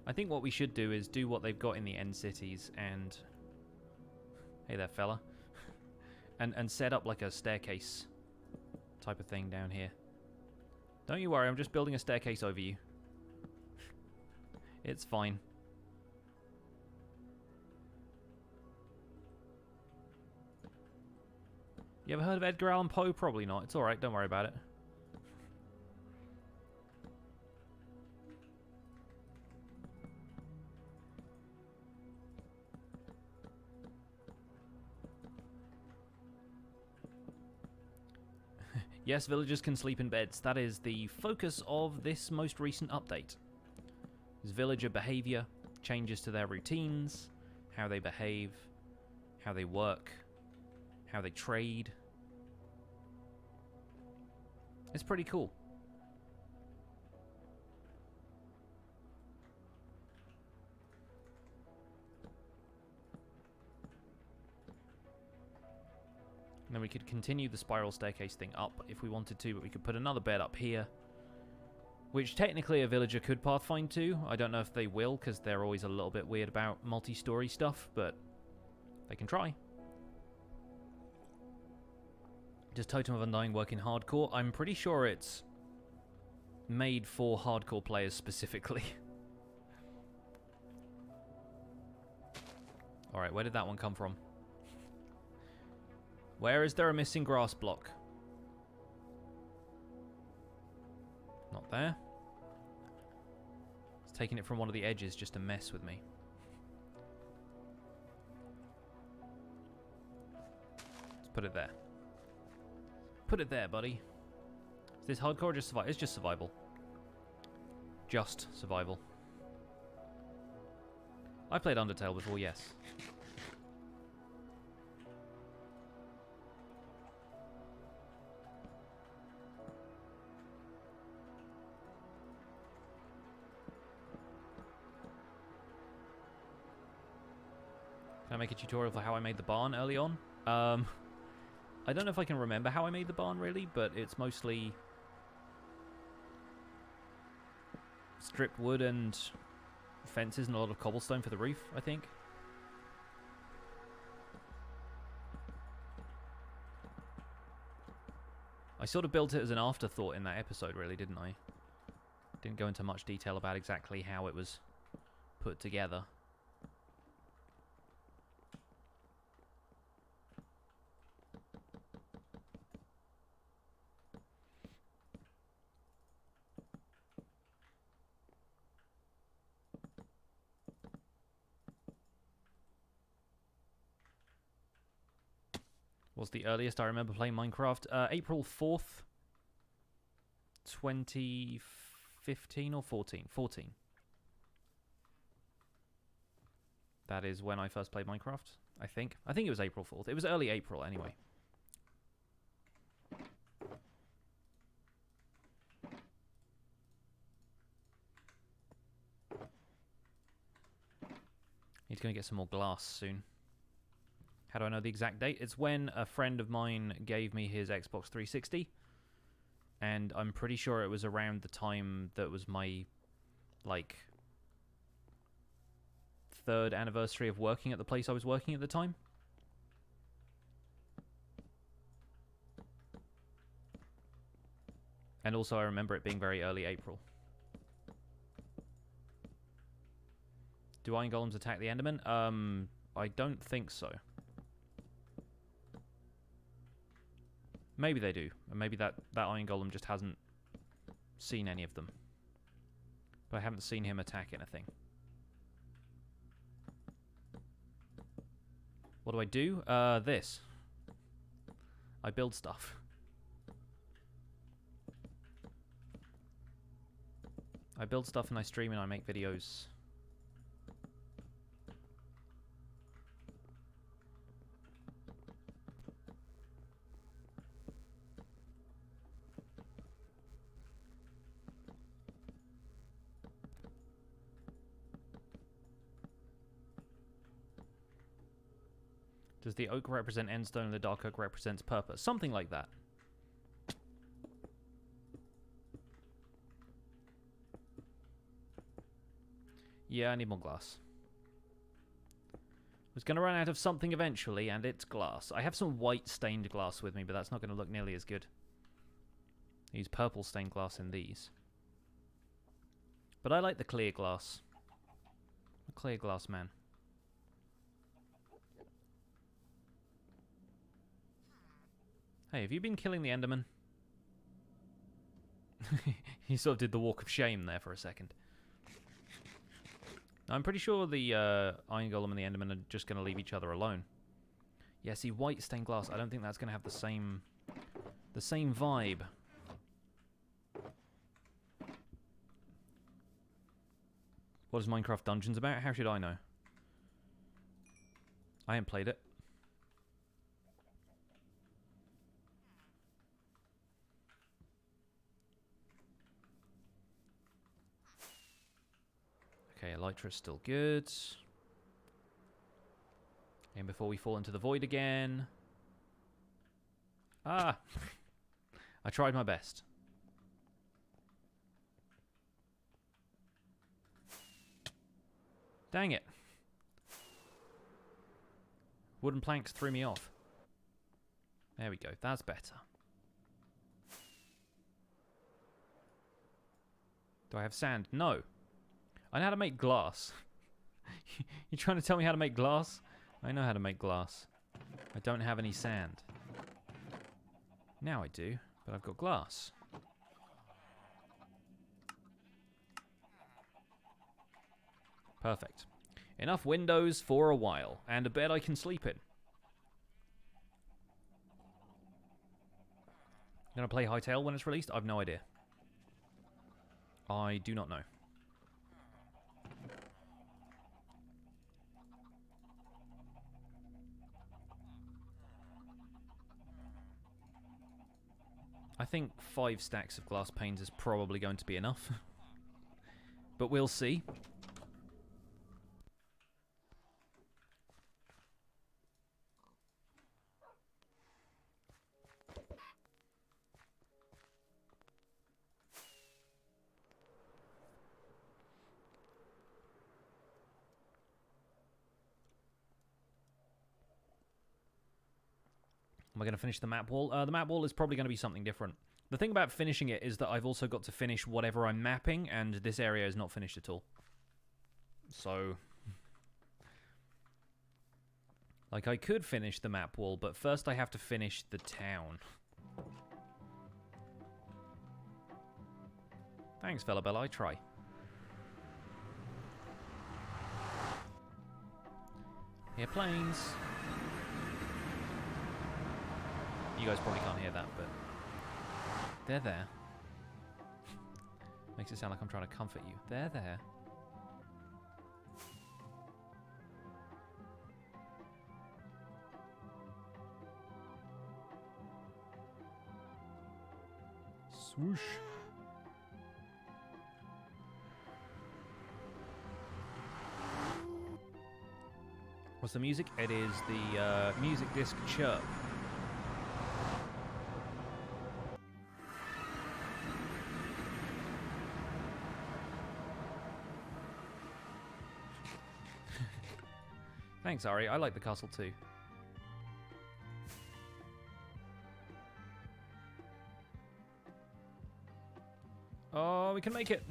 [SPEAKER 1] I think what we should do is do what they've got in the end cities and... Hey there, fella. and set up like a staircase type of thing down here. Don't you worry, I'm just building a staircase over you. It's fine. You ever heard of Edgar Allan Poe? Probably not. It's alright, don't worry about it. Yes, villagers can sleep in beds. That is the focus of this most recent update. Is villager behavior, changes to their routines, how they behave, how they work, how they trade. It's pretty cool. And then we could continue the spiral staircase thing up if we wanted to, but we could put another bed up here, which technically a villager could pathfind to. I don't know if they will, because they're always a little bit weird about multi-story stuff, but they can try. Does Totem of Undying work in hardcore? I'm pretty sure it's made for hardcore players specifically. Alright, where did that one come from? Where is there a missing grass block? Not there. It's taking it from one of the edges just to mess with me. Let's put it there. Put it there, buddy. Is this hardcore or just survival? It's just survival. Just survival. I played Undertale before, yes. Can I make a tutorial for how I made the barn early on? I don't know if I can remember how I made the barn, really, but it's mostly stripped wood and fences and a lot of cobblestone for the roof, I think. I sort of built it as an afterthought in that episode, really, didn't I? Didn't go into much detail about exactly how it was put together. What's the earliest I remember playing Minecraft? April 4th, 2015 or 14? 14. That is when I first played Minecraft, I think. I think it was April 4th. It was early April, anyway. Need to go and get some more glass soon. How do I know the exact date? It's when a friend of mine gave me his Xbox 360. And I'm pretty sure it was around the time that was my, like, 3rd anniversary of working at the place I was working at the time. And also I remember it being very early April. Do Iron Golems attack the Enderman? I don't think so. Maybe they do. And maybe that Iron Golem just hasn't seen any of them. But I haven't seen him attack anything. What do I do? This. I build stuff. I build stuff and I stream and I make videos. Does the oak represent endstone and the dark oak represents purpose? Something like that. Yeah, I need more glass. I was going to run out of something eventually, and it's glass. I have some white stained glass with me, but that's not going to look nearly as good. I use purple stained glass in these. But I like the clear glass. A clear glass man. Hey, have you been killing the Enderman? He sort of did the walk of shame there for a second. I'm pretty sure the Iron Golem and the Enderman are just going to leave each other alone. Yeah, see, white stained glass, I don't think that's going to have the same vibe. What is Minecraft Dungeons about? How should I know? I haven't played it. Okay, Elytra's still good. And before we fall into the void again. Ah! I tried my best. Dang it. Wooden planks threw me off. There we go, that's better. Do I have sand? No. I know how to make glass. You trying to tell me how to make glass? I know how to make glass. I don't have any sand. Now I do, but I've got glass. Perfect. Enough windows for a while, and a bed I can sleep in. Gonna play Hytale when it's released? I've no idea. I do not know. I think 5 stacks of glass panes is probably going to be enough. But we'll see. Am I going to finish the map wall? The map wall is probably going to be something different. The thing about finishing it is that I've also got to finish whatever I'm mapping, and this area is not finished at all. So... like, I could finish the map wall, but first I have to finish the town. Thanks, fella Bella, I try. Hear planes. You guys probably can't hear that, but they're there. Makes it sound like I'm trying to comfort you. They're there. Swoosh. What's the music? It is the music disc chirp. Thanks, Ari. I like the castle too. Oh, we can make it.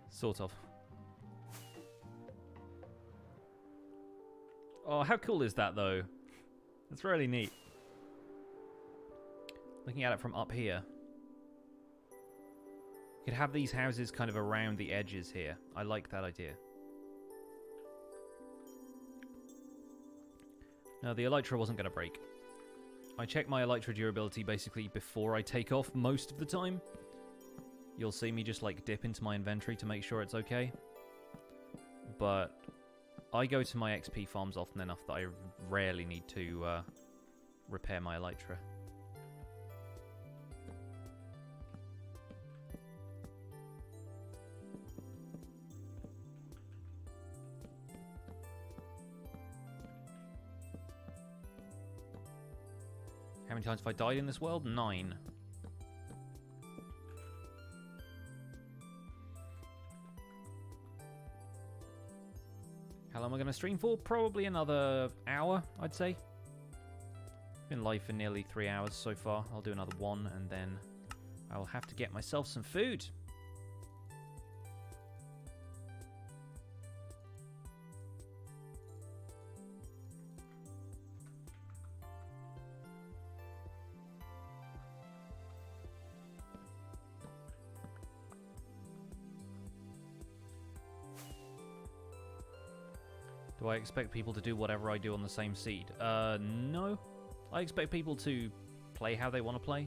[SPEAKER 1] Sort of. Oh, how cool is that, though? It's really neat. Looking at it from up here. You could have these houses kind of around the edges here. I like that idea. No, the Elytra wasn't going to break. I check my elytra durability basically before I take off most of the time. You'll see me just like dip into my inventory to make sure it's okay. But I go to my XP farms often enough that I rarely need to repair my elytra. How many times have I died in this world? 9. How long am I going to stream for? Probably another hour, I'd say. Been live for nearly 3 hours so far. I'll do another 1 and then I'll have to get myself some food. Do I expect people to do whatever I do on the same seed? No. I expect people to play how they want to play.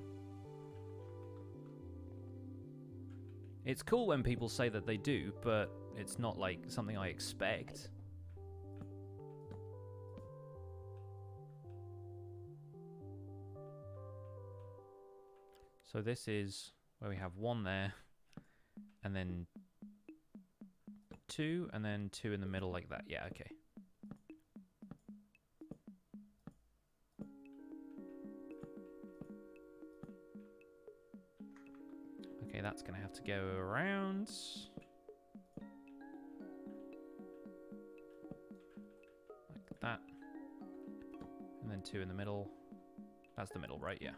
[SPEAKER 1] It's cool when people say that they do, but it's not like something I expect. So this is where we have 1 there, and then 2, and then 2 in the middle like that. Yeah, okay. Okay, that's going to have to go around. Like that. And then 2 in the middle. That's the middle, right? Yeah.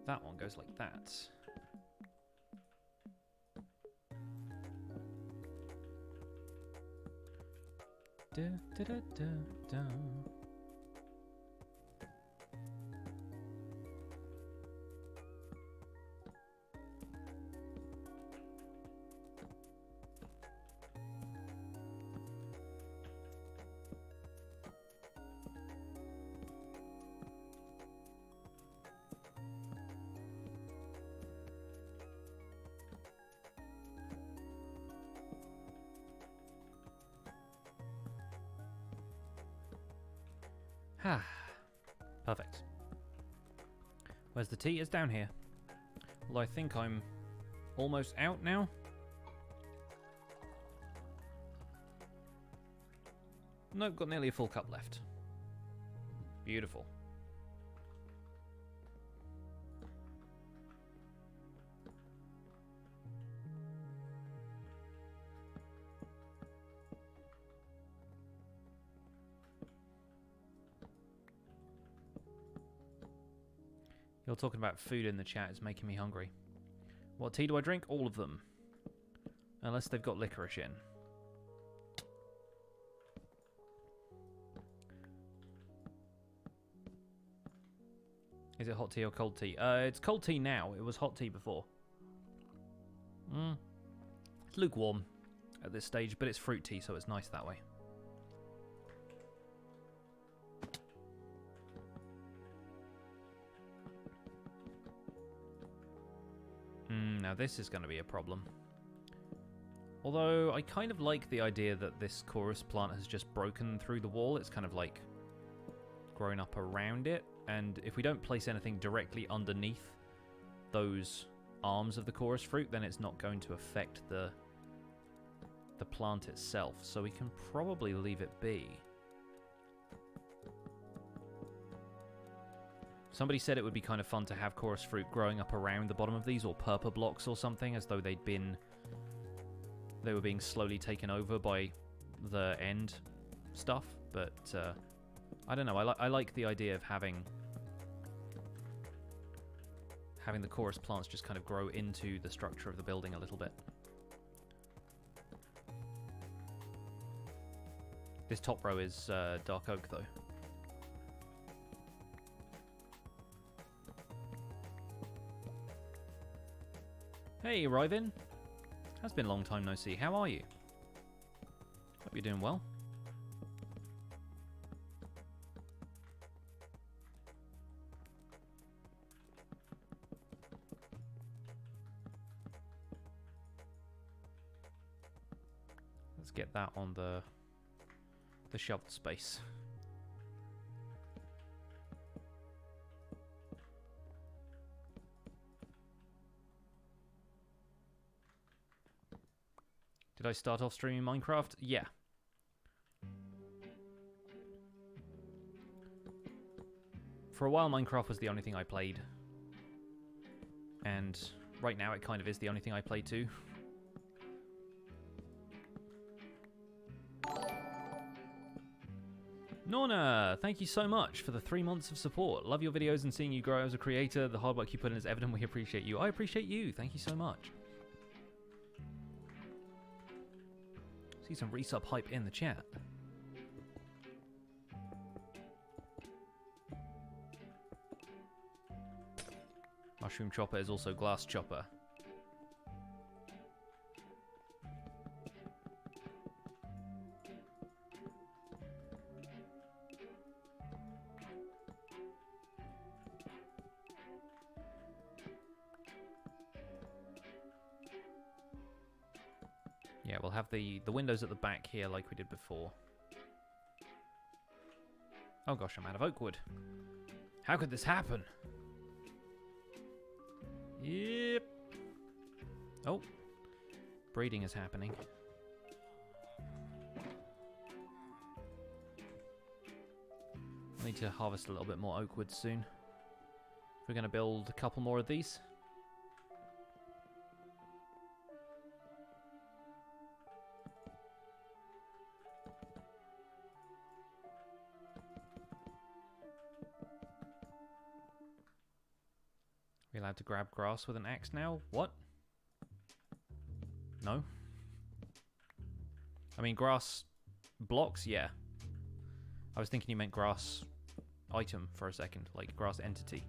[SPEAKER 1] That one goes like that. Da, da, da, da, da. Perfect. Where's the tea? It's down here. Well, I think I'm almost out now. Nope, got nearly a full cup left. Beautiful. You're talking about food in the chat. It's making me hungry. What tea do I drink? All of them. Unless they've got licorice in. Is it hot tea or cold tea? It's cold tea now. It was hot tea before. It's lukewarm at this stage, but it's fruit tea, so it's nice that way. Now this is going to be a problem. Although I kind of like the idea that this chorus plant has just broken through the wall. It's kind of like grown up around it. And if we don't place anything directly underneath those arms of the chorus fruit, then it's not going to affect the plant itself. So we can probably leave it be. Somebody said it would be kind of fun to have chorus fruit growing up around the bottom of these, or purple blocks or something, as though they were being slowly taken over by the end stuff. But I don't know. I like the idea of having the chorus plants just kind of grow into the structure of the building a little bit. This top row is dark oak, though. Hey, Ryvin. Has been a long time no see. How are you? Hope you're doing well. Let's get that on the shovel space. Did I start off streaming Minecraft? Yeah. For a while, Minecraft was the only thing I played. And right now, it kind of is the only thing I play too. Norna, thank you so much for the 3 months of support. Love your videos and seeing you grow as a creator. The hard work you put in is evident. We appreciate you. I appreciate you. Thank you so much. See some resub hype in the chat. Mushroom chopper is also glass chopper. Yeah, we'll have the windows at the back here like we did before. Oh gosh, I'm out of oak wood. How could this happen? Yep. Oh. Breeding is happening. I need to harvest a little bit more oak wood soon. We're going to build a couple more of these. Are we allowed to grab grass with an axe now? What? No? I mean, grass blocks? Yeah. I was thinking you meant grass item for a second, like grass entity.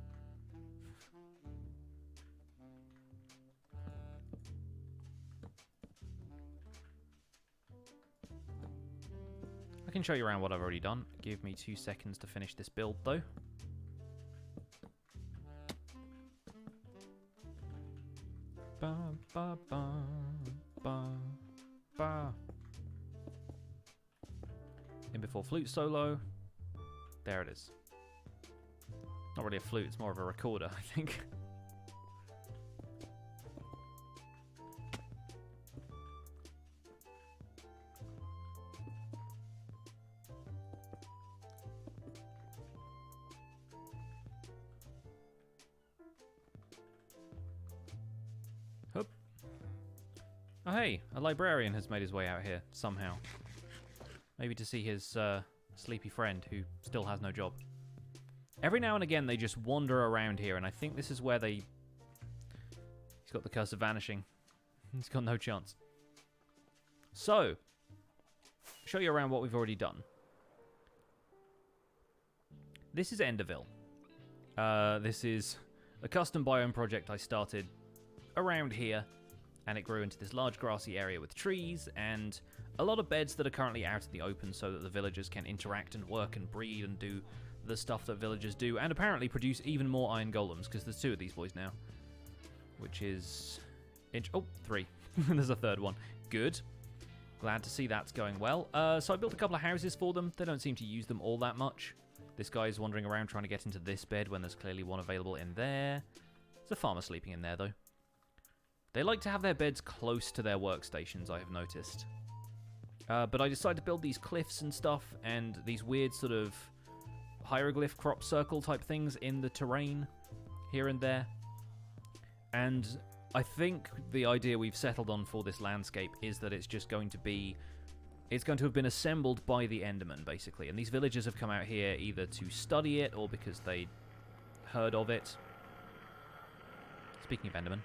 [SPEAKER 1] I can show you around what I've already done. Give me 2 seconds to finish this build, though. Ba, ba, ba, ba, ba. In before flute solo. There it is. Not really a flute, it's more of a recorder, I think. Oh hey, a librarian has made his way out here, somehow. Maybe to see his sleepy friend, who still has no job. Every now and again, they just wander around here, and I think this is where they... He's got the curse of vanishing. He's got no chance. So, show you around what we've already done. This is Enderville. This is a custom biome project I started around here. And it grew into this large grassy area with trees and a lot of beds that are currently out in the open so that the villagers can interact and work and breed and do the stuff that villagers do, and apparently produce even more iron golems, because there's 2 of these boys now. Which is... Oh, 3. There's a 3rd one. Good. Glad to see that's going well. So I built a couple of houses for them. They don't seem to use them all that much. This guy's wandering around trying to get into this bed when there's clearly one available in there. There's a farmer sleeping in there, though. They like to have their beds close to their workstations, I have noticed. But I decided to build these cliffs and stuff, and these weird sort of hieroglyph crop circle type things in the terrain, here and there. And I think the idea we've settled on for this landscape is that it's just going to be... It's going to have been assembled by the Enderman, basically. And these villagers have come out here either to study it, or because they heard of it. Speaking of Enderman...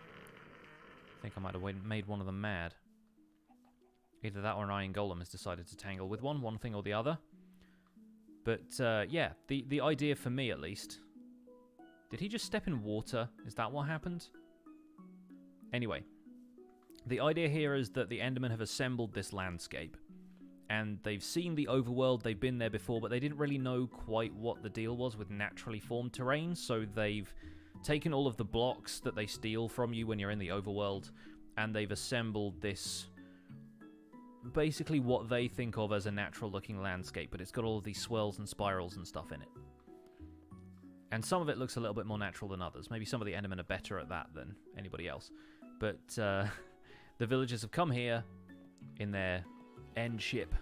[SPEAKER 1] I think I might have made one of them mad. Either that or an iron golem has decided to tangle with one thing or the other. But, yeah, the idea for me, at least... Did he just step in water? Is that what happened? Anyway, the idea here is that the Endermen have assembled this landscape. And they've seen the overworld, they've been there before, but they didn't really know quite what the deal was with naturally formed terrain, so they've taken all of the blocks that they steal from you when you're in the overworld, and they've assembled this basically what they think of as a natural-looking landscape, but it's got all of these swirls and spirals and stuff in it. And some of it looks a little bit more natural than others. Maybe some of the Endermen are better at that than anybody else. But the villagers have come here in their end ship,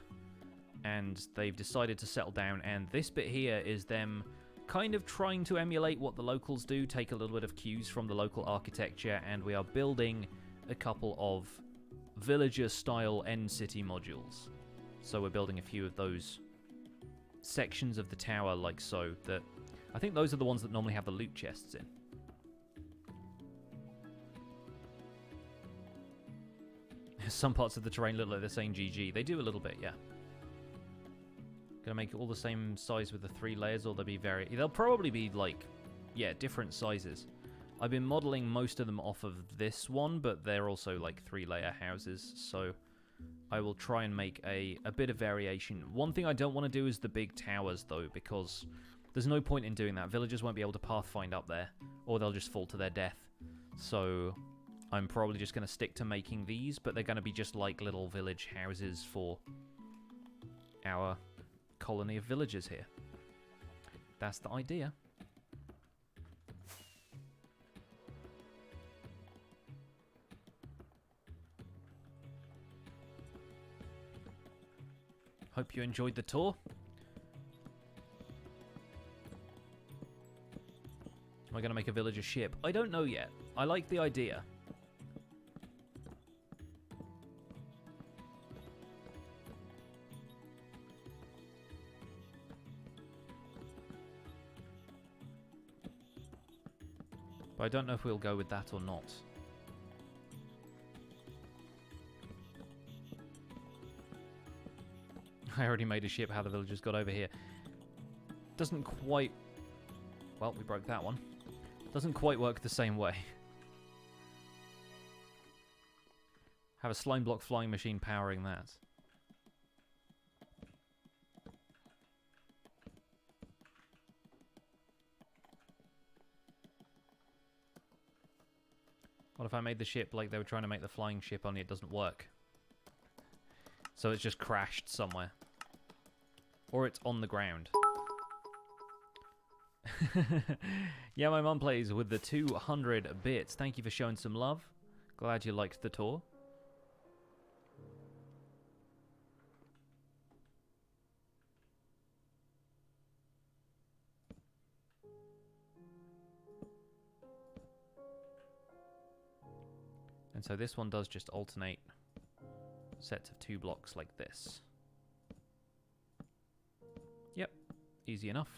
[SPEAKER 1] and they've decided to settle down, and this bit here is them kind of trying to emulate what the locals do, take a little bit of cues from the local architecture, and we are building a couple of villager-style end city modules. So we're building a few of those sections of the tower like so, that I think those are the ones that normally have the loot chests in. Some parts of the terrain look like they're saying GG. They do a little bit, yeah. Gonna make it all the same size with the 3 layers, or they'll probably be like, yeah, different sizes. I've been modeling most of them off of this one, but they're also like 3-layer houses, so I will try and make a bit of variation. One thing I don't want to do is the big towers, though, because there's no point in doing that. Villagers won't be able to pathfind up there, or they'll just fall to their death. So I'm probably just going to stick to making these, but they're going to be just like little village houses for our colony of villagers here. That's the idea. Hope you enjoyed the tour. Am I going to make a villager ship? I don't know yet. I like the idea. But I don't know if we'll go with that or not. I already made a ship. How the villagers got over here doesn't quite... Well, we broke that one. Doesn't quite work the same way. Have a slime block flying machine powering that. What if I made the ship like they were trying to make the flying ship, only it doesn't work? So it's just crashed somewhere. Or it's on the ground. Yeah, my mum plays with the 200 bits. Thank you for showing some love. Glad you liked the tour. And so this one does just alternate sets of 2 blocks like this. Yep, easy enough.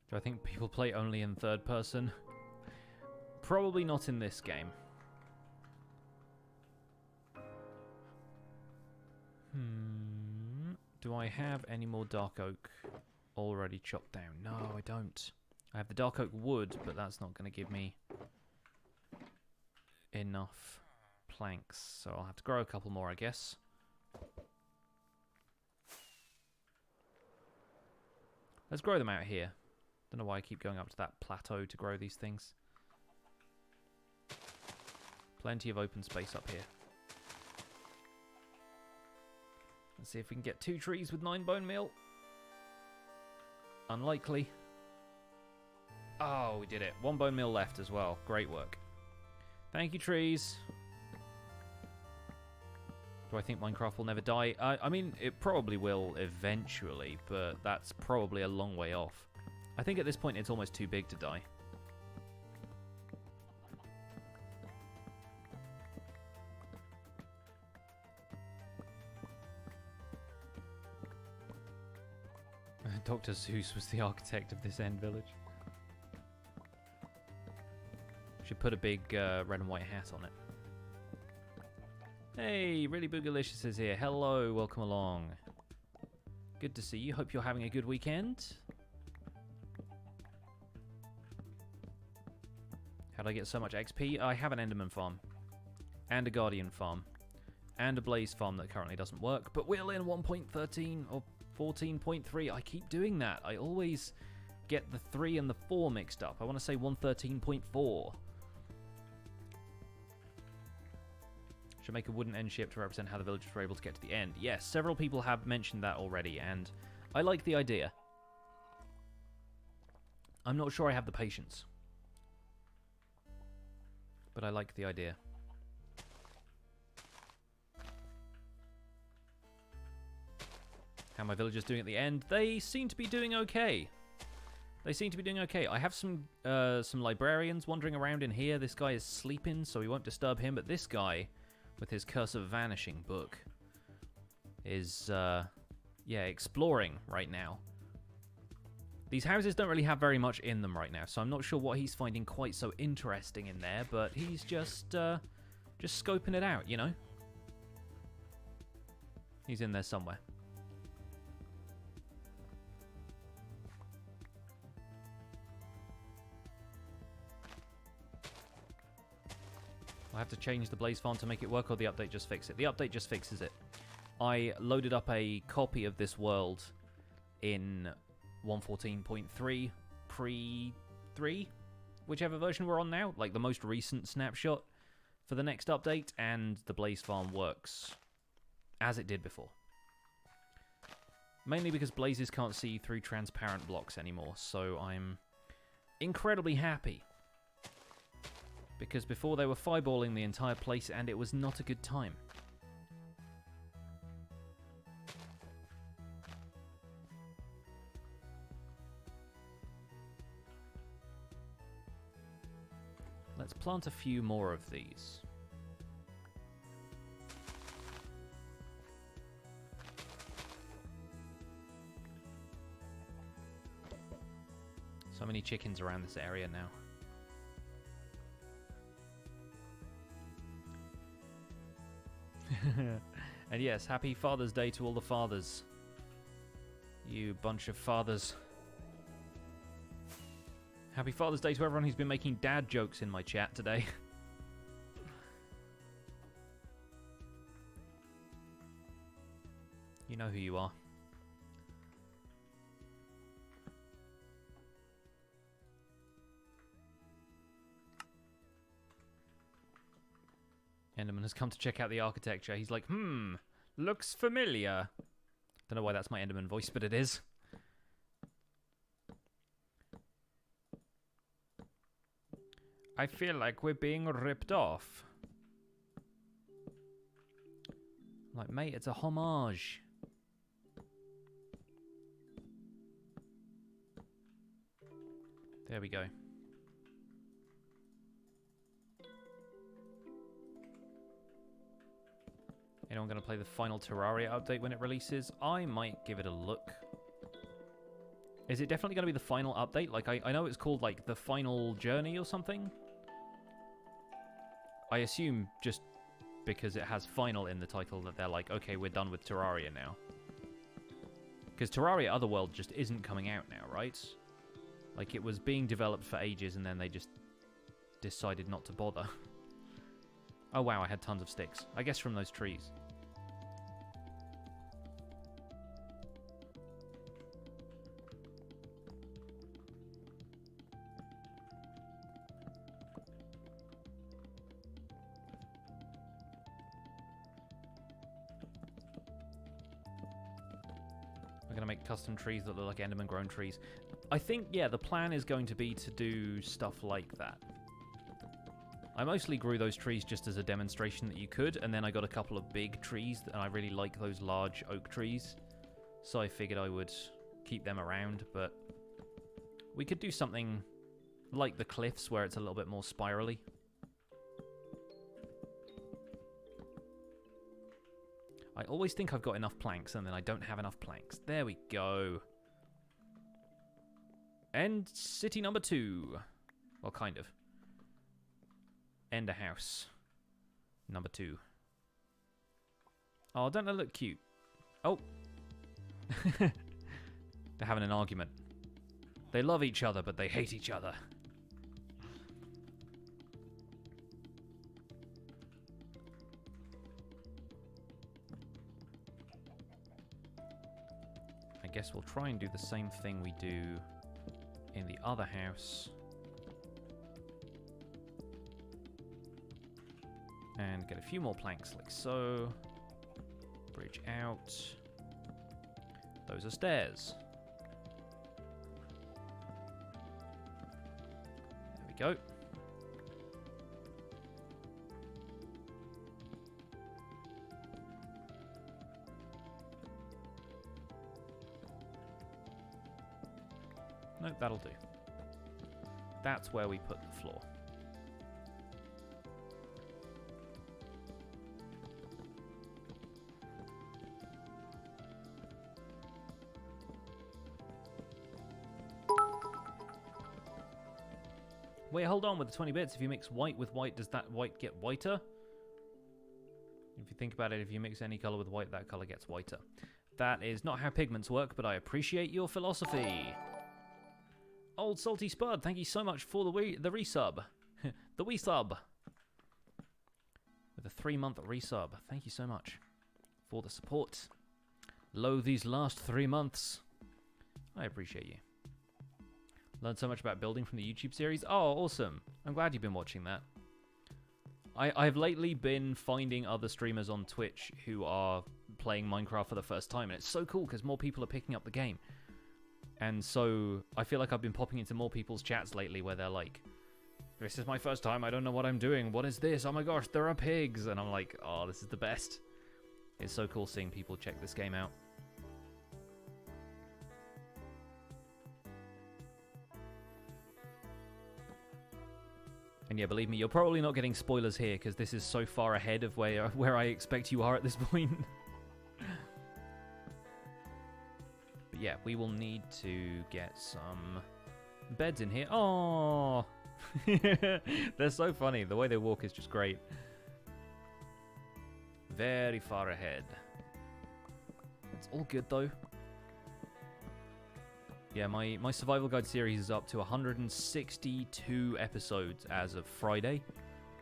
[SPEAKER 1] Do I think people play only in third person? Probably not in this game. Do I have any more dark oak already chopped down? No, I don't. I have the dark oak wood, but that's not going to give me enough planks. So I'll have to grow a couple more, I guess. Let's grow them out here. Don't know why I keep going up to that plateau to grow these things. Plenty of open space up here. Let's see if we can get 2 trees with 9 bone meal. Unlikely. Oh, we did it. 1 bone meal left as well. Great work. Thank you, trees. Do I think Minecraft will never die? I mean, it probably will eventually, but that's probably a long way off. I think at this point it's almost too big to die. Dr. Seuss was the architect of this end village. Should put a big red and white hat on it. Hey, Really Boogalicious is here. Hello, welcome along. Good to see you. Hope you're having a good weekend. How'd I get so much XP? I have an Enderman farm. And a Guardian farm. And a Blaze farm that currently doesn't work. But we're in 1.13 or 14.3. I keep doing that. I always get the 3 and the 4 mixed up. I want to say 113.4. Should make a wooden end ship to represent how the villagers were able to get to the end. Yes, several people have mentioned that already, and I like the idea. I'm not sure I have the patience. But I like the idea. How my villagers doing at the end? They seem to be doing okay. They seem to be doing okay. I have some librarians wandering around in here. This guy is sleeping, so we won't disturb him. But this guy, with his Curse of Vanishing book, is, yeah, exploring right now. These houses don't really have very much in them right now, so I'm not sure what he's finding quite so interesting in there, but he's just scoping it out, you know? He's in there somewhere. I have to change the Blaze farm to make it work, or the update just fix it? The update just fixes it. I loaded up a copy of this world in 1.14.3 pre-3, whichever version we're on now, like the most recent snapshot for the next update, and the Blaze farm works as it did before. Mainly because blazes can't see through transparent blocks anymore, so I'm incredibly happy. Because before they were fireballing the entire place and it was not a good time. Let's plant a few more of these. So many chickens around this area now. And yes, happy Father's Day to all the fathers. You bunch of fathers. Happy Father's Day to everyone who's been making dad jokes in my chat today. You know who you are. Enderman has come to check out the architecture. He's like, looks familiar. Don't know why that's my Enderman voice, but it is. I feel like we're being ripped off. Like, mate, it's a homage. There we go. Anyone going to play the final Terraria update when it releases? I might give it a look. Is it definitely going to be the final update? Like, I know it's called, like, the final journey or something. I assume just because it has final in the title that they're like, okay, we're done with Terraria now. Because Terraria Otherworld just isn't coming out now, right? Like, it was being developed for ages and then they just decided not to bother. Oh wow, I had tons of sticks. I guess from those trees. We're going to make custom trees that look like Enderman grown trees. I think, yeah, the plan is going to be to do stuff like that. I mostly grew those trees just as a demonstration that you could, and then I got a couple of big trees, and I really like those large oak trees, so I figured I would keep them around, but we could do something like the cliffs where it's a little bit more spirally. I always think I've got enough planks, and then I don't have enough planks. There we go. End city number 2. Well, kind of. End a house. Number 2. Oh, don't they look cute? Oh. They're having an argument. They love each other, but they hate each other. guess we'll try and do the same thing we do in the other house. And get a few more planks like so. Bridge out. Those are stairs. There we go. Nope, that'll do. That's where we put the floor. Wait, hold on with the 20 bits. If you mix white with white, does that white get whiter? If you think about it, if you mix any color with white, that color gets whiter. That is not how pigments work, but I appreciate your philosophy. Old Salty Spud, thank you so much for the resub. The resub. With a 3-month resub. Thank you so much for the support. Lo, these last 3 months. I appreciate you. Learned so much about building from the YouTube series. Oh, awesome. I'm glad you've been watching that. I've lately been finding other streamers on Twitch who are playing Minecraft for the first time, and it's so cool because more people are picking up the game. And so I feel like I've been popping into more people's chats lately where they're like, this is my first time, I don't know what I'm doing. What is this? Oh my gosh, there are pigs. And I'm like, oh, this is the best. It's so cool seeing people check this game out. And yeah, believe me, you're probably not getting spoilers here because this is so far ahead of where I expect you are at this point. But yeah, we will need to get some beds in here. Oh, they're so funny. The way they walk is just great. Very far ahead. It's all good though. Yeah, my survival guide series is up to 162 episodes as of Friday.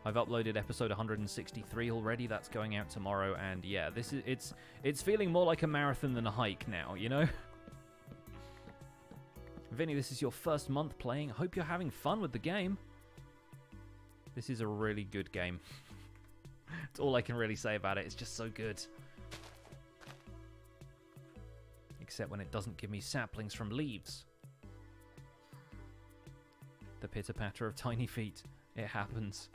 [SPEAKER 1] I've uploaded episode 163 already. That's going out tomorrow, and yeah, this is it's feeling more like a marathon than a hike now, you know? Vinny, this is your first month playing. I hope you're having fun with the game. This is a really good game. That's all I can really say about it. It's just so good. Except when it doesn't give me saplings from leaves. The pitter-patter of tiny feet. It happens.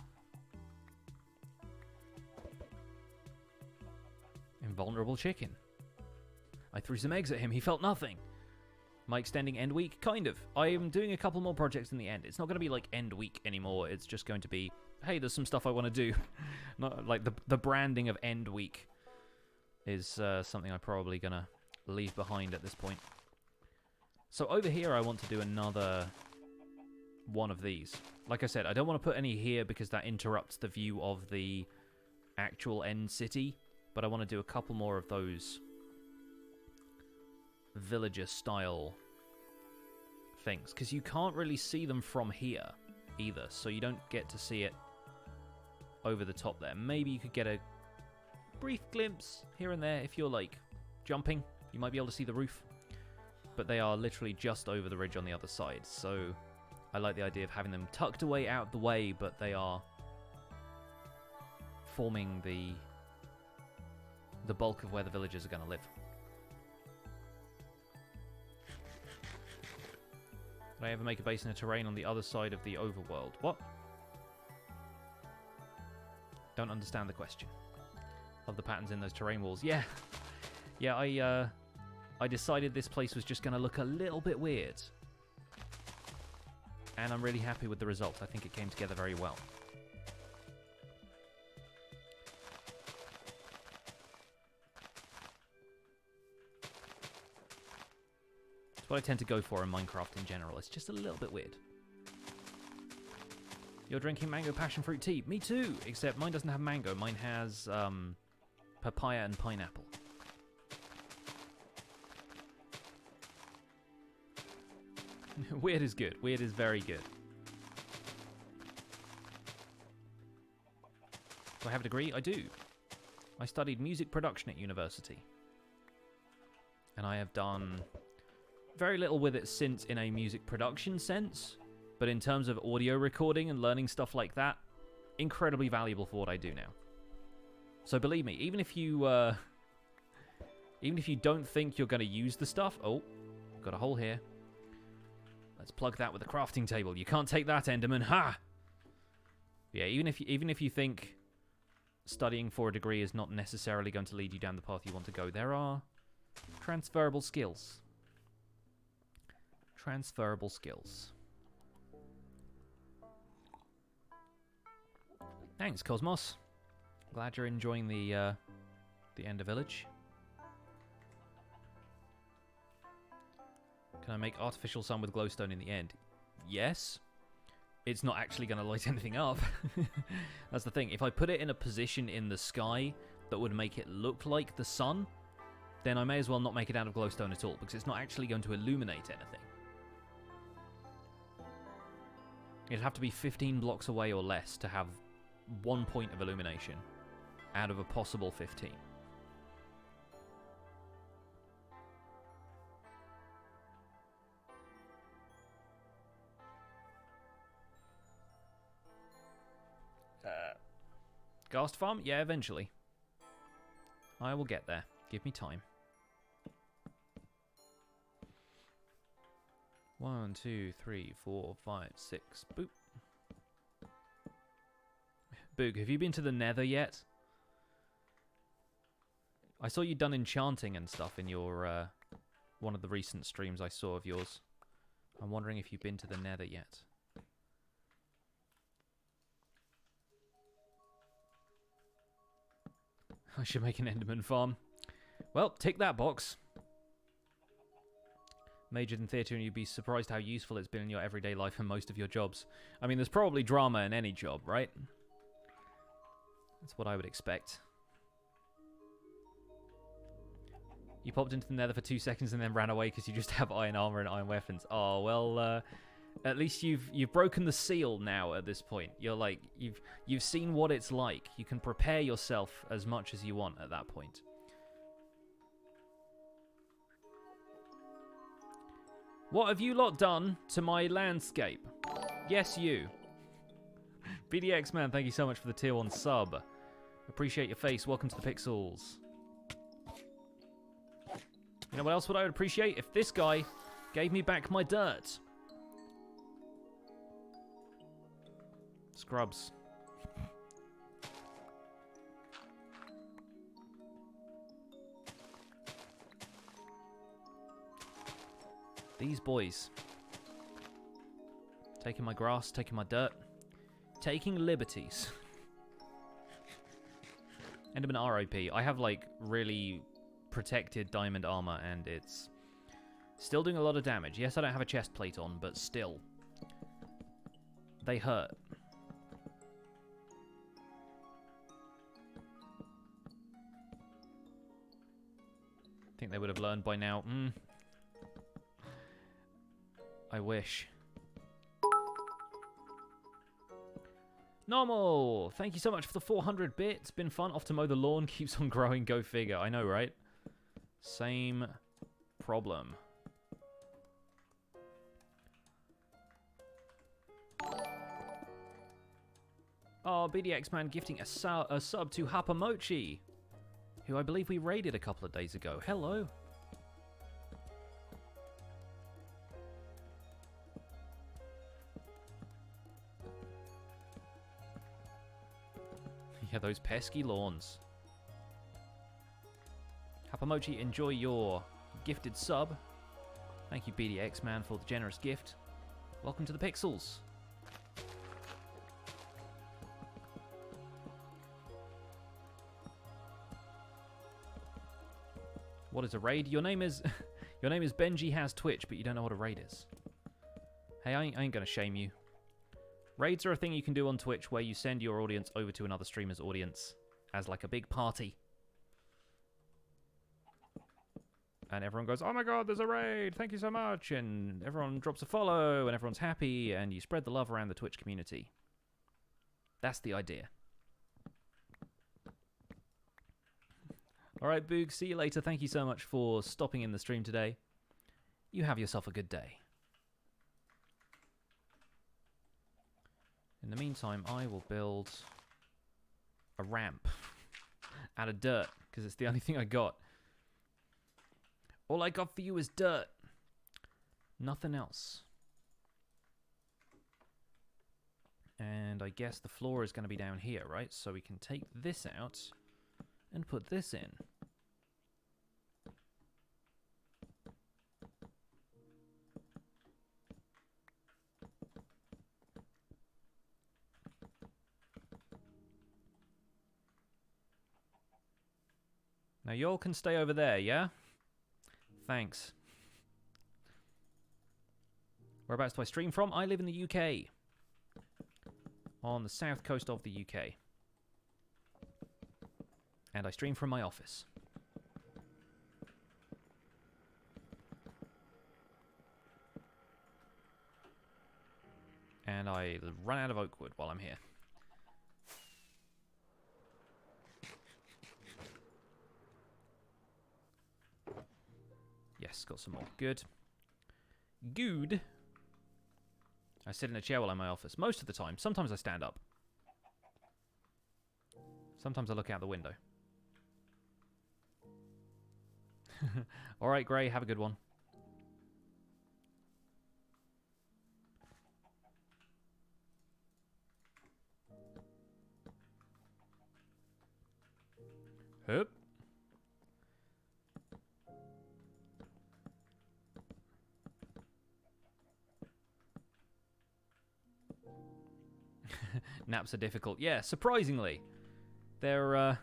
[SPEAKER 1] Invulnerable chicken. I threw some eggs at him. He felt nothing. Am I extending end week? Kind of. I am doing a couple more projects in the end. It's not going to be like end week anymore. It's just going to be, hey, there's some stuff I want to do. Not like the branding of end week is something I'm probably going to leave behind at this point. So over here I want to do another one of these. Like I said, I don't want to put any here because that interrupts the view of the actual end city, but I want to do a couple more of those villager style things because you can't really see them from here either, so you don't get to see it over the top there. Maybe you could get a brief glimpse here and there if you're like jumping. You might be able to see the roof, but they are literally just over the ridge on the other side. So I like the idea of having them tucked away out of the way, but they are forming the bulk of where the villagers are going to live. Did I ever make a base in a terrain on the other side of the overworld? What? Don't understand the question. Love the patterns in those terrain walls. Yeah. Yeah, I decided this place was just going to look a little bit weird. And I'm really happy with the result. I think it came together very well. It's what I tend to go for in Minecraft in general. It's just a little bit weird. You're drinking mango passion fruit tea. Me too, except mine doesn't have mango. Mine has papaya and pineapple. Weird is good. Weird is very good. Do I have a degree? I do. I studied music production at university. And I have done very little with it since in a music production sense. But in terms of audio recording and learning stuff like that, incredibly valuable for what I do now. So believe me, even if you don't think you're going to use the stuff... Oh, got a hole here. Let's plug that with a crafting table. You can't take that, Enderman. Ha! Yeah, even if you think studying for a degree is not necessarily going to lead you down the path you want to go, there are transferable skills. Transferable skills. Thanks, Cosmos. Glad you're enjoying the Ender Village. Can I make artificial sun with glowstone in the end? Yes. It's not actually going to light anything up. That's the thing. If I put it in a position in the sky that would make it look like the sun, then I may as well not make it out of glowstone at all, because it's not actually going to illuminate anything. It'd have to be 15 blocks away or less to have 1 point of illumination out of a possible 15. Ghast farm? Yeah, eventually. I will get there. Give me time. 1, 2, 3, 4, 5, 6. Boop. Boog, have you been to the Nether yet? I saw you done enchanting and stuff in your one of the recent streams I saw of yours. I'm wondering if you've been to the Nether yet. I should make an Enderman farm. Well, tick that box. Majored in theatre and you'd be surprised how useful it's been in your everyday life and most of your jobs. I mean, there's probably drama in any job, right? That's what I would expect. You popped into the Nether for 2 seconds and then ran away because you just have iron armor and iron weapons. Oh, well, at least you've broken the seal now at this point. You're like, you've seen what it's like. You can prepare yourself as much as you want at that point. What have you lot done to my landscape? Yes, you. BDX man, thank you so much for the tier 1 sub. Appreciate your face. Welcome to the Pixels. You know what else would I would appreciate? If this guy gave me back my dirt. Scrubs. These boys. Taking my grass, taking my dirt. Taking liberties. Enderman ROP. I have, like, really protected diamond armor, and it's still doing a lot of damage. Yes, I don't have a chest plate on, but still. They hurt. I think they would have learned by now. I wish. Normal! Thank you so much for the 400 bits. Been fun. Off to mow the lawn. Keeps on growing. Go figure. I know, right? Same problem. Oh, BDX man gifting a sub to Hapamochi, who I believe we raided a couple of days ago. Hello. Yeah, those pesky lawns. Hapamochi, enjoy your gifted sub. Thank you, BDX man, for the generous gift. Welcome to the Pixels. What is a raid? Your name is Benji has Twitch, but you don't know what a raid is. Hey, I ain't gonna shame you. Raids are a thing you can do on Twitch where you send your audience over to another streamer's audience as like a big party. And everyone goes, oh my god, there's a raid, thank you so much. And everyone drops a follow and everyone's happy and you spread the love around the Twitch community. That's the idea. Alright, Boog, see you later. Thank you so much for stopping in the stream today. You have yourself a good day. In the meantime, I will build a ramp out of dirt, because it's the only thing I got. All I got for you is dirt. Nothing else. And I guess the floor is going to be down here, right? So we can take this out and put this in. Now y'all can stay over there, yeah? Thanks. Whereabouts do I stream from? I live in the UK. On the south coast of the UK. And I stream from my office. And I run out of oak wood while I'm here. Yes, got some more. Good. Good. I sit in a chair while I'm in my office. Most of the time. Sometimes I stand up. Sometimes I look out the window. Alright, Gray. Have a good one. Hup. Naps are difficult. Yeah, surprisingly. They're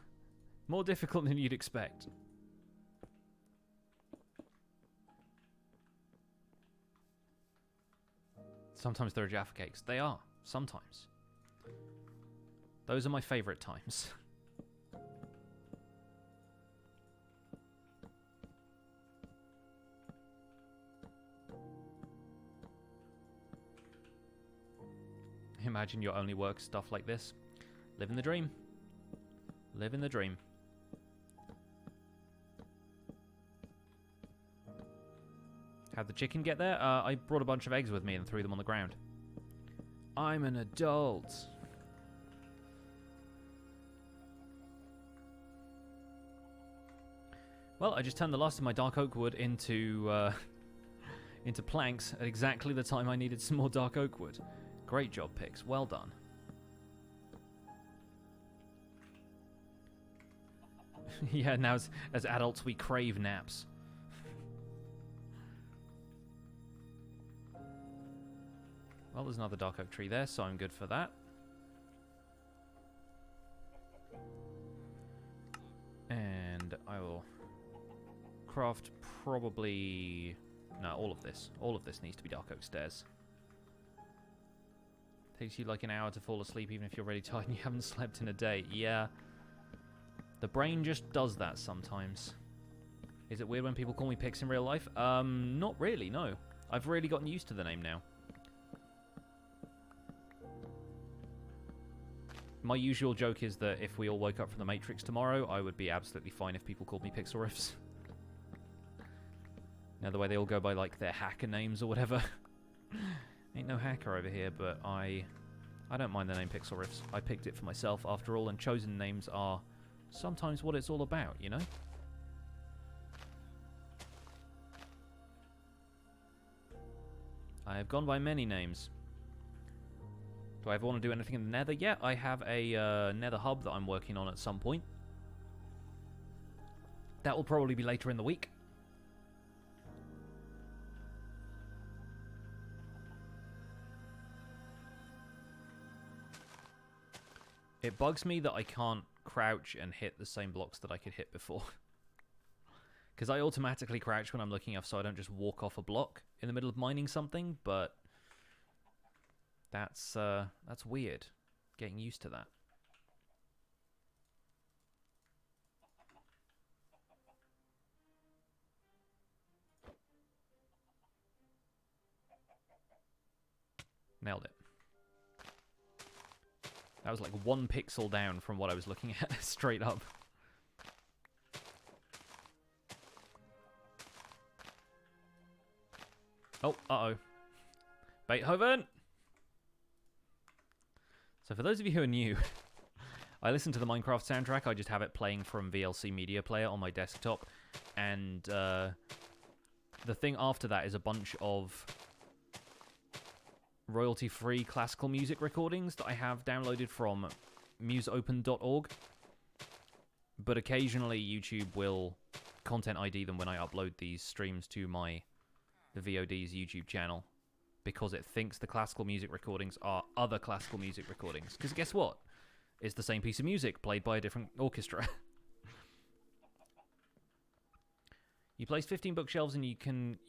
[SPEAKER 1] more difficult than you'd expect. Sometimes they're Jaffa cakes. They are. Sometimes. Those are my favourite times. Imagine your only work stuff like this. Living the dream. Living the dream. How'd the chicken get there? I brought a bunch of eggs with me and threw them on the ground. I'm an adult. Well, I just turned the last of my dark oak wood into planks at exactly the time I needed some more dark oak wood. Great job, Pix. Well done. Yeah, now as adults we crave naps. Well, there's another dark oak tree there, so I'm good for that. And I will craft probably... No, all of this. All of this needs to be dark oak stairs. Takes you like an hour to fall asleep even if you're really tired and you haven't slept in a day. Yeah. The brain just does that sometimes. Is it weird when people call me Pix in real life? Not really, no. I've really gotten used to the name now. My usual joke is that if we all woke up from the Matrix tomorrow, I would be absolutely fine if people called me Pixelriffs. Now, the way they all go by, like, their hacker names or whatever. Ain't no hacker over here, but I don't mind the name Pixelriffs. I picked it for myself, after all, and chosen names are sometimes what it's all about, you know? I have gone by many names. Do I ever want to do anything in the Nether? Yeah, I have a Nether hub that I'm working on at some point. That will probably be later in the week. It bugs me that I can't crouch and hit the same blocks that I could hit before. Because I automatically crouch when I'm looking up so I don't just walk off a block in the middle of mining something, but that's weird. Getting used to that. Nailed it. That was like 1 pixel down from what I was looking at, straight up. Oh, uh-oh. Beethoven! So for those of you who are new, I listen to the Minecraft soundtrack. I just have it playing from VLC Media Player on my desktop. And the thing after that is a bunch of royalty-free classical music recordings that I have downloaded from museopen.org. But occasionally YouTube will content ID them when I upload these streams to the VOD's YouTube channel, because it thinks the classical music recordings are other classical music recordings. Because guess what? It's the same piece of music played by a different orchestra. You place 15 bookshelves and you can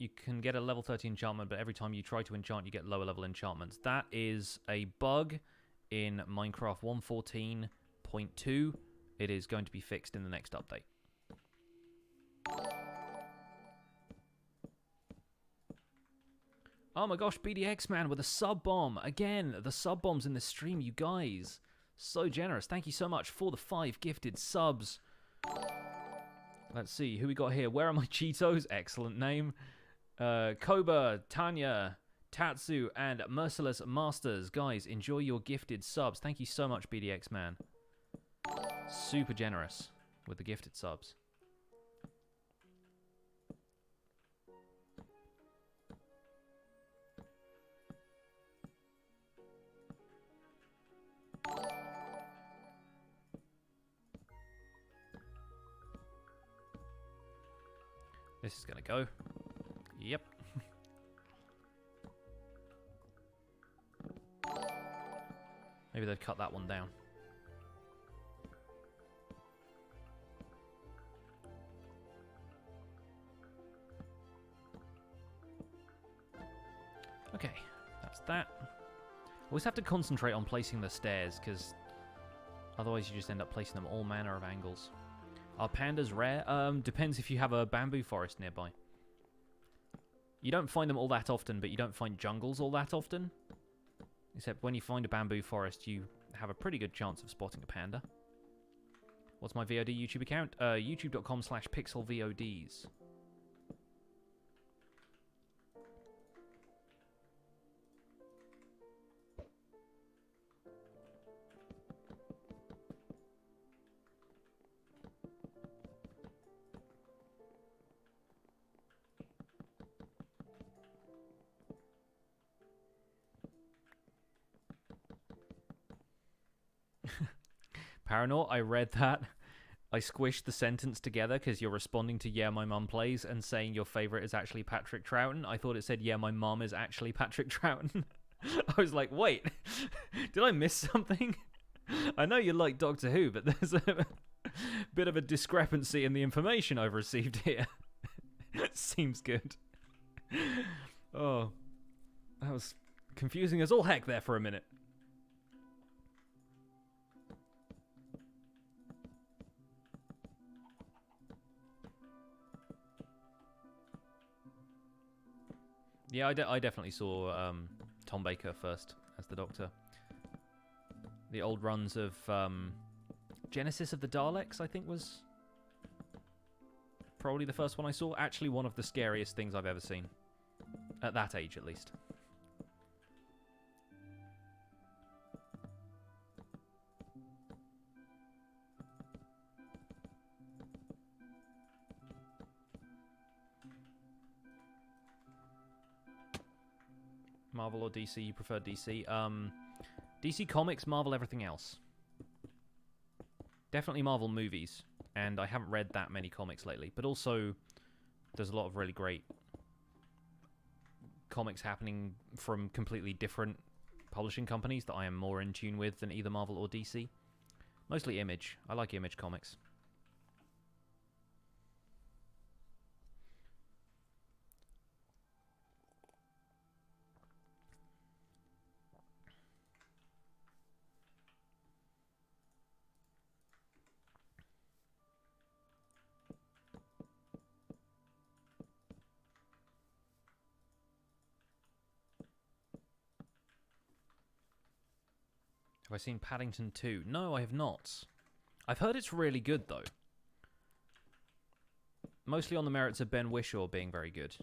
[SPEAKER 1] get a level 30 enchantment, but every time you try to enchant, you get lower level enchantments. That is a bug in Minecraft 1.14.2. It is going to be fixed in the next update. Oh my gosh, BDX man with a sub bomb. Again, the sub bombs in this stream, you guys. So generous. Thank you so much for the 5 gifted subs. Let's see, who we got here? Where are my Cheetos? Excellent name. Koba, Tanya, Tatsu, and Merciless Masters. Guys, enjoy your gifted subs. Thank you so much, BDX man. Super generous with the gifted subs. This is gonna go. Yep. Maybe they've cut that one down. Okay, that's that. Always have to concentrate on placing the stairs, because otherwise you just end up placing them all manner of angles. Are pandas rare? Depends if you have a bamboo forest nearby. You don't find them all that often, but you don't find jungles all that often. Except when you find a bamboo forest, you have a pretty good chance of spotting a panda. What's my VOD YouTube account? youtube.com/pixelvods. Paranoid, I read that. I squished the sentence together because you're responding to "Yeah, my mum plays" and saying your favorite is actually Patrick Troughton. I thought it said "Yeah, my mum is actually Patrick Troughton." I was like, wait, did I miss something? I know you like Doctor Who, but there's a bit of a discrepancy in the information I've received here. Seems good. Oh, that was confusing as all heck there for a minute. Yeah, I definitely saw Tom Baker first as the Doctor. The old runs of Genesis of the Daleks, I think, was probably the first one I saw. Actually, one of the scariest things I've ever seen. At that age, at least. Marvel or DC? You prefer DC? DC Comics, Marvel, everything else. Definitely Marvel movies, and I haven't read that many comics lately. But also, there's a lot of really great comics happening from completely different publishing companies that I am more in tune with than either Marvel or DC. Mostly Image. I like Image comics. Have I seen Paddington 2? No, I have not. I've heard it's really good, though. Mostly on the merits of Ben Whishaw being very good.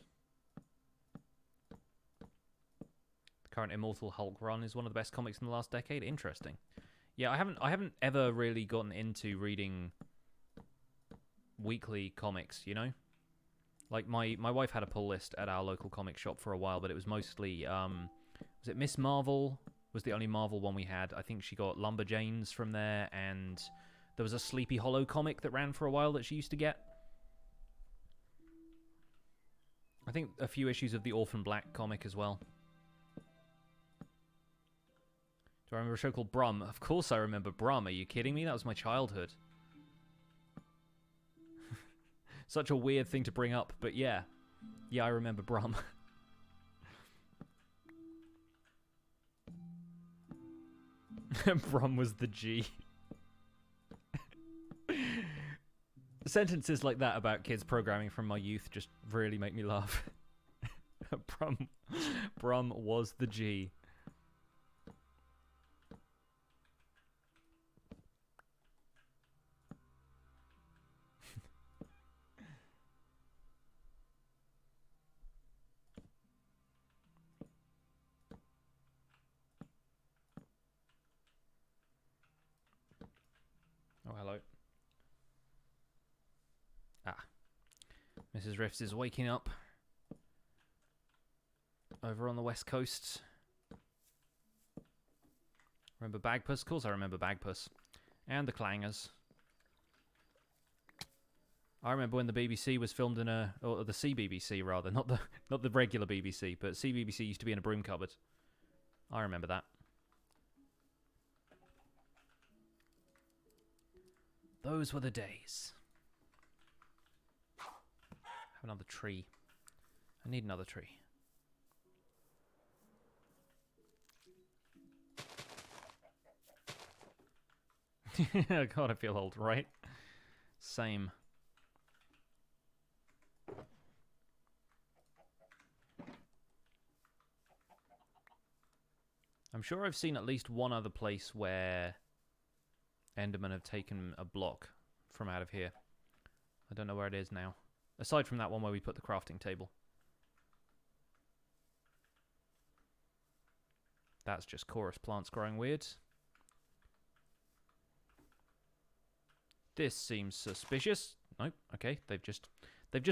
[SPEAKER 1] Current Immortal Hulk run is one of the best comics in the last decade. Interesting. Yeah, I haven't ever really gotten into reading weekly comics, you know? Like, my wife had a pull list at our local comic shop for a while, but it was mostly, was it Miss Marvel? Was the only Marvel one we had. I think she got Lumberjanes from there, and there was a Sleepy Hollow comic that ran for a while that she used to get. I think a few issues of the Orphan Black comic as well. Do I remember a show called Brum? Of course I remember Brum. Are you kidding me? That was my childhood. Such a weird thing to bring up, but yeah. Yeah, I remember Brum. Brum was the G. Sentences like that about kids programming from my youth just really make me laugh. Brum was the G. Oh, hello. Ah. Mrs. Rifts is waking up. Over on the west coast. Remember Bagpuss? Of course I remember Bagpuss. And the Clangers. I remember when the BBC was filmed in a... Or the CBBC, rather. Not the regular BBC, but CBBC used to be in a broom cupboard. I remember that. Those were the days. Have another tree. I need another tree. God, I feel old, right? Same. I'm sure I've seen at least one other place where Endermen have taken a block from out of here. I don't know where it is now. Aside from that one where we put the crafting table. That's just chorus plants growing weird. This seems suspicious. Nope. Okay, they've just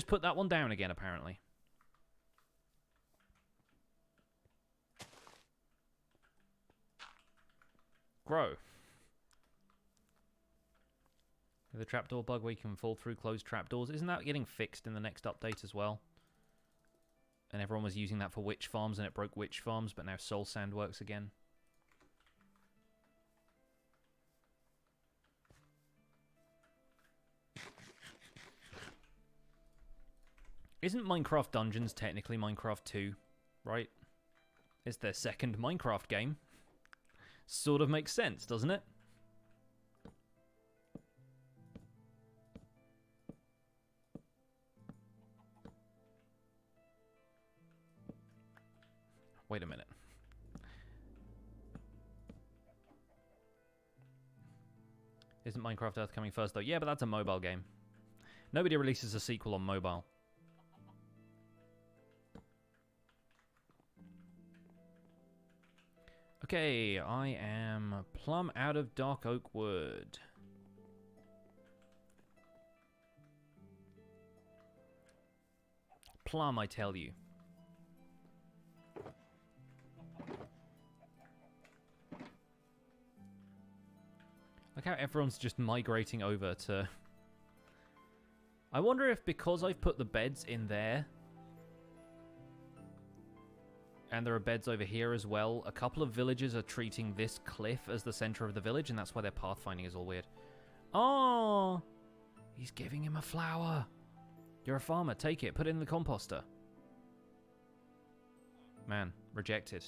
[SPEAKER 1] put that one down again, apparently. Grow. The trapdoor bug where you can fall through closed trapdoors. Isn't that getting fixed in the next update as well? And everyone was using that for witch farms and it broke witch farms, but now soul sand works again. Isn't Minecraft Dungeons technically Minecraft 2, right? It's their second Minecraft game. Sort of makes sense, doesn't it? Wait a minute. Isn't Minecraft Earth coming first, though? Yeah, but that's a mobile game. Nobody releases a sequel on mobile. Okay, I am plumb out of dark oak wood. Plum, I tell you. Like how everyone's just migrating over to... I wonder if because I've put the beds in there, and there are beds over here as well, a couple of villages are treating this cliff as the center of the village, and that's why their pathfinding is all weird. Oh! He's giving him a flower. You're a farmer. Take it. Put it in the composter. Man, rejected.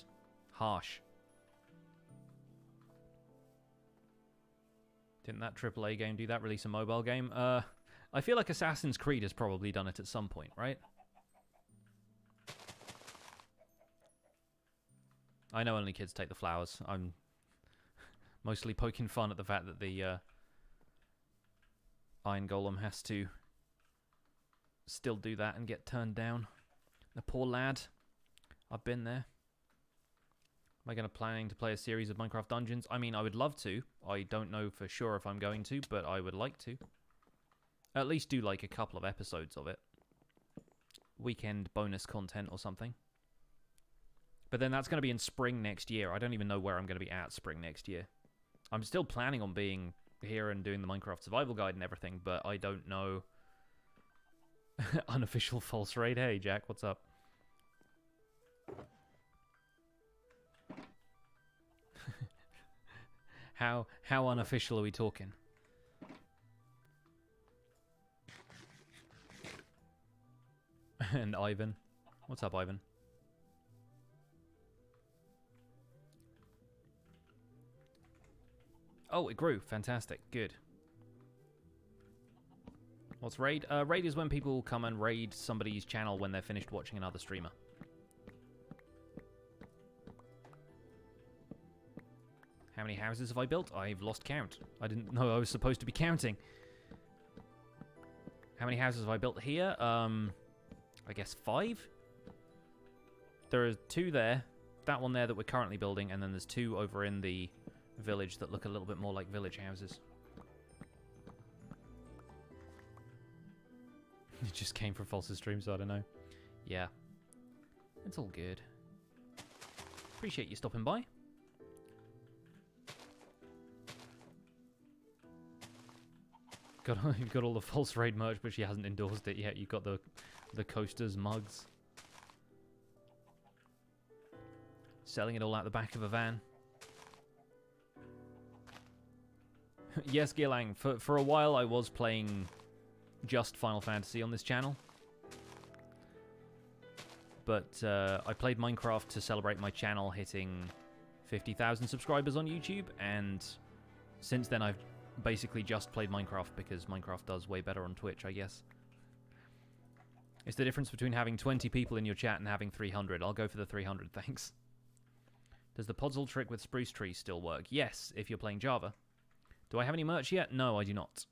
[SPEAKER 1] Harsh. Didn't that AAA game do that? Release a mobile game? I feel like Assassin's Creed has probably done it at some point, right? I know only kids take the flowers. I'm mostly poking fun at the fact that the Iron Golem has to still do that and get turned down. The poor lad. I've been there. Am I going to planning to play a series of Minecraft dungeons? I mean, I would love to. I don't know for sure if I'm going to, but I would like to. At least do like a couple of episodes of it. Weekend bonus content or something. But then that's going to be in spring next year. I don't even know where I'm going to be at spring next year. I'm still planning on being here and doing the Minecraft survival guide and everything, but I don't know. Unofficial false raid. Hey, Jack, what's up? How unofficial are we talking? And Ivan. What's up, Ivan? Oh, it grew. Fantastic. Good. What's raid? Raid is when people come and raid somebody's channel when they're finished watching another streamer. How many houses have I built? I've lost count. I didn't know I was supposed to be counting. How many houses have I built here? I guess 5? There are 2 there. That one there that we're currently building, and then there's 2 over in the village that look a little bit more like village houses. It just came from False's stream, so I don't know. Yeah. It's all good. Appreciate you stopping by. You've got all the false raid merch, but she hasn't endorsed it yet. You've got the coasters, mugs. Selling it all out the back of a van. Yes, Gilang, for a while I was playing just Final Fantasy on this channel. But I played Minecraft to celebrate my channel hitting 50,000 subscribers on YouTube, and since then I've basically just played Minecraft because Minecraft does way better on Twitch, I guess. It's the difference between having 20 people in your chat and having 300. I'll go for the 300, thanks. Does the Podzol trick with spruce trees still work? Yes, if you're playing Java. Do I have any merch yet? No, I do not.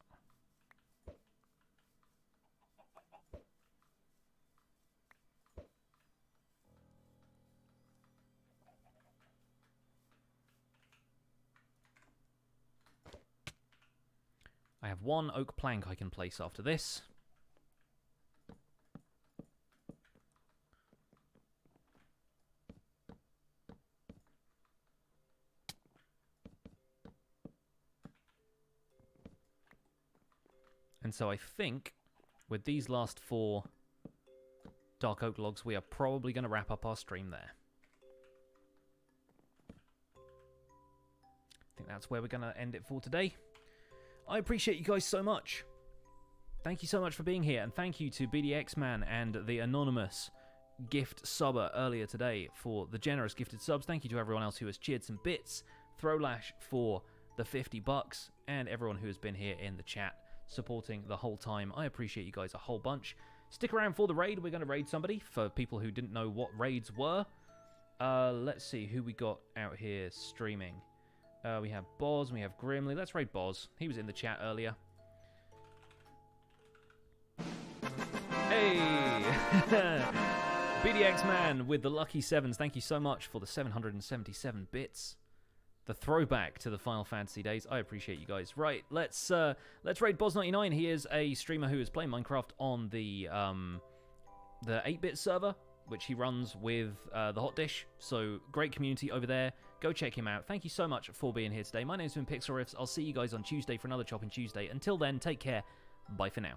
[SPEAKER 1] I have 1 oak plank I can place after this. And so I think with these last 4 dark oak logs, we are probably going to wrap up our stream there. I think that's where we're going to end it for today. I appreciate you guys so much. Thank you so much for being here, and thank you to BDXman and the anonymous gift subber earlier today for the generous gifted subs. Thank you to everyone else who has cheered some bits. Throwlash for the $50, and everyone who has been here in the chat supporting the whole time. I appreciate you guys a whole bunch. Stick around for the raid. We're going to raid somebody, for people who didn't know what raids were. Let's see who we got out here streaming. We have Boz, we have Grimly. Let's raid Boz. He was in the chat earlier. Hey! BDX Man with the lucky 7s. Thank you so much for the 777 bits. The throwback to the Final Fantasy days. I appreciate you guys. Right, let's raid Boz99. He is a streamer who is playing Minecraft on the 8-bit server, which he runs with the Hot Dish. So great community over there. Go check him out. Thank you so much for being here today. My name's been Pixel Riffs. I'll see you guys on Tuesday for another Chopping Tuesday. Until then, take care. Bye for now.